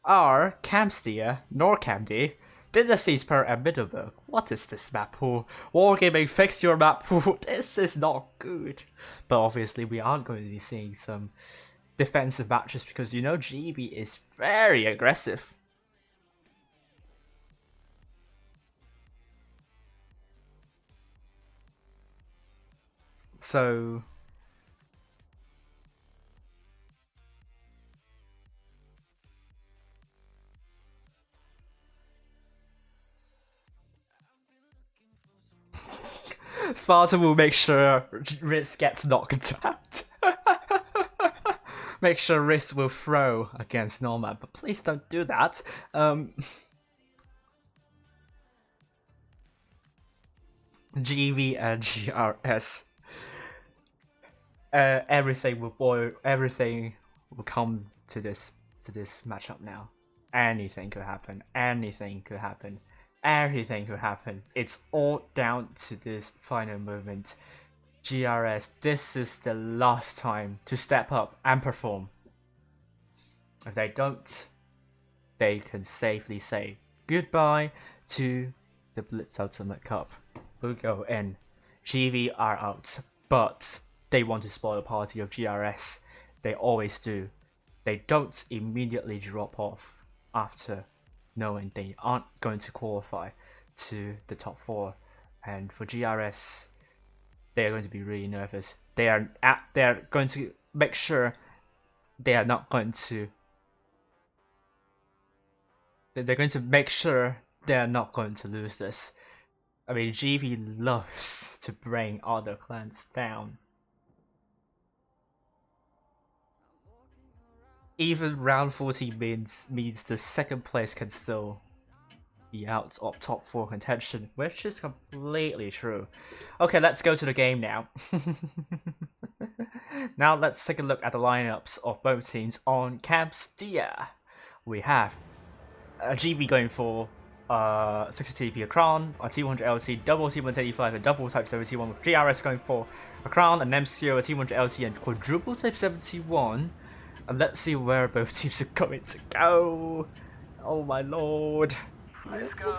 Speaker 5: are Camstia, Norcamdy, Dynasties Per, and Middleburg. What is this map pool? Wargaming, fix your map pool. This is not good. But obviously we aren't going to be seeing some defensive matches because you know GB is very aggressive. So Sparta will make sure RISQ gets knocked out. Make sure RISQ will throw against Nomad, but please don't do that. GV and GRS. Everything will come to this matchup now. Anything could happen. Anything could happen. Everything could happen. It's all down to this final movement. GRS, this is the last time to step up and perform. If they don't, they can safely say goodbye to the Blitz Ultimate Cup. We'll go in. GV are out, but they want to spoil the party of GRS. They always do. They don't immediately drop off after knowing they aren't going to qualify to the top 4. And for GRS, they are going to be really nervous. They are going to make sure they are not going to. They're going to make sure they are not going to lose this. I mean, GV loves to bring other clans down. Even round 40 means the second place can still be out of top 4 contention, which is completely true. Okay, let's go to the game now. Now let's take a look at the lineups of both teams on Camstia. We have GV going for 60 TP a Crown, a T100 LC, double T185 and double Type 71, with GRS going for a Crown, an MCO, a T100 LC and quadruple Type 71. And let's see where both teams are going to go. Oh my lord.
Speaker 3: Let's go.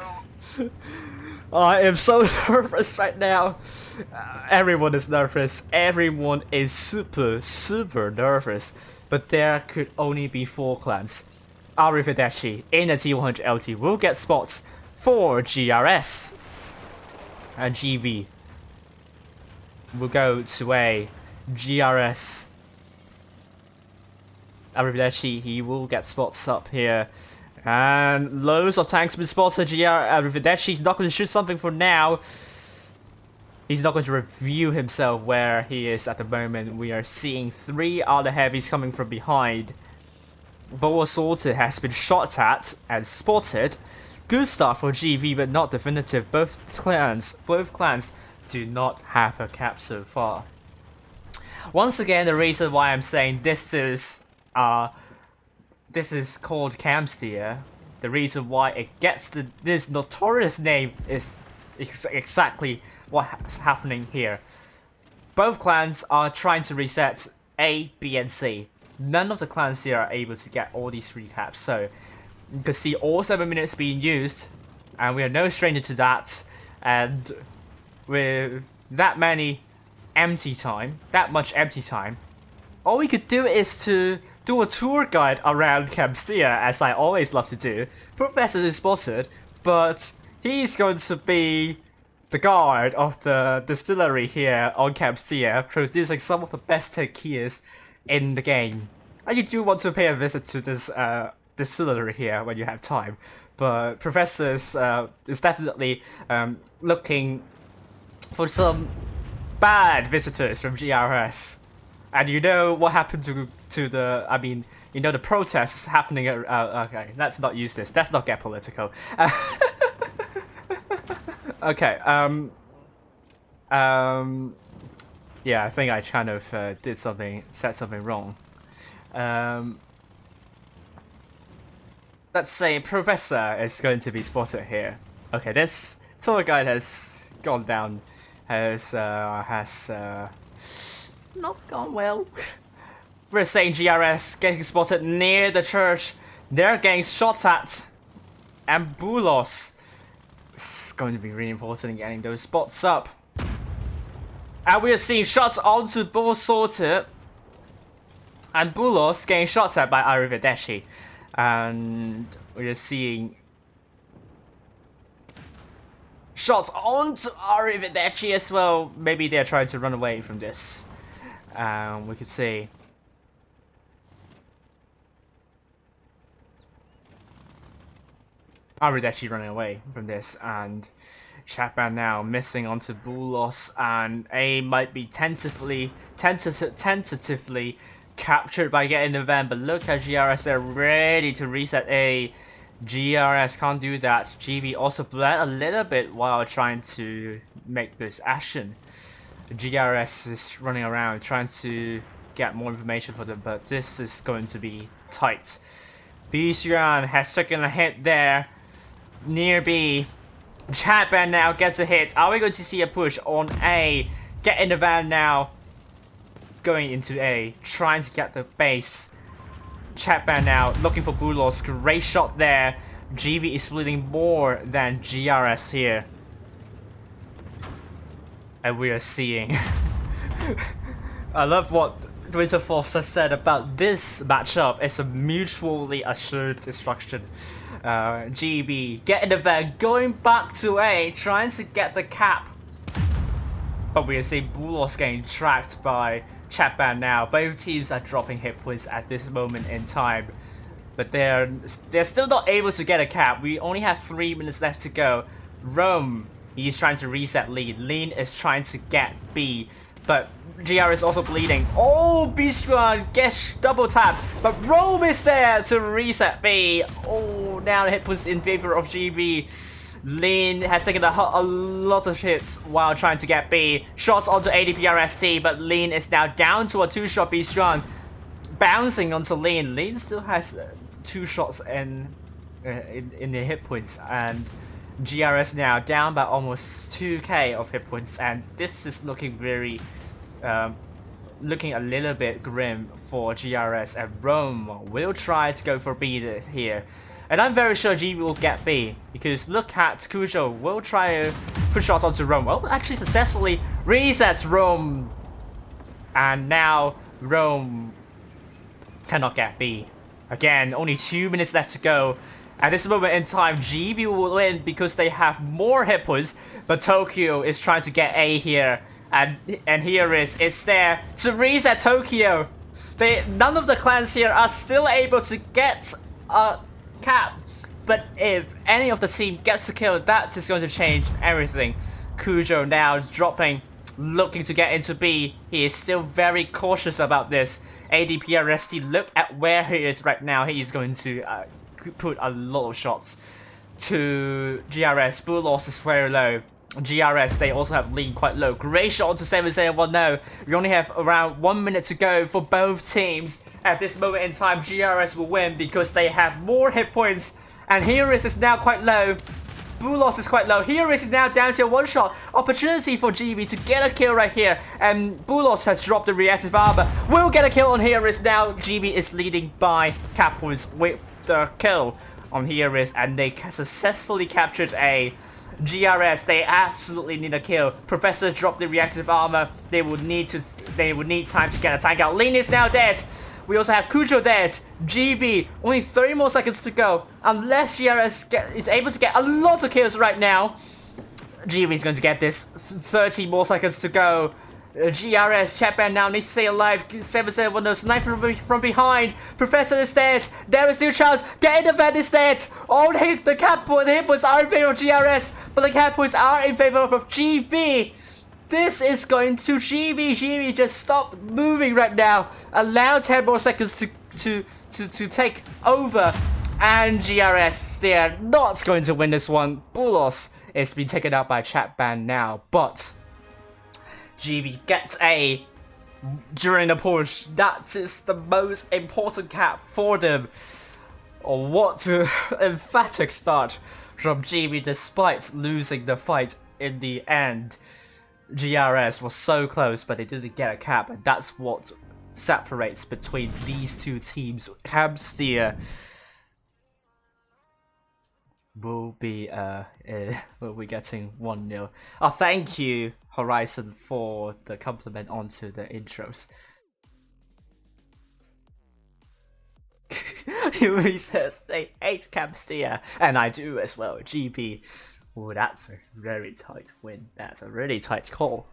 Speaker 5: I am so nervous right now. Everyone is nervous. Everyone is super nervous. But there could only be 4 clans. Arrivederci in a T100 LT will get spots for GRS. And GV will go to a GRS. Arrivederci, he will get spots up here. And loads of tanks been spotted. Arrivederci's not going to shoot something for now. He's not going to review himself where he is at the moment. We are seeing 3 other heavies coming from behind. Boa Sorted has been shot at and spotted. Good start for GV, but not definitive. Both clans do not have a cap so far. Once again, the reason why I'm saying this is called Camsteer. The reason why it gets this notorious name is exactly what's happening here. Both clans are trying to reset A, B, and C. None of the clans here are able to get all these 3 caps, so you can see all 7 minutes being used, and we are no stranger to that. And with that much empty time, all we could do is to do a tour guide around Camsteer, as I always love to do. Professor is spotted, but he's going to be the guard of the distillery here on Camsteer, producing some of the best tequilas in the game. And you do want to pay a visit to this distillery here when you have time. But Professor is definitely looking for some bad visitors from GRS. And you know what happened to the, I mean, you know the protests happening at, okay, let's not use this, let's not get political. Okay, yeah, I think I kind of said something wrong. Let's say Professor is going to be spotted here. Okay, this tour guide has gone down, has not gone well. We're saying GRS getting spotted near the church. They're getting shot at, and Bulos is going to be really important in getting those spots up. And we are seeing shots onto Boa Sorted, and Bulos getting shot at by Arrivederci. And we are seeing shots onto Arrivederci as well. Maybe they're trying to run away from this. We could see Arrivederci running away from this, and Chapman now missing onto Bulos, and A might be tentatively captured by getting the van, but look at GRS, they're ready to reset A. GRS can't do that. GV also bled a little bit while trying to make this action. GRS is running around trying to get more information for them, but this is going to be tight. Bisuan has taken a hit there near B. Chapman now gets a hit. Are we going to see a push on A? Get in the van now. Going into A, trying to get the base. Chapman now looking for Bulos. Great shot there. GV is bleeding more than GRS here. And we are seeing I love what Twitter Force has said about this matchup. It's a mutually assured destruction. GB get in the van, going back to A, trying to get the cap. But we are seeing Bulos getting tracked by Chapman now. Both teams are dropping hit points at this moment in time. But they're still not able to get a cap. We only have 3 minutes left to go. Rome, he's trying to reset lead. Lean is trying to get B. But GR is also bleeding. Oh, Bistran gets double tap. But Rome is there to reset B. Oh, now the hit points in favor of GB. Lean has taken a lot of hits while trying to get B. Shots onto ADPRST, but Lean is now down to a 2-shot Bistran. Bouncing onto Lean. Lean still has 2 shots in the hit points, and GRS now down by almost 2k of hit points, and this is looking very looking a little bit grim for GRS, and Rome will try to go for B here. And I'm very sure GB will get B, because look at Cujo will try to push shots onto Rome. Well, actually successfully resets Rome, and now Rome cannot get B. Again, only 2 minutes left to go. At this moment in time, GB will win because they have more hit points, but Tokyo is trying to get A here, and here it's there to reset Tokyo. None of the clans here are still able to get a cap, but if any of the team gets a kill, that is going to change everything. Cujo now dropping, looking to get into B. He is still very cautious about this. ADPRST, look at where he is right now. He is going to put a lot of shots to GRS. Blue loss is very low. GRS, they also have lean quite low. Great shot to 7-7-1-0. We only have around 1 minute to go for both teams. At this moment in time, GRS will win because they have more hit points. And Heroes is now quite low. Blue loss is quite low. Heroes is now down to a one-shot opportunity for GB to get a kill right here. And Blue loss has dropped the reactive armor. Will get a kill on Heroes now. GB is leading by cap points with the kill on Heroes. And they successfully captured a GRS. They absolutely need a kill. Professor dropped the reactive armor. They would need time to get a tank out. Lean is now dead. We also have Cujo dead. GB, only 30 more seconds to go. Unless GRS is able to get a lot of kills right now, GB is going to get this. 30 more seconds to go. GRS, Chatband now needs to stay alive. 7-7-1-0, sniper from behind. Professor is dead. There is still chance. Get in the van is dead. All the cap points are in favor of GRS, but the cap points are in favor of GB. This is going to GB. GB just stopped moving right now. Allow 10 more seconds to take over. And GRS, they are not going to win this one. Bulos is being taken out by Chatband now, but GB gets A during the push. That is the most important cap for them. What an emphatic start from GB despite losing the fight in the end. GRS was so close, but they didn't get a cap, and that's what separates between these two teams. Hamsteer will be getting 1-0. Oh, thank you, Horizon, for the compliment onto the intros. He says they hate Hamsteer, and I do as well. GB. Oh, that's a very tight win. That's a really tight call.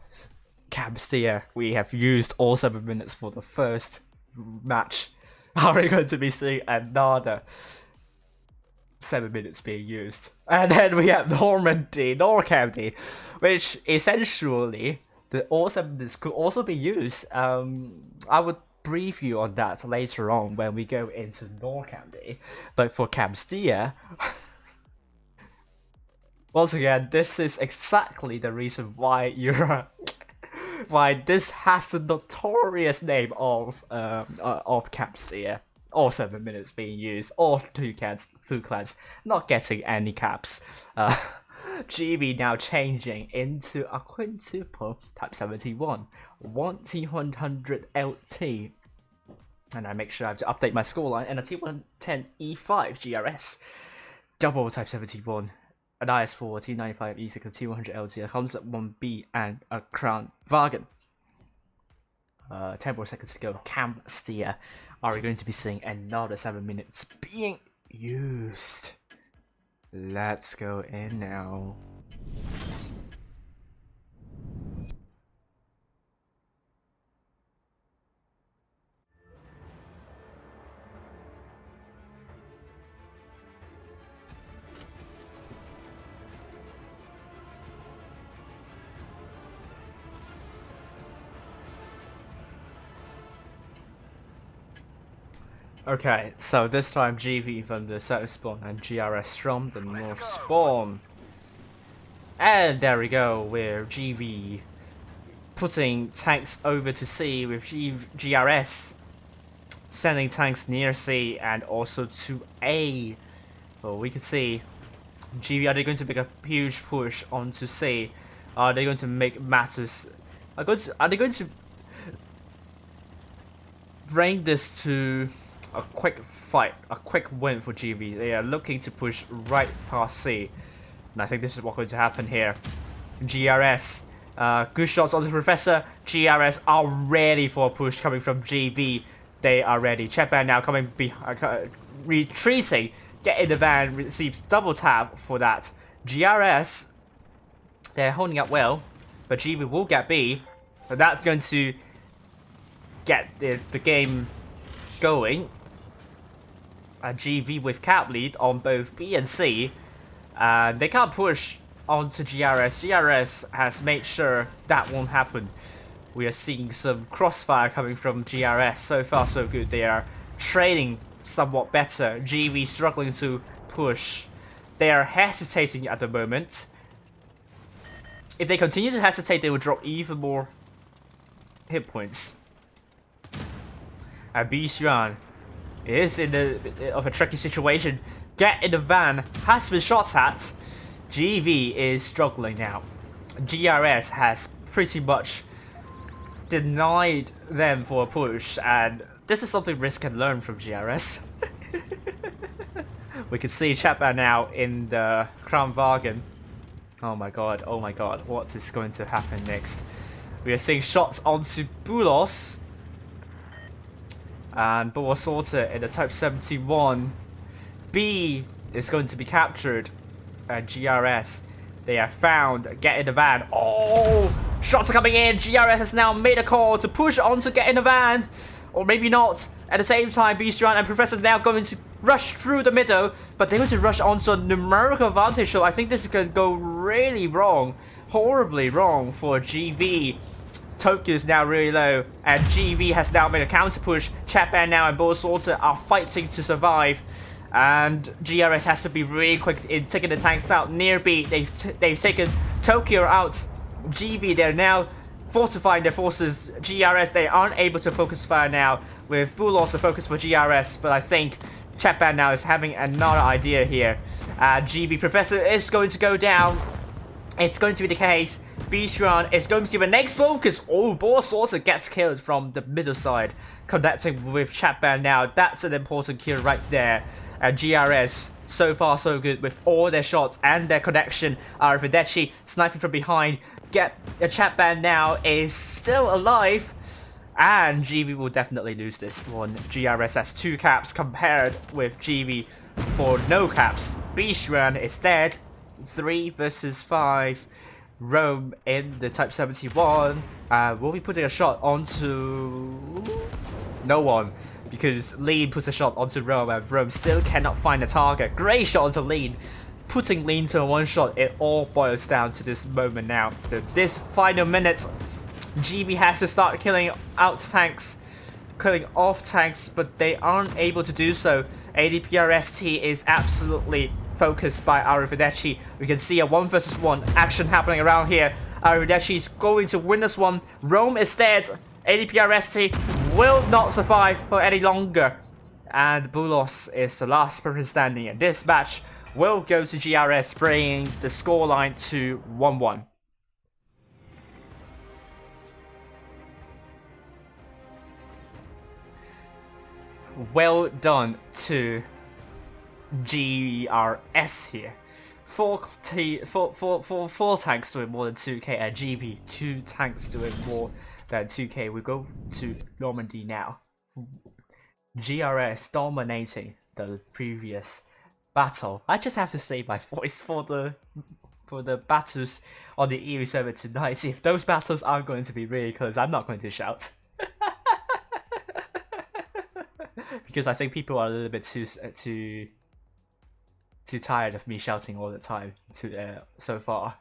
Speaker 5: Camsteer, we have used all 7 minutes for the first match. Are we going to be seeing another 7 minutes being used? And then we have Normandy, Normandy, which essentially all 7 minutes could also be used. I would brief you on that later on when we go into Normandy. But for Camsteer, once again, this is exactly the reason why why this has the notorious name of Camsteer. All 7 minutes being used, all two clans not getting any caps. GB now changing into a quintuple type 71, 1T100 LT, and I make sure I have to update my scoreline, and a T110 E5 GRS, double type 71. An IS4, T95 E6, a T100 LT, a Concept 1B, and a Crown Wagen. 10 more seconds to go. Camsteer. Are we going to be seeing another 7 minutes being used? Let's go in now. Okay, so this time GV from the south spawn and GRS from the north spawn. And there we go, with GV putting tanks over to C with GRS sending tanks near C and also to A. Well, we can see GV, are they going to make a huge push onto C? Are they going to make matters? Are they going to bring this to a quick fight, a quick win for GV? They are looking to push right past C, and I think this is what's going to happen here. GRS, good shots on the Professor. GRS are ready for a push coming from GV. They are ready. Chatband now coming retreating. Get in the van, receives double tap for that. GRS, they're holding up well, but GV will get B, but that's going to get the game going. GV with cap lead on both B and C. They can't push onto GRS. GRS has made sure that won't happen. We are seeing some crossfire coming from GRS. So far so good. They are trading somewhat better. GV struggling to push. They are hesitating at the moment. If they continue to hesitate, they will drop even more hit points. And Bishran is in a tricky situation. Get in the van has been shot at. GV is struggling now. GRS has pretty much denied them for a push, and this is something RISQ can learn from GRS. We can see Chapman now in the Crown Bargain. Oh my god, what is going to happen next? We are seeing shots onto Bulos. And Boa Sorter in the Type 71. B is going to be captured. And GRS, they are found. Get in the van. Oh! Shots are coming in. GRS has now made a call to push on to get in the van. Or maybe not. At the same time, Beastron and Professor now going to rush through the middle. But they're going to rush onto a numerical advantage. So I think this is going to go really wrong. Horribly wrong for GV. Tokyo is now really low, and GV has now made a counter push. Chapman now and Boa Sorter are fighting to survive, and GRS has to be really quick in taking the tanks out near B. They've taken Tokyo out. GV, they're now fortifying their forces. GRS, they aren't able to focus fire now, with Bulos to focus for GRS, but I think Chapman now is having another idea here. GV Professor is going to go down. It's going to be the case. Bishran is going to be the next focus. Oh, Boa Sorter gets killed from the middle side, connecting with Chapman now. That's an important kill right there. And GRS, so far so good with all their shots and their connection. Arrivederci sniping from behind. Chapman now is still alive. And GV will definitely lose this one. GRS has 2 caps compared with GV for no caps. Bishran is dead. 3 versus 5. Rome in the Type 71. Will be putting a shot onto no one, because Lean puts a shot onto Rome and Rome still cannot find a target. Great shot onto Lean. Putting Lean to a one shot, it all boils down to this moment now. This final minute, GV has to start killing out tanks, killing off tanks, but they aren't able to do so. ADPRST is absolutely focused by Arrivederci. We can see a 1 versus 1 action happening around here. Arrivederci is going to win this one. Rome is dead. ADPRST will not survive for any longer. And Bulos is the last person standing. And this match will go to GRS, bringing the scoreline to 1-1. Well done to GRS here. 4 tanks doing more than 2k, and GB 2 tanks doing more than 2k. We go to Normandy now. GRS dominating the previous battle. I just have to say my voice for the battles on the EU server tonight. If those battles are going to be really close, I'm not going to shout. Because I think people are a little bit too tired of me shouting all the time so far.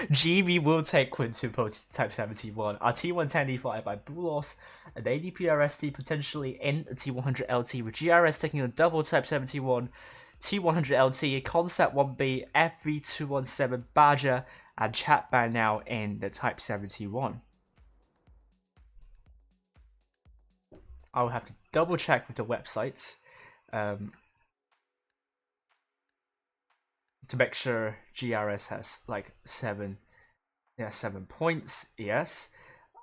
Speaker 5: GV will take Quintuple Type 71. Our T110 E5 by Bulos, and ADPRST potentially in a T100LT, with GRS taking a double Type 71, T100LT, Concept 1B, FV217 Badger, and Chapman now in the Type 71. I'll have to double check with the website to make sure GRS has like 7 points. Yes.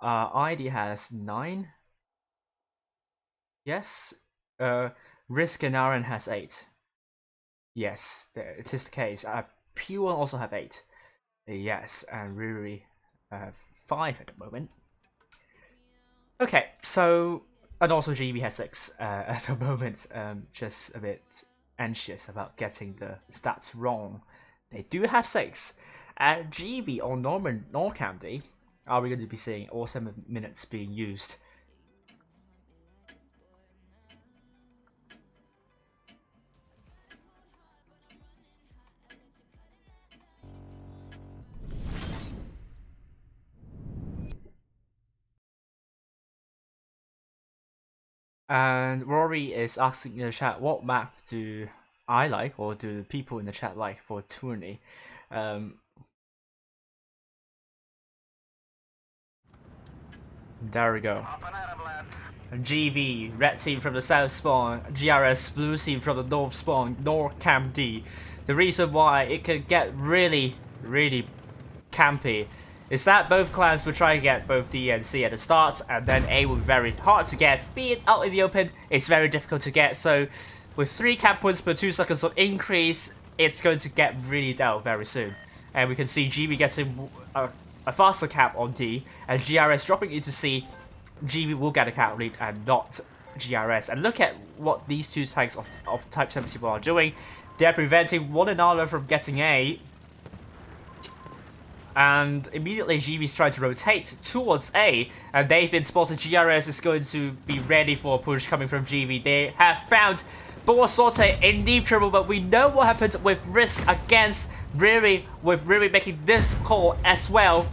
Speaker 5: ID has 9. Yes. RISQ and RN has 8. Yes, it is the case. P1 also have 8. Yes, and Ruri 5 at the moment. Okay, so, and also GB has 6 at the moment. Just a bit anxious about getting the stats wrong. They do have 6. At GB or Nor County, are we going to be seeing all 7 minutes being used? And Rory is asking in the chat, what map do I like, or do people in the chat like for tourney? There we go. GV, red team from the south spawn, GRS, blue team from the north spawn, North Camp D. The reason why it could get really campy is that both clans will try to get both D and C at the start, and then A will be very hard to get. Be it out in the open, it's very difficult to get. So with 3 camp points per 2 seconds of increase, it's going to get really down very soon. And we can see GB getting a faster cap on D, and GRS dropping into C. GB will get a cap lead and not GRS. And look at what these two tanks of Type 74 are doing. They're preventing one another from getting A. And immediately GB's trying to rotate towards A, and they've been spotted. GRS is going to be ready for a push coming from GB. They have found Sorte in deep trouble, but we know what happened with RISQ against Riri, with Riri making this call as well.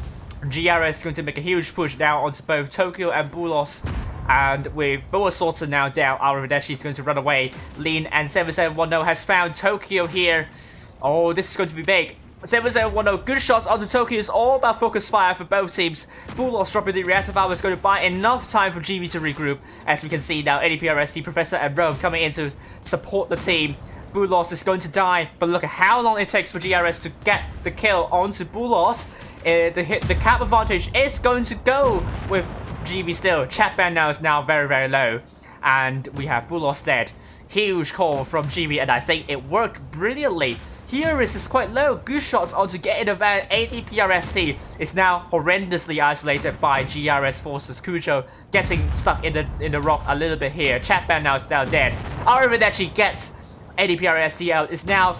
Speaker 5: GRS is going to make a huge push now onto both Tokyo and Bulos. And with Sorte now down, Arivadeshi is going to run away. Lean and 7710 has found Tokyo here. Oh, this is going to be big. 7010, good shots onto Tokyo. Is all about focus fire for both teams. Bulos dropping the reactor valve is going to buy enough time for GB to regroup. As we can see now, ADPRST, Professor and Rome coming in to support the team. Bulos is going to die, but look at how long it takes for GRS to get the kill onto Bulos. The cap advantage is going to go with GB still. Chat ban now is now very low. And we have Bulos dead. Huge call from GB, and I think it worked brilliantly. Here is quite low. Good shots onto getting the van. ADPRST is now horrendously isolated by GRS forces. Kujo getting stuck in the rock a little bit here. Chatban now is now dead. Arivadeshi gets ADPRST out. It's now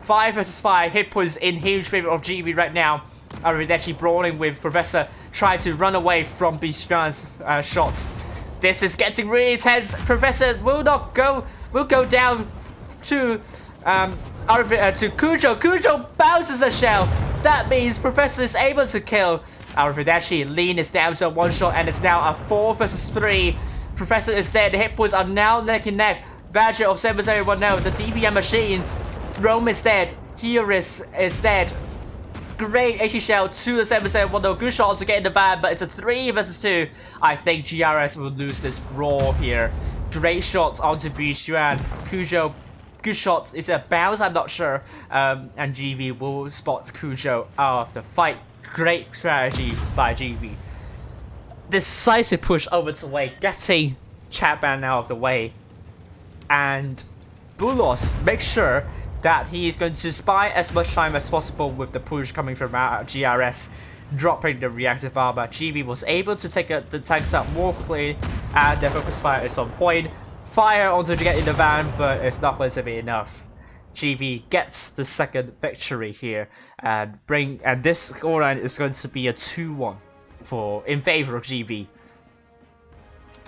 Speaker 5: 5 versus 5 hit points in huge favor of GB right now. Arivadeshi brawling with Professor, trying to run away from Bistran's shots. This is getting really tense. Professor will go down to Kujo. Kujo bounces a shell. That means Professor is able to kill Arivadeshi. Lean is down to a 1-shot, and it's now a 4 versus 3. Professor is dead. The hit points are now neck and neck. Badger of 7010, the DBM machine. Rome is dead. Heuris is dead. Great HE shell to the 7710. Good shot to get in the van, but it's a 3 versus 2. I think GRS will lose this brawl here. Great shots onto Bistran. Kujo. Good shot. Is it a bounce? I'm not sure. And GV will spot Kujo out of the fight. Great strategy by GV. Decisive push over to way, getting Chatban out of the way. And Bulos makes sure that he is going to spy as much time as possible with the push coming from GRS, dropping the reactive armor. GB was able to take the tanks out more quickly, and their focus fire is on point. Fire onto to get in the van, but it's not going to be enough. GB gets the second victory here, and this scoreline is going to be a 2-1 in favor of GB.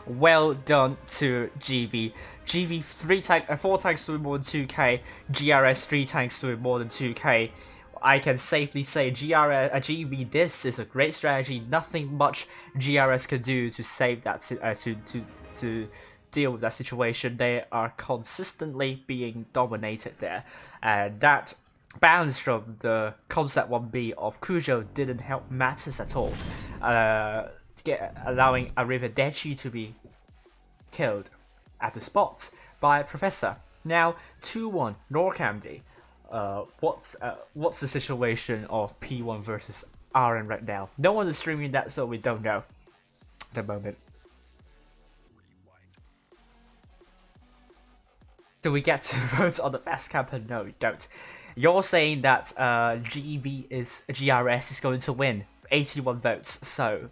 Speaker 5: Well done to GB. GB 4 tanks doing more than 2k, GRS 3 tanks doing more than 2k. I can safely say GB, this is a great strategy. Nothing much GRS can do to save that to deal with that situation. They are consistently being dominated there, and that bounce from the concept 1B of Kujo didn't help matters at all, allowing Arivadeshi to be killed at the spot by Professor. Now 2-1 Norcamdy. What's the situation of P1 versus RN right now? No one is streaming that, so we don't know at the moment. Do we get to vote on the best camper? No, we don't. You're saying that GRS is going to win 81 votes, so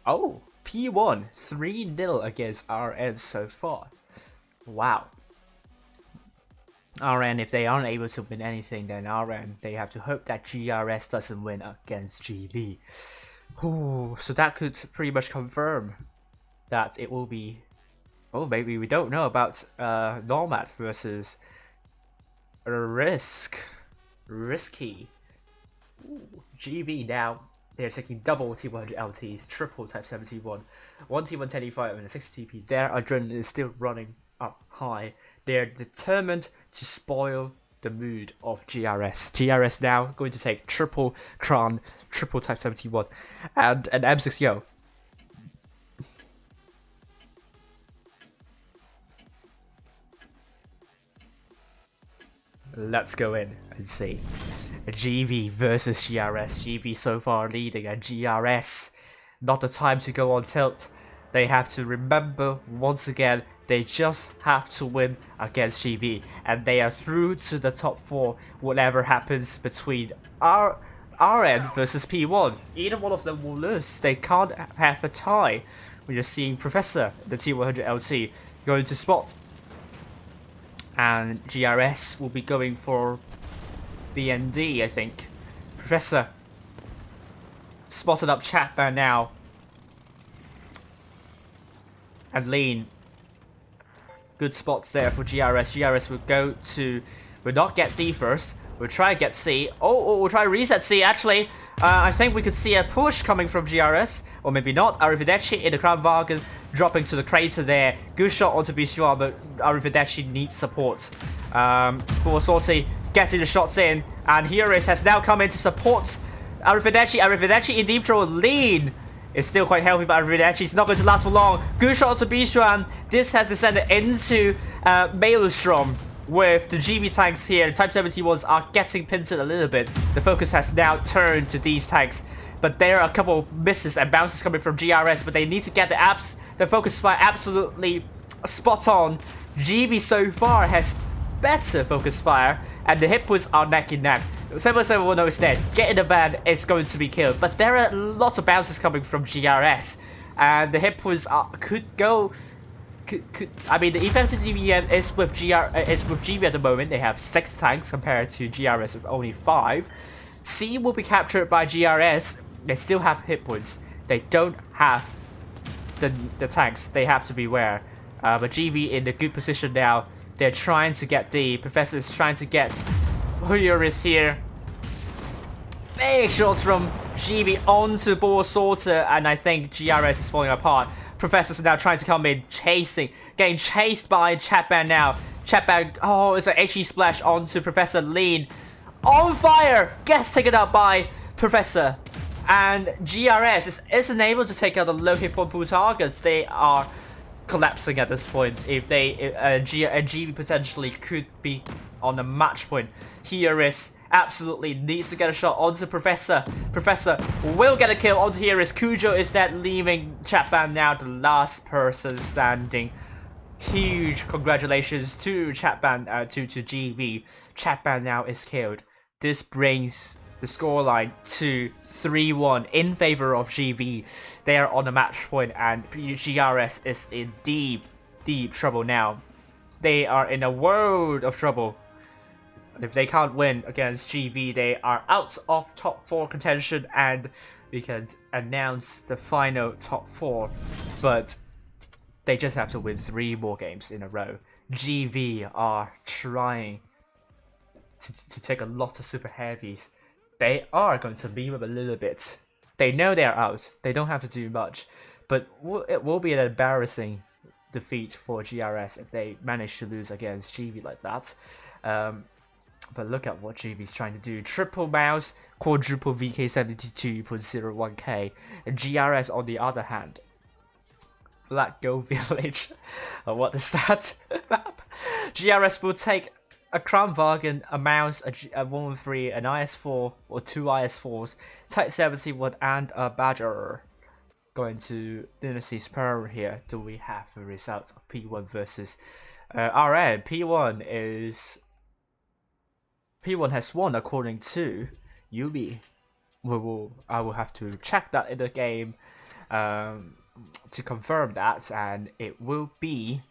Speaker 5: oh, P1 3-0 against RN so far. Wow. RN, if they aren't able to win anything, then RN, they have to hope that GRS doesn't win against GB. Ooh, so that could pretty much confirm that it will be. Oh, maybe we don't know about Nomad versus RISQ. Risky. Ooh, GB now They're taking double T100 LTs, triple Type 71, 1 T1 1085 and a 60 TP. Their adrenaline is still running up high. They're determined to spoil the mood of GRS. GRS now going to take triple Crown, triple Type 71, and an M60. Let's go in and see. GV versus GRS. GV so far leading, and GRS, not the time to go on tilt. They have to remember once again, they just have to win against GV, and they are through to the top 4 whatever happens between RN versus P1. Either one of them will lose. They can't have a tie. We're just seeing Professor, the T100 LT, going to spot, and GRS will be going for BND, I think. Professor spotted up Chatman now, and Lean. Good spots there for GRS. GRS will not get D first. We'll try and get C. Oh, we'll try to reset C actually. I think we could see a push coming from GRS. Or maybe not. Arrivederci in the Crown Wagon dropping to the crater there. Good shot onto Bisua, but Arrivederci needs support. Buosorti getting the shots in. And Heuris has now come in to support Arrivederci. Arrivederci in deep throw. Lean is still quite healthy, but Arrivederci is not going to last for long. Good shot to Bisua. This has descended into Maelstrom. With the GV tanks here, Type 71s are getting pincered a little bit. The focus has now turned to these tanks, but there are a couple of misses and bounces coming from GRS, but they need to get the focus fire absolutely spot on. GV so far has better focus fire, and the hit points are neck and neck. 771 is dead. Get in the van, is going to be killed, but there are lots of bounces coming from GRS, and the hit points could go. I mean, the effective DVM is with GV at the moment. They have 6 tanks compared to GRS with only 5. C will be captured by GRS. They still have hit points. They don't have the tanks. They have to beware. But GV in a good position now. They're trying to get D. Professor is trying to get Heuris here. Big shots from GV onto Buosorti, and I think GRS is falling apart. Professor's now trying to come in, getting chased by Chatman now. Chatman, oh, it's an HE splash onto Professor Lean. On fire! Gets taken out by Professor. And GRS isn't able to take out the low hit point pool targets. They are collapsing at this point. If GV potentially could be on a match point. Here is absolutely needs to get a shot onto Professor. Professor will get a kill onto here. Cujo is dead, leaving Chatman now the last person standing. Huge congratulations to Chatman, to GV. Chatman now is killed. This brings the scoreline to 3-1 in favor of GV. They are on a match point, and GRS is in deep trouble now. They are in a world of trouble. If they can't win against GV, they are out of top 4 contention, and we can announce the final top 4. But they just have to win 3 more games in a row. GV are trying to take a lot of super heavies. They are going to leave them a little bit. They know they are out. They don't have to do much. But it will be an embarrassing defeat for GRS if they manage to lose against GV like that. But look at what GV is trying to do. Triple mouse, quadruple VK72.01k. And GRS on the other hand. Black Gold Village. What is that? GRS will take a Crown Wagon, a mouse, a 113, an IS4 or 2 IS4s, Type 71 and a Badger. Going to Dynasty Spur here. Do we have the result of P1 versus RN? P1 has won according to Yubi. I will have to check that in the game to confirm that, and it will be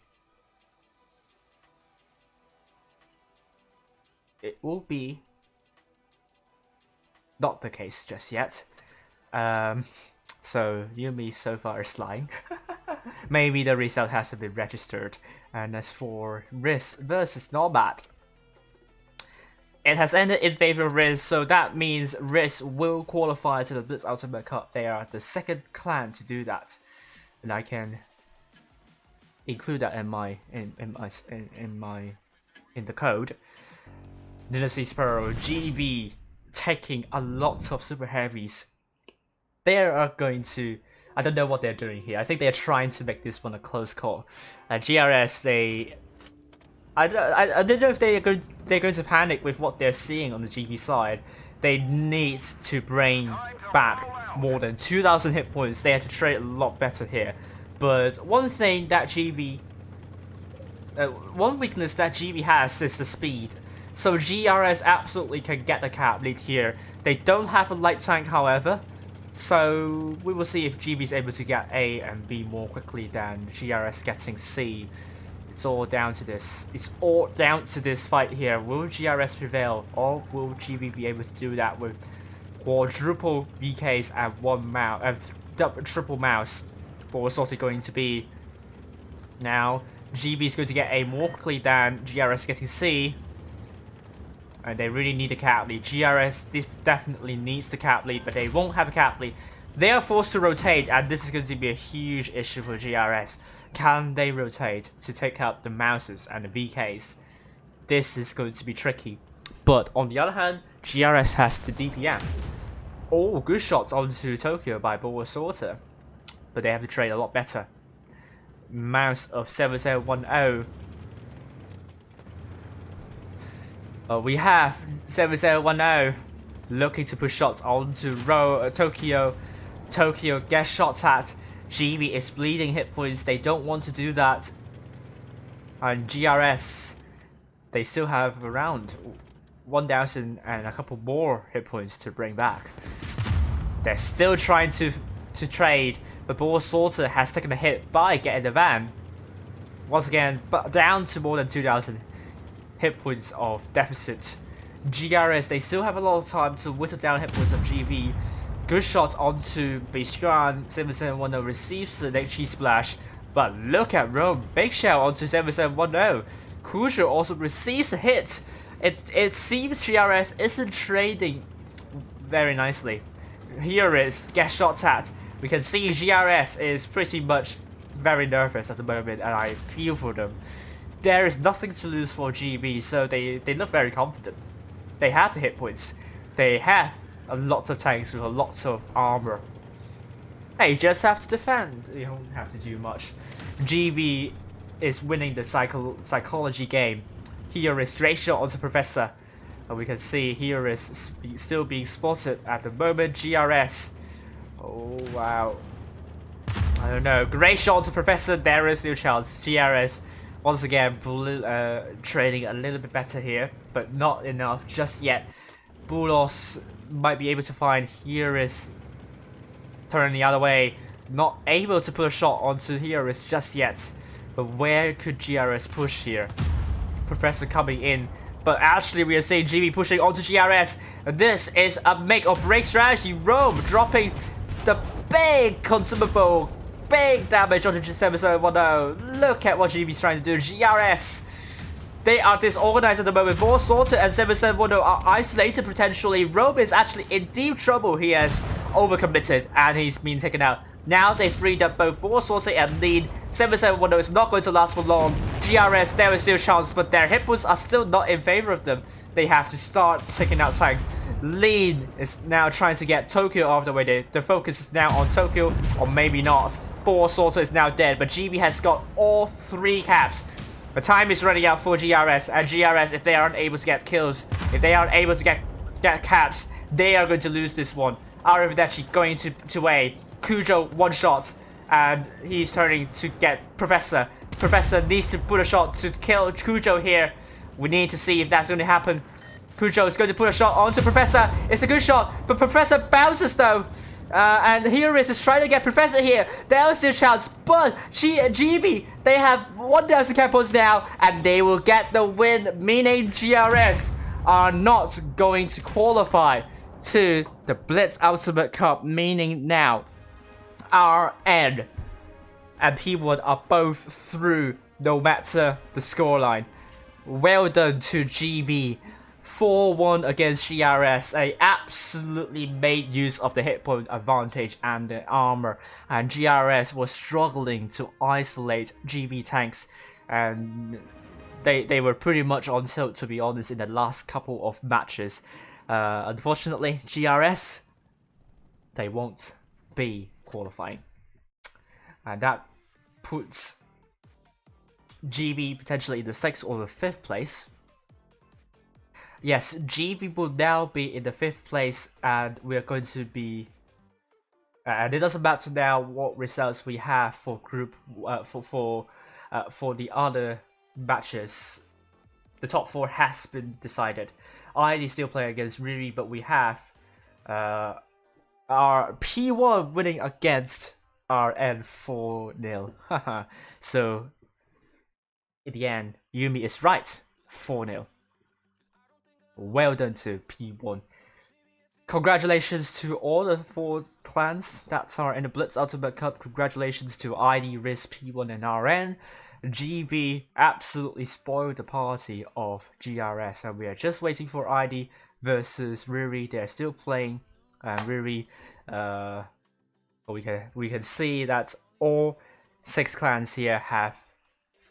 Speaker 5: not the case just yet. So Yumi so far is lying. Maybe the result hasn't been registered. And as for RISQ versus Nomad, It has ended in favor of RISQ, so that means RISQ will qualify to the Blitz Ultimate Cup. They are the second clan to do that, and I can include that in the code. Dynasty Sparrow, GV taking a lot of super heavies. They are going to. I don't know what they're doing here. I think they're trying to make this one a close call. GRS, I don't know if they're going to panic with what they're seeing on the GV side. They need to bring back more than 2,000 hit points. They have to trade a lot better here. But one thing that one weakness that GV has is the speed. So GRS absolutely can get the cap lead here. They don't have a light tank, however. So we will see if GV is able to get A and B more quickly than GRS getting C. It's all down to this. It's all down to this fight here. Will GRS prevail, or will GV be able to do that with quadruple VKs and one mouse, triple mouse? But what's also going to be now? GV is going to get A more quickly than GRS getting C, and they really need a cap lead. GRS definitely needs the cap lead, but they won't have a cap lead. They are forced to rotate, and this is going to be a huge issue for GRS. Can they rotate to take out the mouses and the VKs? This is going to be tricky. But on the other hand, GRS has the DPM. Oh, good shots onto Tokyo by Ball Sorter. But they have to trade a lot better. Mouse of 7010. We have 7010 looking to push shots onto Tokyo. Tokyo gets shots at. GV is bleeding hit points. They don't want to do that. And GRS, they still have around 1,000 and a couple more hit points to bring back. They're still trying to trade, but Ball Sorter has taken a hit by getting the van. Once again, but down to more than 2,000 hit points of deficit. GRS, they still have a lot of time to whittle down hit points of GV. Good shot onto Beistran. 7710 receives the HE splash, but look at Rome. Big shell onto 7710. Kujo also receives a hit. It seems GRS isn't trading very nicely. Here is get shots at. We can see GRS is pretty much very nervous at the moment, and I feel for them. There is nothing to lose for GB, so they look very confident. They have the hit points. They have a lot of tanks with a lot of armor. Hey, you just have to defend. You don't have to do much. GB is winning the psychology game. Here is straight shot onto Professor. And we can see here is still being spotted at the moment. GRS. Oh, wow. I don't know. Great shot onto Professor. There is no chance. GRS, once again, trading a little bit better here, but not enough just yet. Bulos might be able to find. Here is turning the other way. Not able to put a shot onto here is just yet. But where could GRS push here? Professor coming in. But actually we are seeing GB pushing onto GRS. This is a make or break strategy. Rome dropping the big consumable. Big damage onto 7710. Look at what GB's trying to do. GRS, they are disorganized at the moment. Ball Sorter and 7710 are isolated potentially. Rome is actually in deep trouble. He has overcommitted and he's been taken out. Now they freed up both Ball Sorter and Lean. 7710 is not going to last for long. GRS, there is still a chance, but their hit points are still not in favor of them. They have to start taking out tanks. Lean is now trying to get Tokyo off the way. The focus is now on Tokyo, or maybe not. Ball Sorter is now dead, but GB has got all 3 caps. The time is running out for GRS, and GRS, if they aren't able to get kills, if they aren't able to get caps, they are going to lose this one. Arrivederci going to A. Kujo, one shot, and he's turning to get Professor. Professor needs to put a shot to kill Kujo here. We need to see if that's going to happen. Kujo is going to put a shot onto Professor. It's a good shot, but Professor bounces though. And here is trying to get Professor here. There is still a chance, but GB, they have 1,000 cap points now, and they will get the win, meaning GRS are not going to qualify to the Blitz Ultimate Cup, meaning now RN and P1 are both through no matter the scoreline. Well done to GB 4-1 against GRS. They absolutely made use of the hit point advantage and the armor, and GRS was struggling to isolate GV tanks, and they were pretty much on tilt, to be honest, in the last couple of matches. Unfortunately, GRS, they won't be qualifying, and that puts GV potentially in the 6th or the 5th place. Yes, GV will now be in the 5th place, and we are going to be. And it doesn't matter now what results we have for group for the other matches. The top 4 has been decided. ID still playing against Riri, but we have our P1 winning against RN 4-0. So in the end, Yumi is right, 4-0. Well done to P1. Congratulations to all the 4 clans that are in the Blitz Ultimate Cup. Congratulations to ID, RISQ, P1 and RN. GV absolutely spoiled the party of GRS, and we are just waiting for ID versus Riri. They're still playing, and Riri, we can see that all 6 clans here have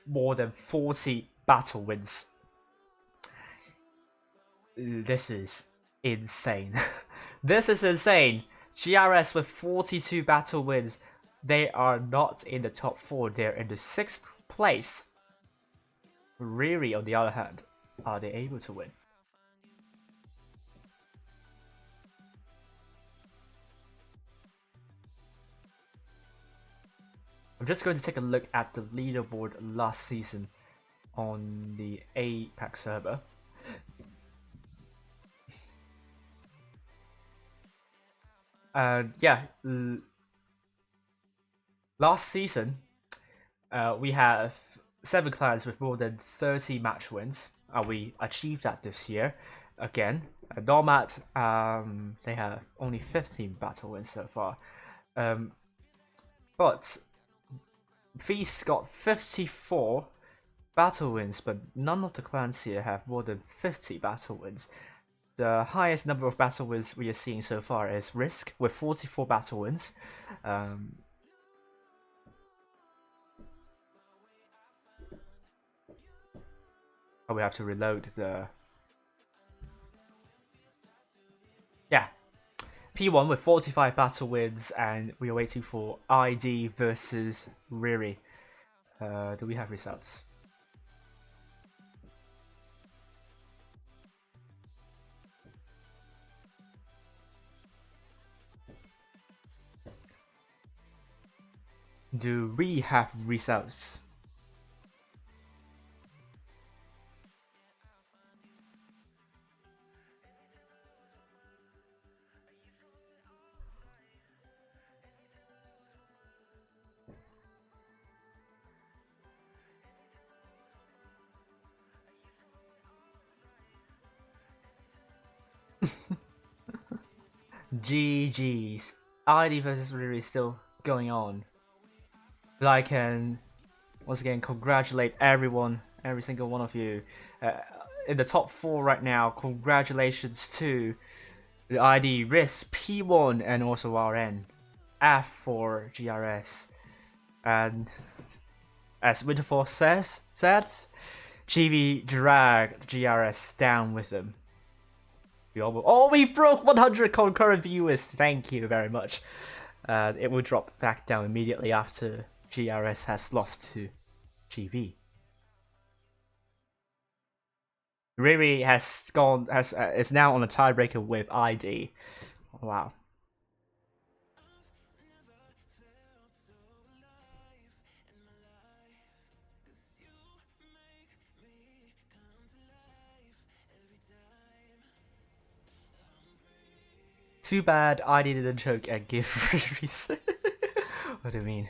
Speaker 5: more than 40 battle wins. This is insane. This is insane. GRS with 42 battle wins. They are not in the top 4. They're in the 6th place. Riri, on the other hand, are they able to win? I'm just going to take a look at the leaderboard last season on the APAC server. Yeah, last season, we have 7 clans with more than 30 match wins. We achieved that this year again. Nomad, they have only 15 battle wins so far. But Feast got 54 battle wins, but none of the clans here have more than 50 battle wins. The highest number of battle wins we are seeing so far is RISQ with 44 battle wins. We have to reload the. Yeah, P1 with 45 battle wins, and we are waiting for ID versus Riri. Do we have results? Do we have results? GG's. ID versus Riri is still going on. But I can once again congratulate everyone, every single one of you in the top 4 right now. Congratulations to the ID, RISQ, P1, and also RN, F for GRS, and as Winterfall said, GV dragged GRS down with them. We broke 100 concurrent viewers. Thank you very much. It will drop back down immediately after GRS has lost to GV. Riri is now on a tiebreaker with ID. Wow. Too bad ID didn't choke and give Riri. What do you mean?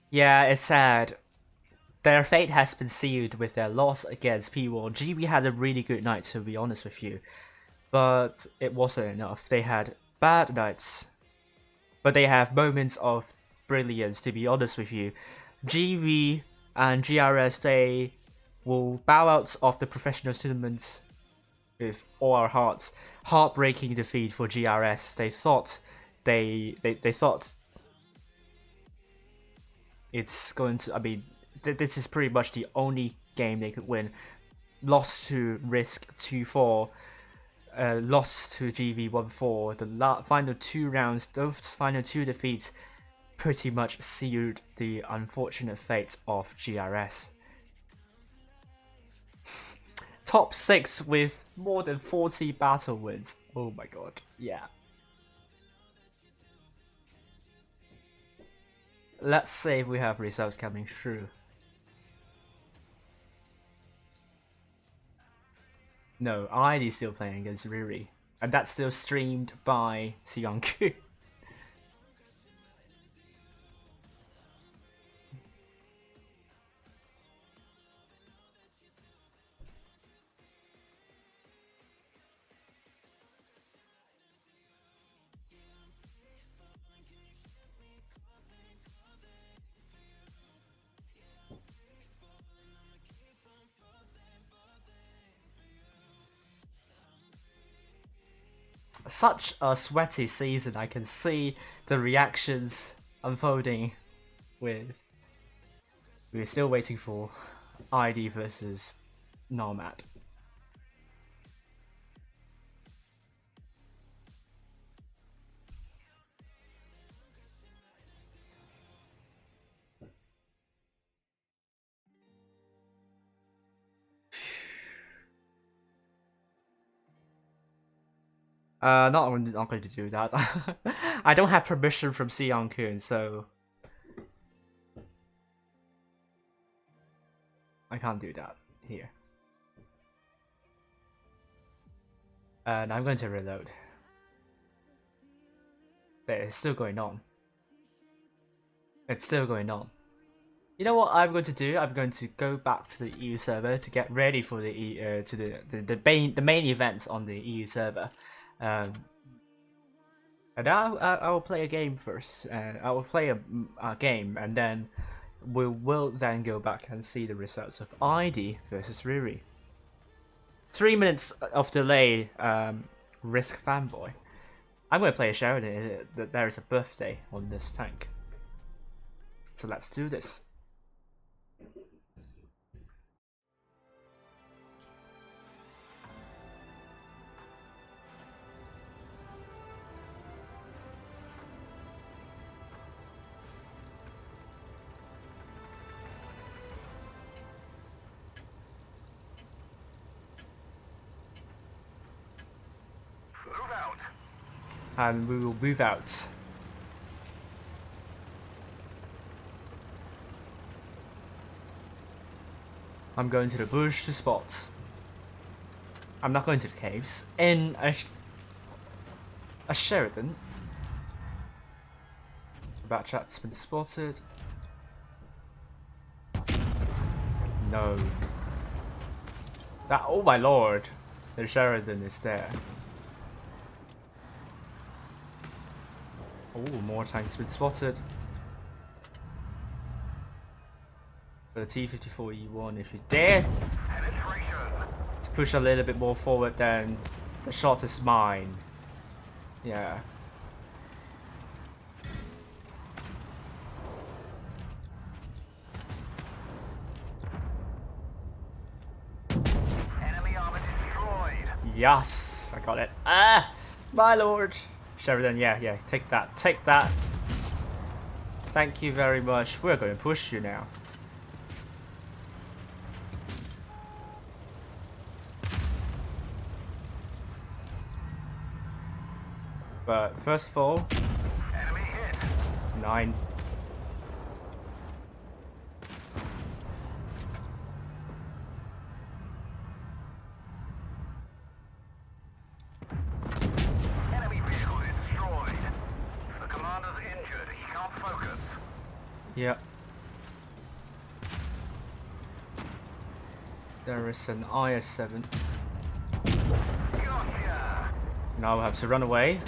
Speaker 5: Yeah, it's sad. Their fate has been sealed with their loss against P1. GV had a really good night, to be honest with you, but it wasn't enough. They had bad nights, but they have moments of brilliance, to be honest with you. GV and GRS, they will bow out of the professional tournament with all our hearts. Heartbreaking defeat for GRS. They thought they thought it's going to, I mean, this is pretty much the only game they could win. Lost to RISQ 2-4, lost to GV 1-4. The final 2 rounds, those final 2 defeats pretty much sealed the unfortunate fate of GRS. Top 6 with more than 40 battle wins. Oh my god, yeah. Let's see if we have results coming through. No, ID still playing against Riri, and that's still streamed by Xiangku. Such a sweaty season. I can see the reactions unfolding with... We're still waiting for ID versus Nomad. Not going to do that. I don't have permission from Xiang Kun, so I can't do that here. And I'm going to reload. There, it's still going on. It's still going on. You know what I'm going to do? I'm going to go back to the EU server to get ready for the the main events on the EU server. And I'll play a game first. I will play a game, and then we will then go back and see the results of ID versus Riri. 3 minutes of delay. RISQ fanboy. I'm going to play a Sheridan. There is a birthday on this tank, so let's do this. And we will move out. I'm going to the bush to spot. I'm not going to the caves. In a Sheridan. Back chat's been spotted. No. That, oh my lord. The Sheridan is there. Oh, more tanks been spotted. For the T-54E1, if you dare to push a little bit more forward, then the shot is mine. Yeah.
Speaker 3: Enemy armor destroyed.
Speaker 5: Yes, I got it. Ah, my lord. Sheridan, yeah, take that, take that. Thank you very much. We're going to push you now. But first of all,
Speaker 3: Enemy hit.
Speaker 5: 9.
Speaker 3: Enemy vehicle is destroyed. The commander's injured. He can't focus.
Speaker 5: Yeah. There is an IS-7.
Speaker 3: Gotcha.
Speaker 5: Now I have to run away.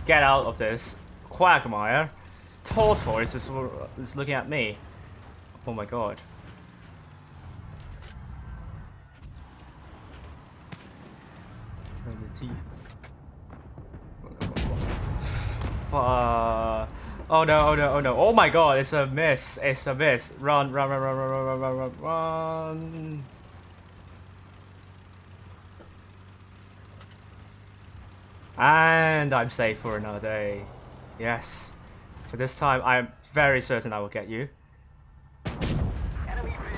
Speaker 5: get out of this quagmire. Tortoise is looking at me. Oh my god. Oh no, oh no, oh no. Oh my god, it's a miss. It's a miss. Run, run, run, run, run, run, run, run, run. And I'm safe for another day. Yes. For this time, I'm very certain I will get you.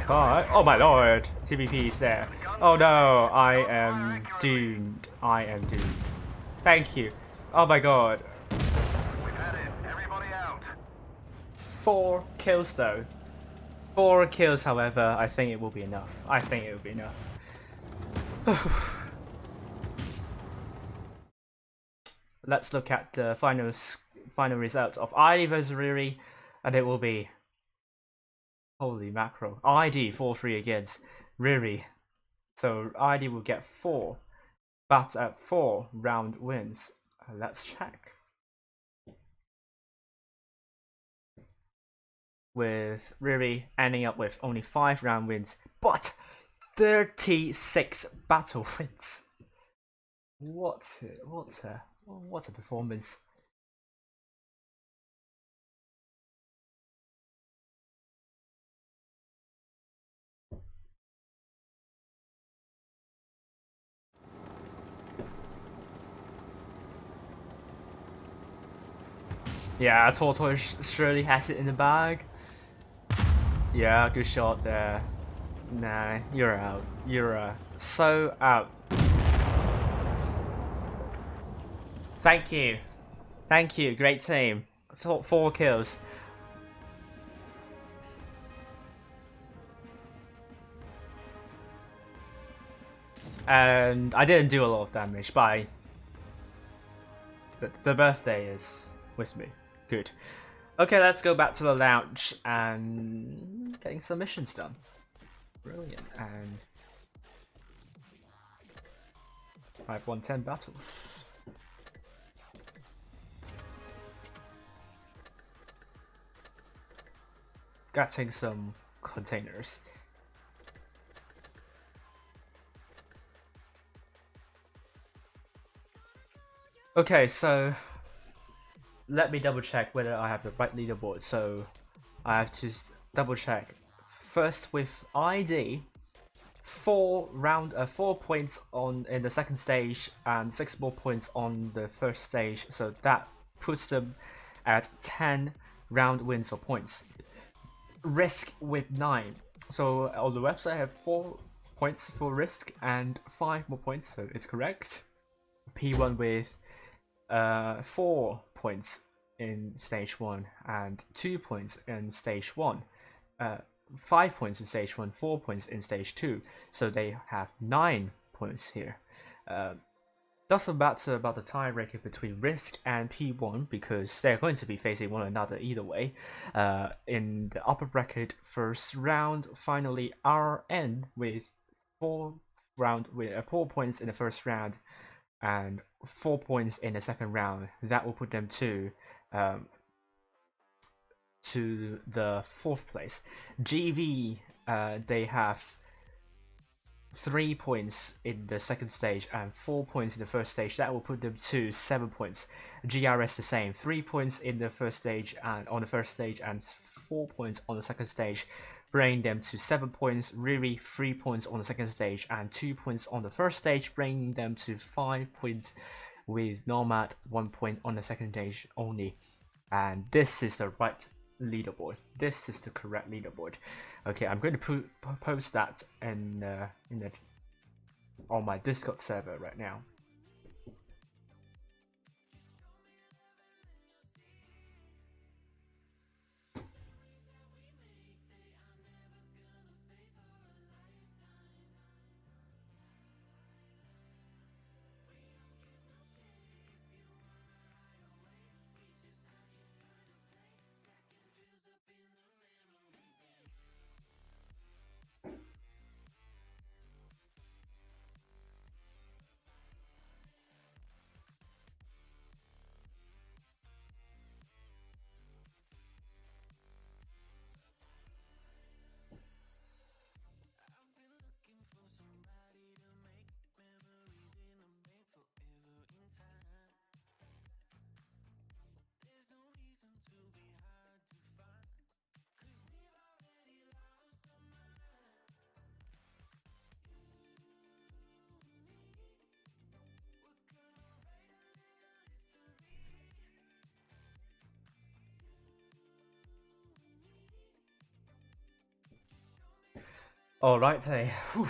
Speaker 5: But, oh my lord, TVP is there. Oh no, I am doomed. I am doomed. Thank you. Oh my god.
Speaker 3: We've had it. Everybody out.
Speaker 5: 4 kills though. 4 kills, however, I think it will be enough. I think it will be enough. Let's look at the final results of ID versus Riri, and it will be, holy mackerel, ID 4-3 against Riri. So ID will get 4, but at 4 round wins. Let's check. With Riri ending up with only 5 round wins, but 36 battle wins. What a performance. Yeah, Tortoise surely has it in the bag. Yeah, good shot there. Nah, you're out. You're so out. Thank you. Thank you, great team. 4 kills. And I didn't do a lot of damage, but the birthday is with me. Good. Okay, let's go back to the lounge and getting some missions done. Brilliant. And I've won 10 battles. Getting some containers. Okay, so let me double check whether I have the right leaderboard. So I have to double check first with ID. 4 points in the second stage and 6 more points on the first stage. So that puts them at 10 round wins or points. RISQ with 9. So on the website I have 4 points for RISQ and 5 more points, so it's correct. P1 with 4 points in stage 1 and 2 points in stage 1. 5 points in stage 1, 4 points in stage 2. So they have 9 points here. Doesn't matter about the tiebreaker between RISQ and P1 because they're going to be facing one another either way. In the upper bracket first round, finally RN with 4 points in the first round and 4 points in the second round. That will put them to the 4th place. GV, they have 3 points in the second stage and 4 points in the first stage. That will put them to 7 points. GRS the same, 3 points in the first stage and 4 points on the second stage, bringing them to 7 points. Riri 3 points on the second stage and 2 points on the first stage, bringing them to 5 points, with Nomad 1 point on the second stage only. And this is the right leaderboard. This is the correct leaderboard. Okay, I'm going to post that on my Discord server right now. Alright, hey. Whew.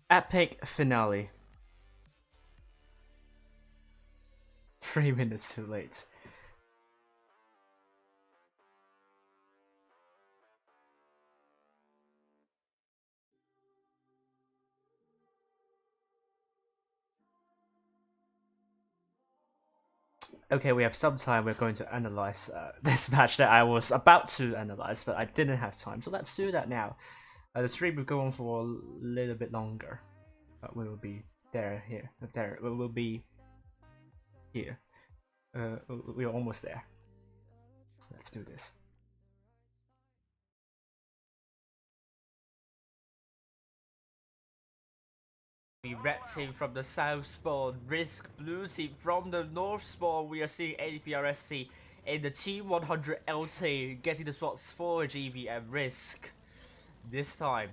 Speaker 5: Epic finale. 3 minutes too late. Okay, we have some time. We're going to analyze this match that I was about to analyze, but I didn't have time. So let's do that now. The stream will go on for a little bit longer, but we will be here. We will be here. We are almost there. Let's do this. The red team from the south spawn, RISQ blue team from the north spawn. We are seeing APRST in the T100 LT getting the spots for GV and RISQ. This time,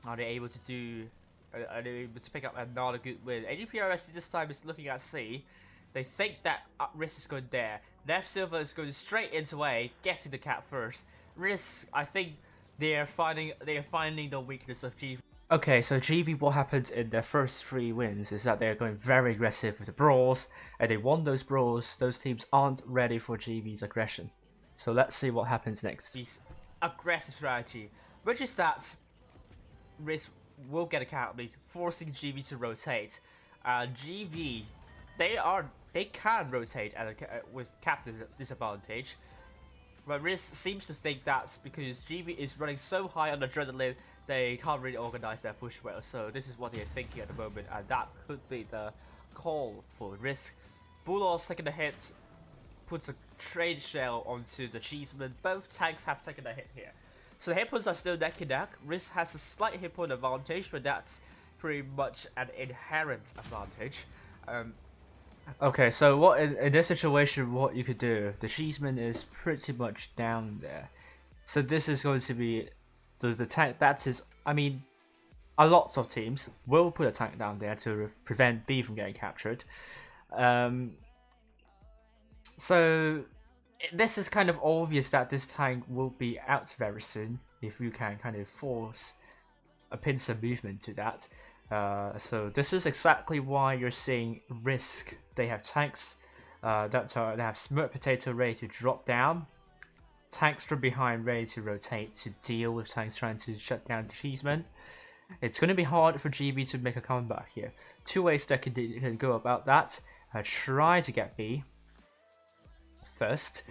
Speaker 5: are they able to do? Are they able to pick up another good win? APRST this time is looking at C. They think that RISQ is going there. Left Silver is going straight into A, getting the cap first. RISQ, I think they are finding the weakness of GV. Okay, so GV, what happened in their first 3 wins is that they're going very aggressive with the brawls, and they won those brawls. Those teams aren't ready for GV's aggression. So let's see what happens next. This aggressive strategy, which is that RISQ will get a counter lead, forcing GV to rotate. GV, they can rotate with cap disadvantage, but RISQ seems to think that because GV is running so high on adrenaline, they can't really organize their push well. So this is what they're thinking at the moment, and that could be the call for RISQ. Bulldogs taking the hit, puts a trade shell onto the Cheeseman. Both tanks have taken a hit here. So the hit points are still neck and neck. RISQ has a slight hit point advantage, but that's pretty much an inherent advantage. Okay, so what in this situation, what you could do, the Cheeseman is pretty much down there. So this is going to be the tank. That is, I mean, a lot of teams will put a tank down there to prevent B from getting captured. So this is kind of obvious that this tank will be out very soon if you can kind of force a pincer movement to that. So this is exactly why you're seeing RISQ. They have tanks they have Smurf Potato ready to drop down, tanks from behind ready to rotate to deal with tanks trying to shut down the Cheeseman. It's going to be hard for GB to make a comeback here. 2 ways that can go about that. Try to get B first,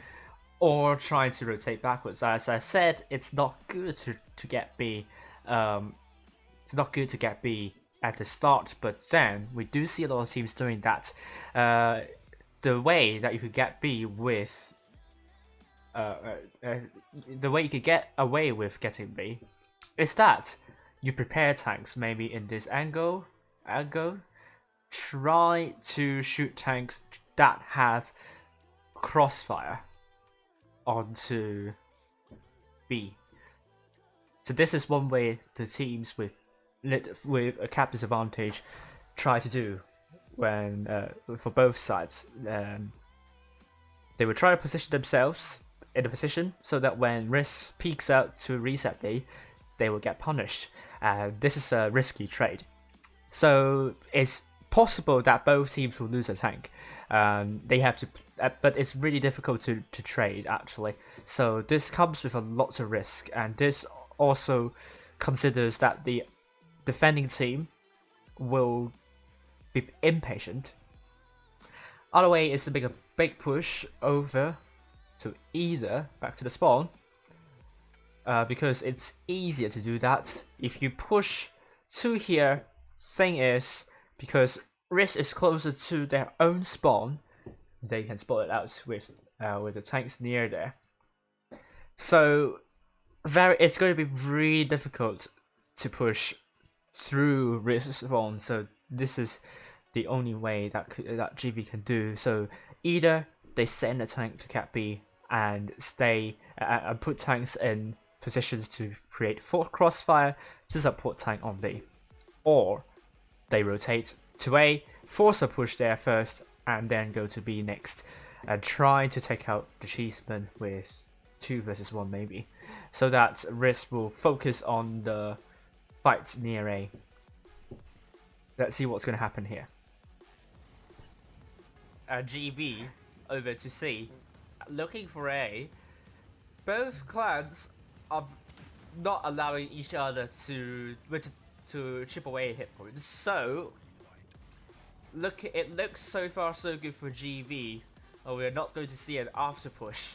Speaker 5: or try to rotate backwards. As I said, it's not good to get B. It's not good to get B at the start, but then we do see a lot of teams doing that. The way that you could get B with the way you could get away with getting B is that you prepare tanks maybe in this angle, try to shoot tanks that have crossfire onto B. So this is one way the teams with a cap disadvantage try to do when for both sides. They will try to position themselves in a position so that when RISQ peeks out to reset B, they will get punished. This is a risky trade. So it's possible that both teams will lose a tank. They have to, but it's really difficult to trade actually. So this comes with a lot of risk, and this also considers that the defending team will be impatient. Other way is to make a big push over to either back to the spawn, because it's easier to do that if you push to here. Thing is, because RISQ is closer to their own spawn, they can spot it out with the tanks near there. So it's going to be really difficult to push through respawn. So this is the only way that GV can do. So either they send a tank to Cap B and stay and put tanks in positions to create crossfire to support tank on B, or they rotate to A, force a push there first, and then go to B next, and try to take out the Cheeseman with 2 versus 1 maybe, so that RISQ will focus on the fight near A. Let's see what's going to happen here. GB over to C, looking for A. Both clans are not allowing each other to chip away hit points, so it looks so far so good for GB. Oh, we're not going to see an after push,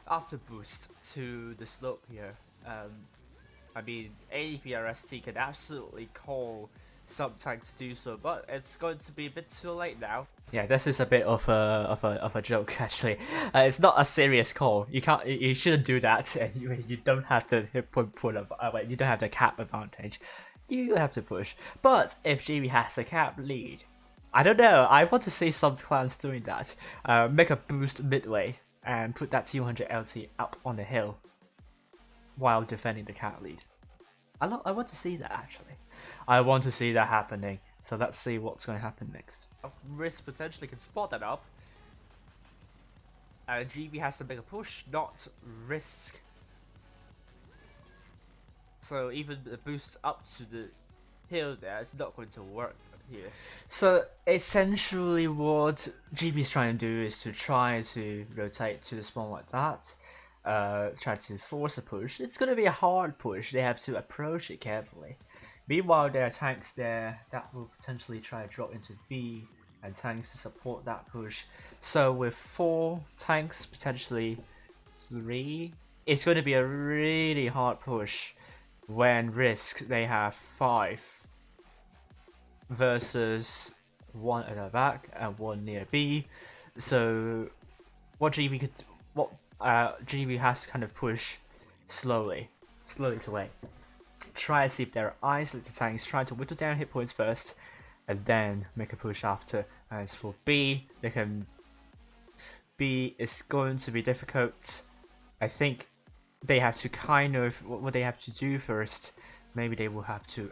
Speaker 5: after boost to the slope here. I mean, APRST can absolutely call some tanks to do so, but it's going to be a bit too late now. Yeah, this is a bit of a joke actually. It's not a serious call. You shouldn't do that. And you don't have the hit point you don't have the cap advantage. You have to push. But if GB has a cap lead, I don't know. I want to see some clans doing that. Make a boost midway and put that 200 LT up on the hill while defending the cap lead. I want to see that actually. I want to see that happening. So let's see what's going to happen next. RISQ potentially can spot that up. GB has to make a push, not RISQ. So even the boost up to the hill there, it's not going to work here. So essentially what GB is trying to do is to try to rotate to the spawn like that. Try to force a push. It's going to be a hard push. They have to approach it carefully. Meanwhile, there are tanks there that will potentially try to drop into B, and tanks to support that push. So with 4 tanks, potentially 3, it's going to be a really hard push when RISQ they have 5 versus 1 at the back and 1 near B. So what GB has to kind of push slowly to A. Try to see if there are isolated tanks, try to whittle down hit points first, and then make a push after. As for B, B is going to be difficult. I think they have to kind of, what they have to do first, maybe they will have to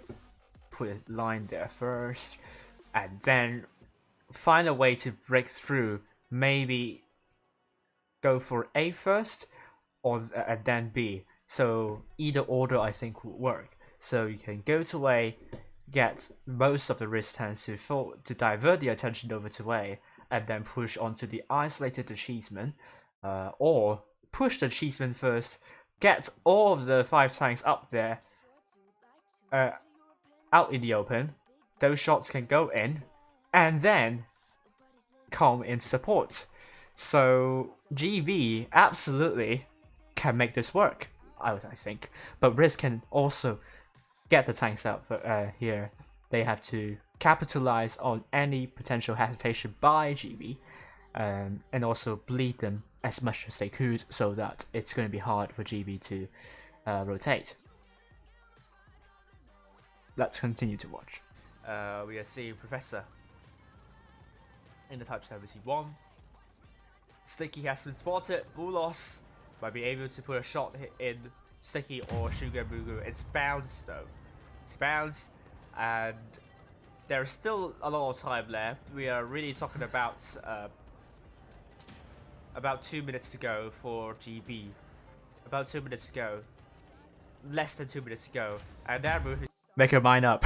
Speaker 5: put a line there first, and then find a way to break through. Maybe go for A first, and then B. So either order I think would work. So you can go to A, get most of the RISQ tanks to divert the attention over to A, and then push onto the isolated Cheeseman, or push the Cheeseman first, get all of the 5 tanks up there, out in the open. Those shots can go in, and then come in support. So GB absolutely can make this work, I think. But RISQ can also get the tanks out here. They have to capitalize on any potential hesitation by GB, and also bleed them as much as they could, so that it's going to be hard for GB to rotate. Let's continue to watch. We are seeing Professor in the Type 71. Sticky has been spotted. Bulos might be able to put a shot in Sticky or Sugar Mugu. It's bounced though. It's bounced, and there's still a lot of time left. We are really talking about 2 minutes to go for GB. About 2 minutes to go. Less than 2 minutes to go. And that move is make your mind up.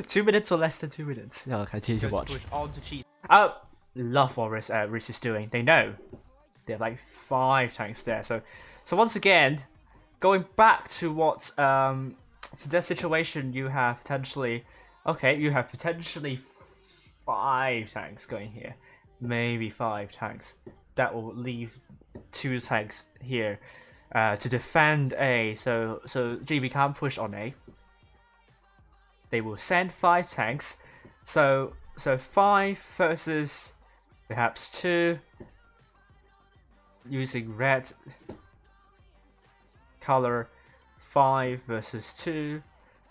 Speaker 5: 2 minutes or less than 2 minutes. I'll continue to watch. Push on to cheese. Oh, love what RISQ is doing. They know. They have like 5 tanks there. So once again, going back to what to that situation, you have potentially 5 tanks going here. Maybe 5 tanks. That will leave 2 tanks here to defend A. So GB can't push on A. They will send 5 tanks. So 5 versus perhaps 2. Using red color 5 versus 2.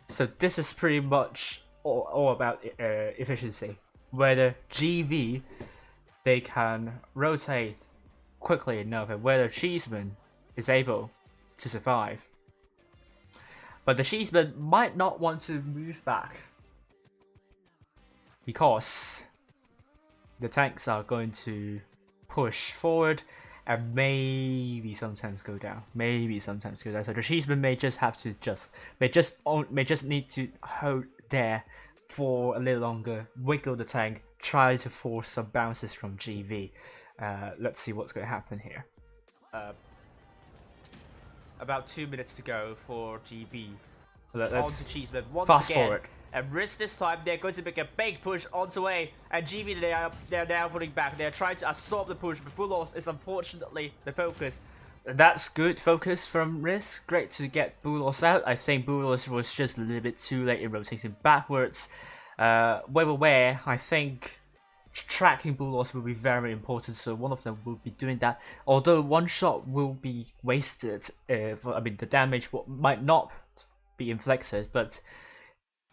Speaker 5: So this is pretty much all about efficiency. Whether GV they can rotate quickly enough, and whether Cheeseman is able to survive. But the Cheeseman might not want to move back because the tanks are going to push forward and maybe sometimes go down. So the Cheeseman may just have to may just need to hold there for a little longer, wiggle the tank, try to force some bounces from GV. Let's see what's going to happen here. About 2 minutes to go for GV. Let's Cheeseman once
Speaker 4: fast
Speaker 5: again.
Speaker 4: forward.
Speaker 5: And RISQ this time, they're going to make a big push onto A, and GV they're now putting back. They're trying to absorb the push, but Bulos is unfortunately the focus. That's good focus from RISQ. Great to get Bulos out. I think Bulos was just a little bit too late in rotating backwards. Where I think tracking Bulos will be very important, so one of them will be doing that. Although one shot will be wasted, the damage might not be inflicted, but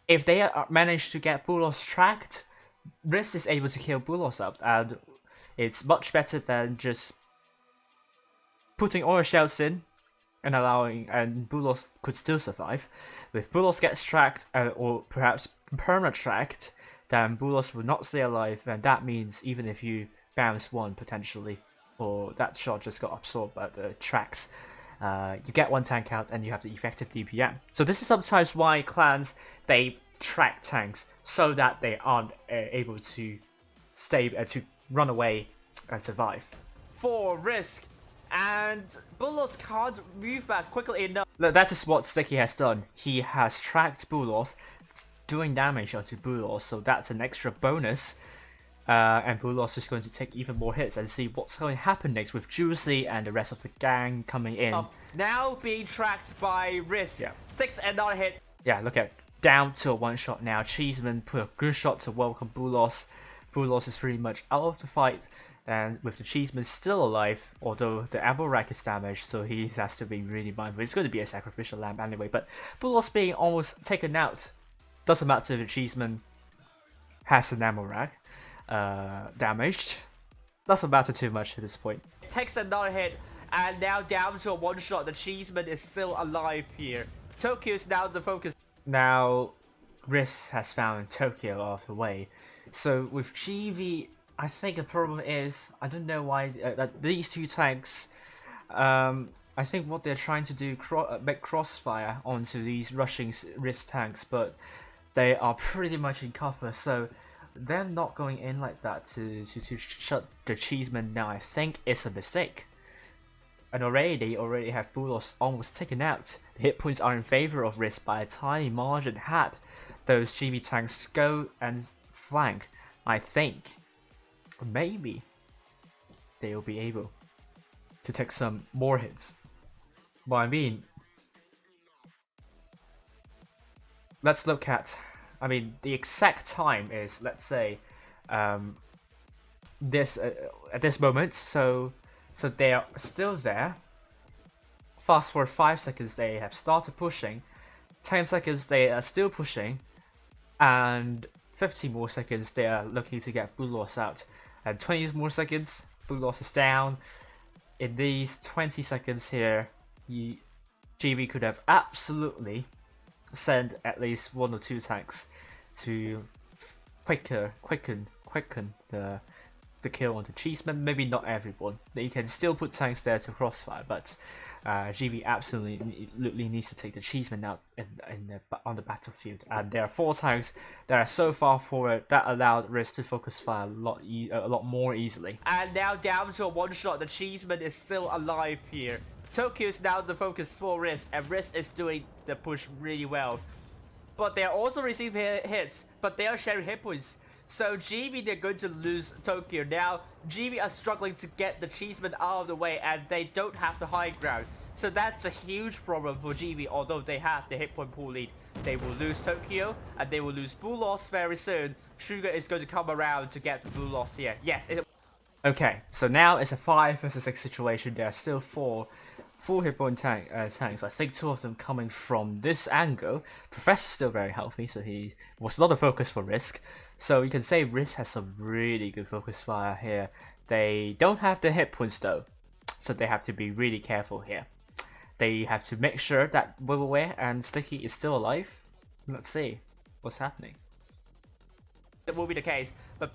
Speaker 5: if they manage to get Bulos tracked, RISQ is able to kill Bulos up, and it's much better than just putting oil shells in and Bulos could still survive. If Bulos gets tracked, or perhaps perma tracked, then Bulos will not stay alive, and that means even if you bounce one potentially, or that shot just got absorbed by the tracks, you get one tank out and you have the effective DPM. So this is sometimes why clans they track tanks so that they aren't able to to run away and survive. For RISQ, and Bulos can't move back quickly enough. That is what Sticky has done. He has tracked Bulos, doing damage onto Bulos, so that's an extra bonus. And Bulos is going to take even more hits and see what's going to happen next with Juicy and the rest of the gang coming in. Now being tracked by RISQ. Yeah. Takes another hit. Yeah, look at down to a one shot now. Cheeseman put a good shot to welcome Bulos. Bulos is pretty much out of the fight, and with the Cheeseman still alive, although the ammo rack is damaged, so he has to be really mindful. It's going to be a sacrificial lamp anyway, but Bulos being almost taken out. Doesn't matter if the Cheeseman has an ammo rack damaged. Doesn't matter too much at this point. Takes another hit, and now down to a one shot. The Cheeseman is still alive here. Tokyo is now the focus. Now RISQ has found Tokyo off the way. So with GV, I think the problem is, I don't know why that these two tanks, I think what they're trying to do make crossfire onto these rushing RISQ tanks, but they are pretty much in cover, so them not going in like that to shut the Cheeseman now, I think is a mistake. And already have Bulos almost taken out. The hit points are in favor of RISQ by a tiny margin. Had those GV tanks go and flank, I think maybe they will be able to take some more hits. But I mean, let's look at, the exact time is, let's say, this at this moment. So they are still there. Fast forward 5 seconds, they have started pushing. 10 seconds, they are still pushing, and 15 more seconds, they are looking to get Bulos out. And 20 more seconds, Bulos is down. In these 20 seconds here, GV could have absolutely sent at least 1 or 2 tanks to quicken the kill onto Cheeseman. Maybe not everyone. They can still put tanks there to crossfire, but GV absolutely needs to take the Cheeseman out on the battlefield. And there are 4 tanks that are so far forward that allowed RISQ to focus fire a lot more easily. And now down to a one shot. The Cheeseman is still alive here. Tokyo is now the focus for RISQ, and RISQ is doing the push really well. But they are also receiving hits, but they are sharing hit points. So GV, they're going to lose Tokyo. Now GV are struggling to get the Cheeseman out of the way, and they don't have the high ground. So that's a huge problem for GV. Although they have the hit point pool lead, they will lose Tokyo, and they will lose Bulos very soon. Sugar is going to come around to get the Bulos here. Yes. Okay, so now it's a 5 versus 6 situation. There are still 4 full hit point tanks. I think 2 of them coming from this angle. Professor's still very healthy, so he was not a focus for RISQ. So you can say RISQ has some really good focus fire here. They don't have the hit points though, so they have to be really careful here. They have to make sure that Wiggleware and Sticky is still alive. Let's see what's happening. That will be the case, but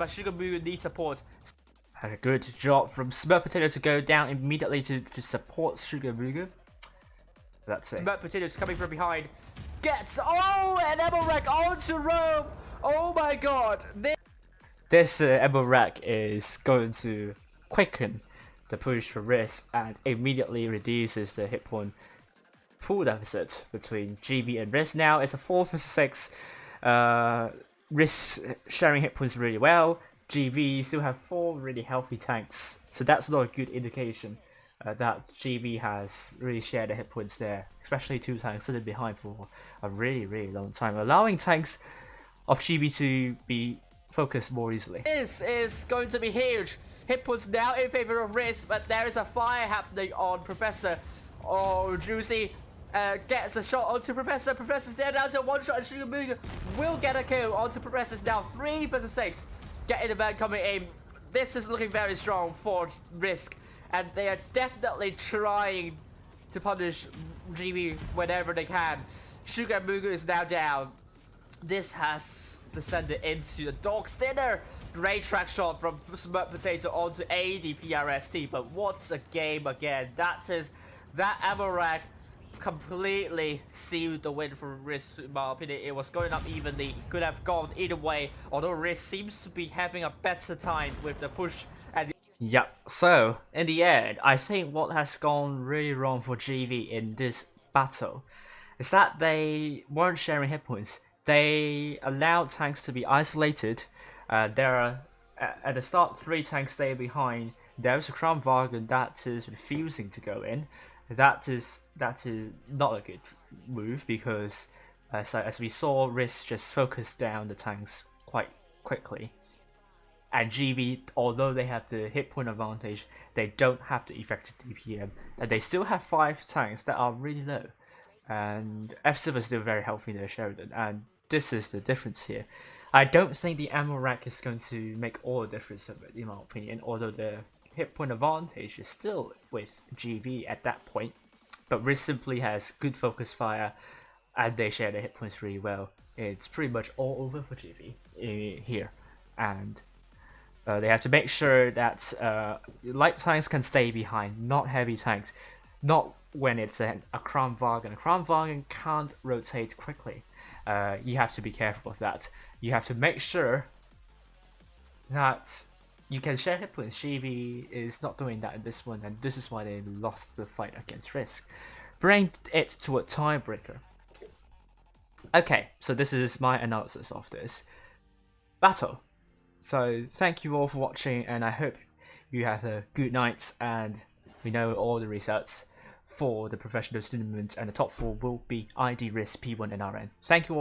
Speaker 5: Sugar Moo needs support. Had a good job from Smurf Potato to go down immediately to support Sugar Moo. That's it. Smurf Potato's coming from behind. Gets an Emerald Rack onto Rome. Oh my god. This Emerald Rack is going to quicken the push for RISQ and immediately reduces the hit point pool deficit between GV and RISQ. Now it's a 4 vs 6. RISQ sharing hit points really well. GV still have 4 really healthy tanks, so that's not a good indication that GV has really shared the hit points there, especially 2 tanks sitting behind for a really long time, allowing tanks of GV to be focused more easily. This is going to be huge. Hit points now in favor of RISQ, but there is a fire happening on Professor. Oh, Juicy gets a shot onto Professor. Professor's there down to 1 shot, and Sugar Moo will get a kill onto Professor's now 3 vs 6. Getting the man coming in. This is looking very strong for RISQ, and they are definitely trying to punish GV whenever they can. Sugar Moo is now down. This has descended into the dog's dinner. Great track shot from Smurf Potato onto ADPRST, but what's a game again. That Emerald Rack completely sealed the win for RISQ. In my opinion, it was going up evenly, could have gone either way, although RISQ seems to be having a better time with the push. And yep, so in the end, I think what has gone really wrong for GV in this battle is that they weren't sharing hit points. They allowed tanks to be isolated. There are at the start 3 tanks stay behind. There's a Crown Wagon that is refusing to go in. That is not a good move, because as we saw, RISQ just focused down the tanks quite quickly. And GV, although they have the hit point advantage, they don't have the effective DPM, and they still have 5 tanks that are really low. And F-Civ is still very healthy there, Sheridan, and this is the difference here. I don't think the ammo rack is going to make all the difference of it, in my opinion, although the hit point advantage is still with GV at that point. But RISQ simply has good focus fire, and they share the hit points really well. It's pretty much all over for GV here, and they have to make sure that light tanks can stay behind, not heavy tanks. Not when it's a Crown Wagon. A Crown Wagon can't rotate quickly. You have to be careful of that. You have to make sure that you can share hit points. GV is not doing that in this one, and this is why they lost the fight against RISQ. Bring it to a tiebreaker. Okay, so this is my analysis of this battle. So thank you all for watching, and I hope you have a good night, and we know all the results for the professional tournament, and the top 4 will be ID, RISQ, P1 and RN. Thank you all.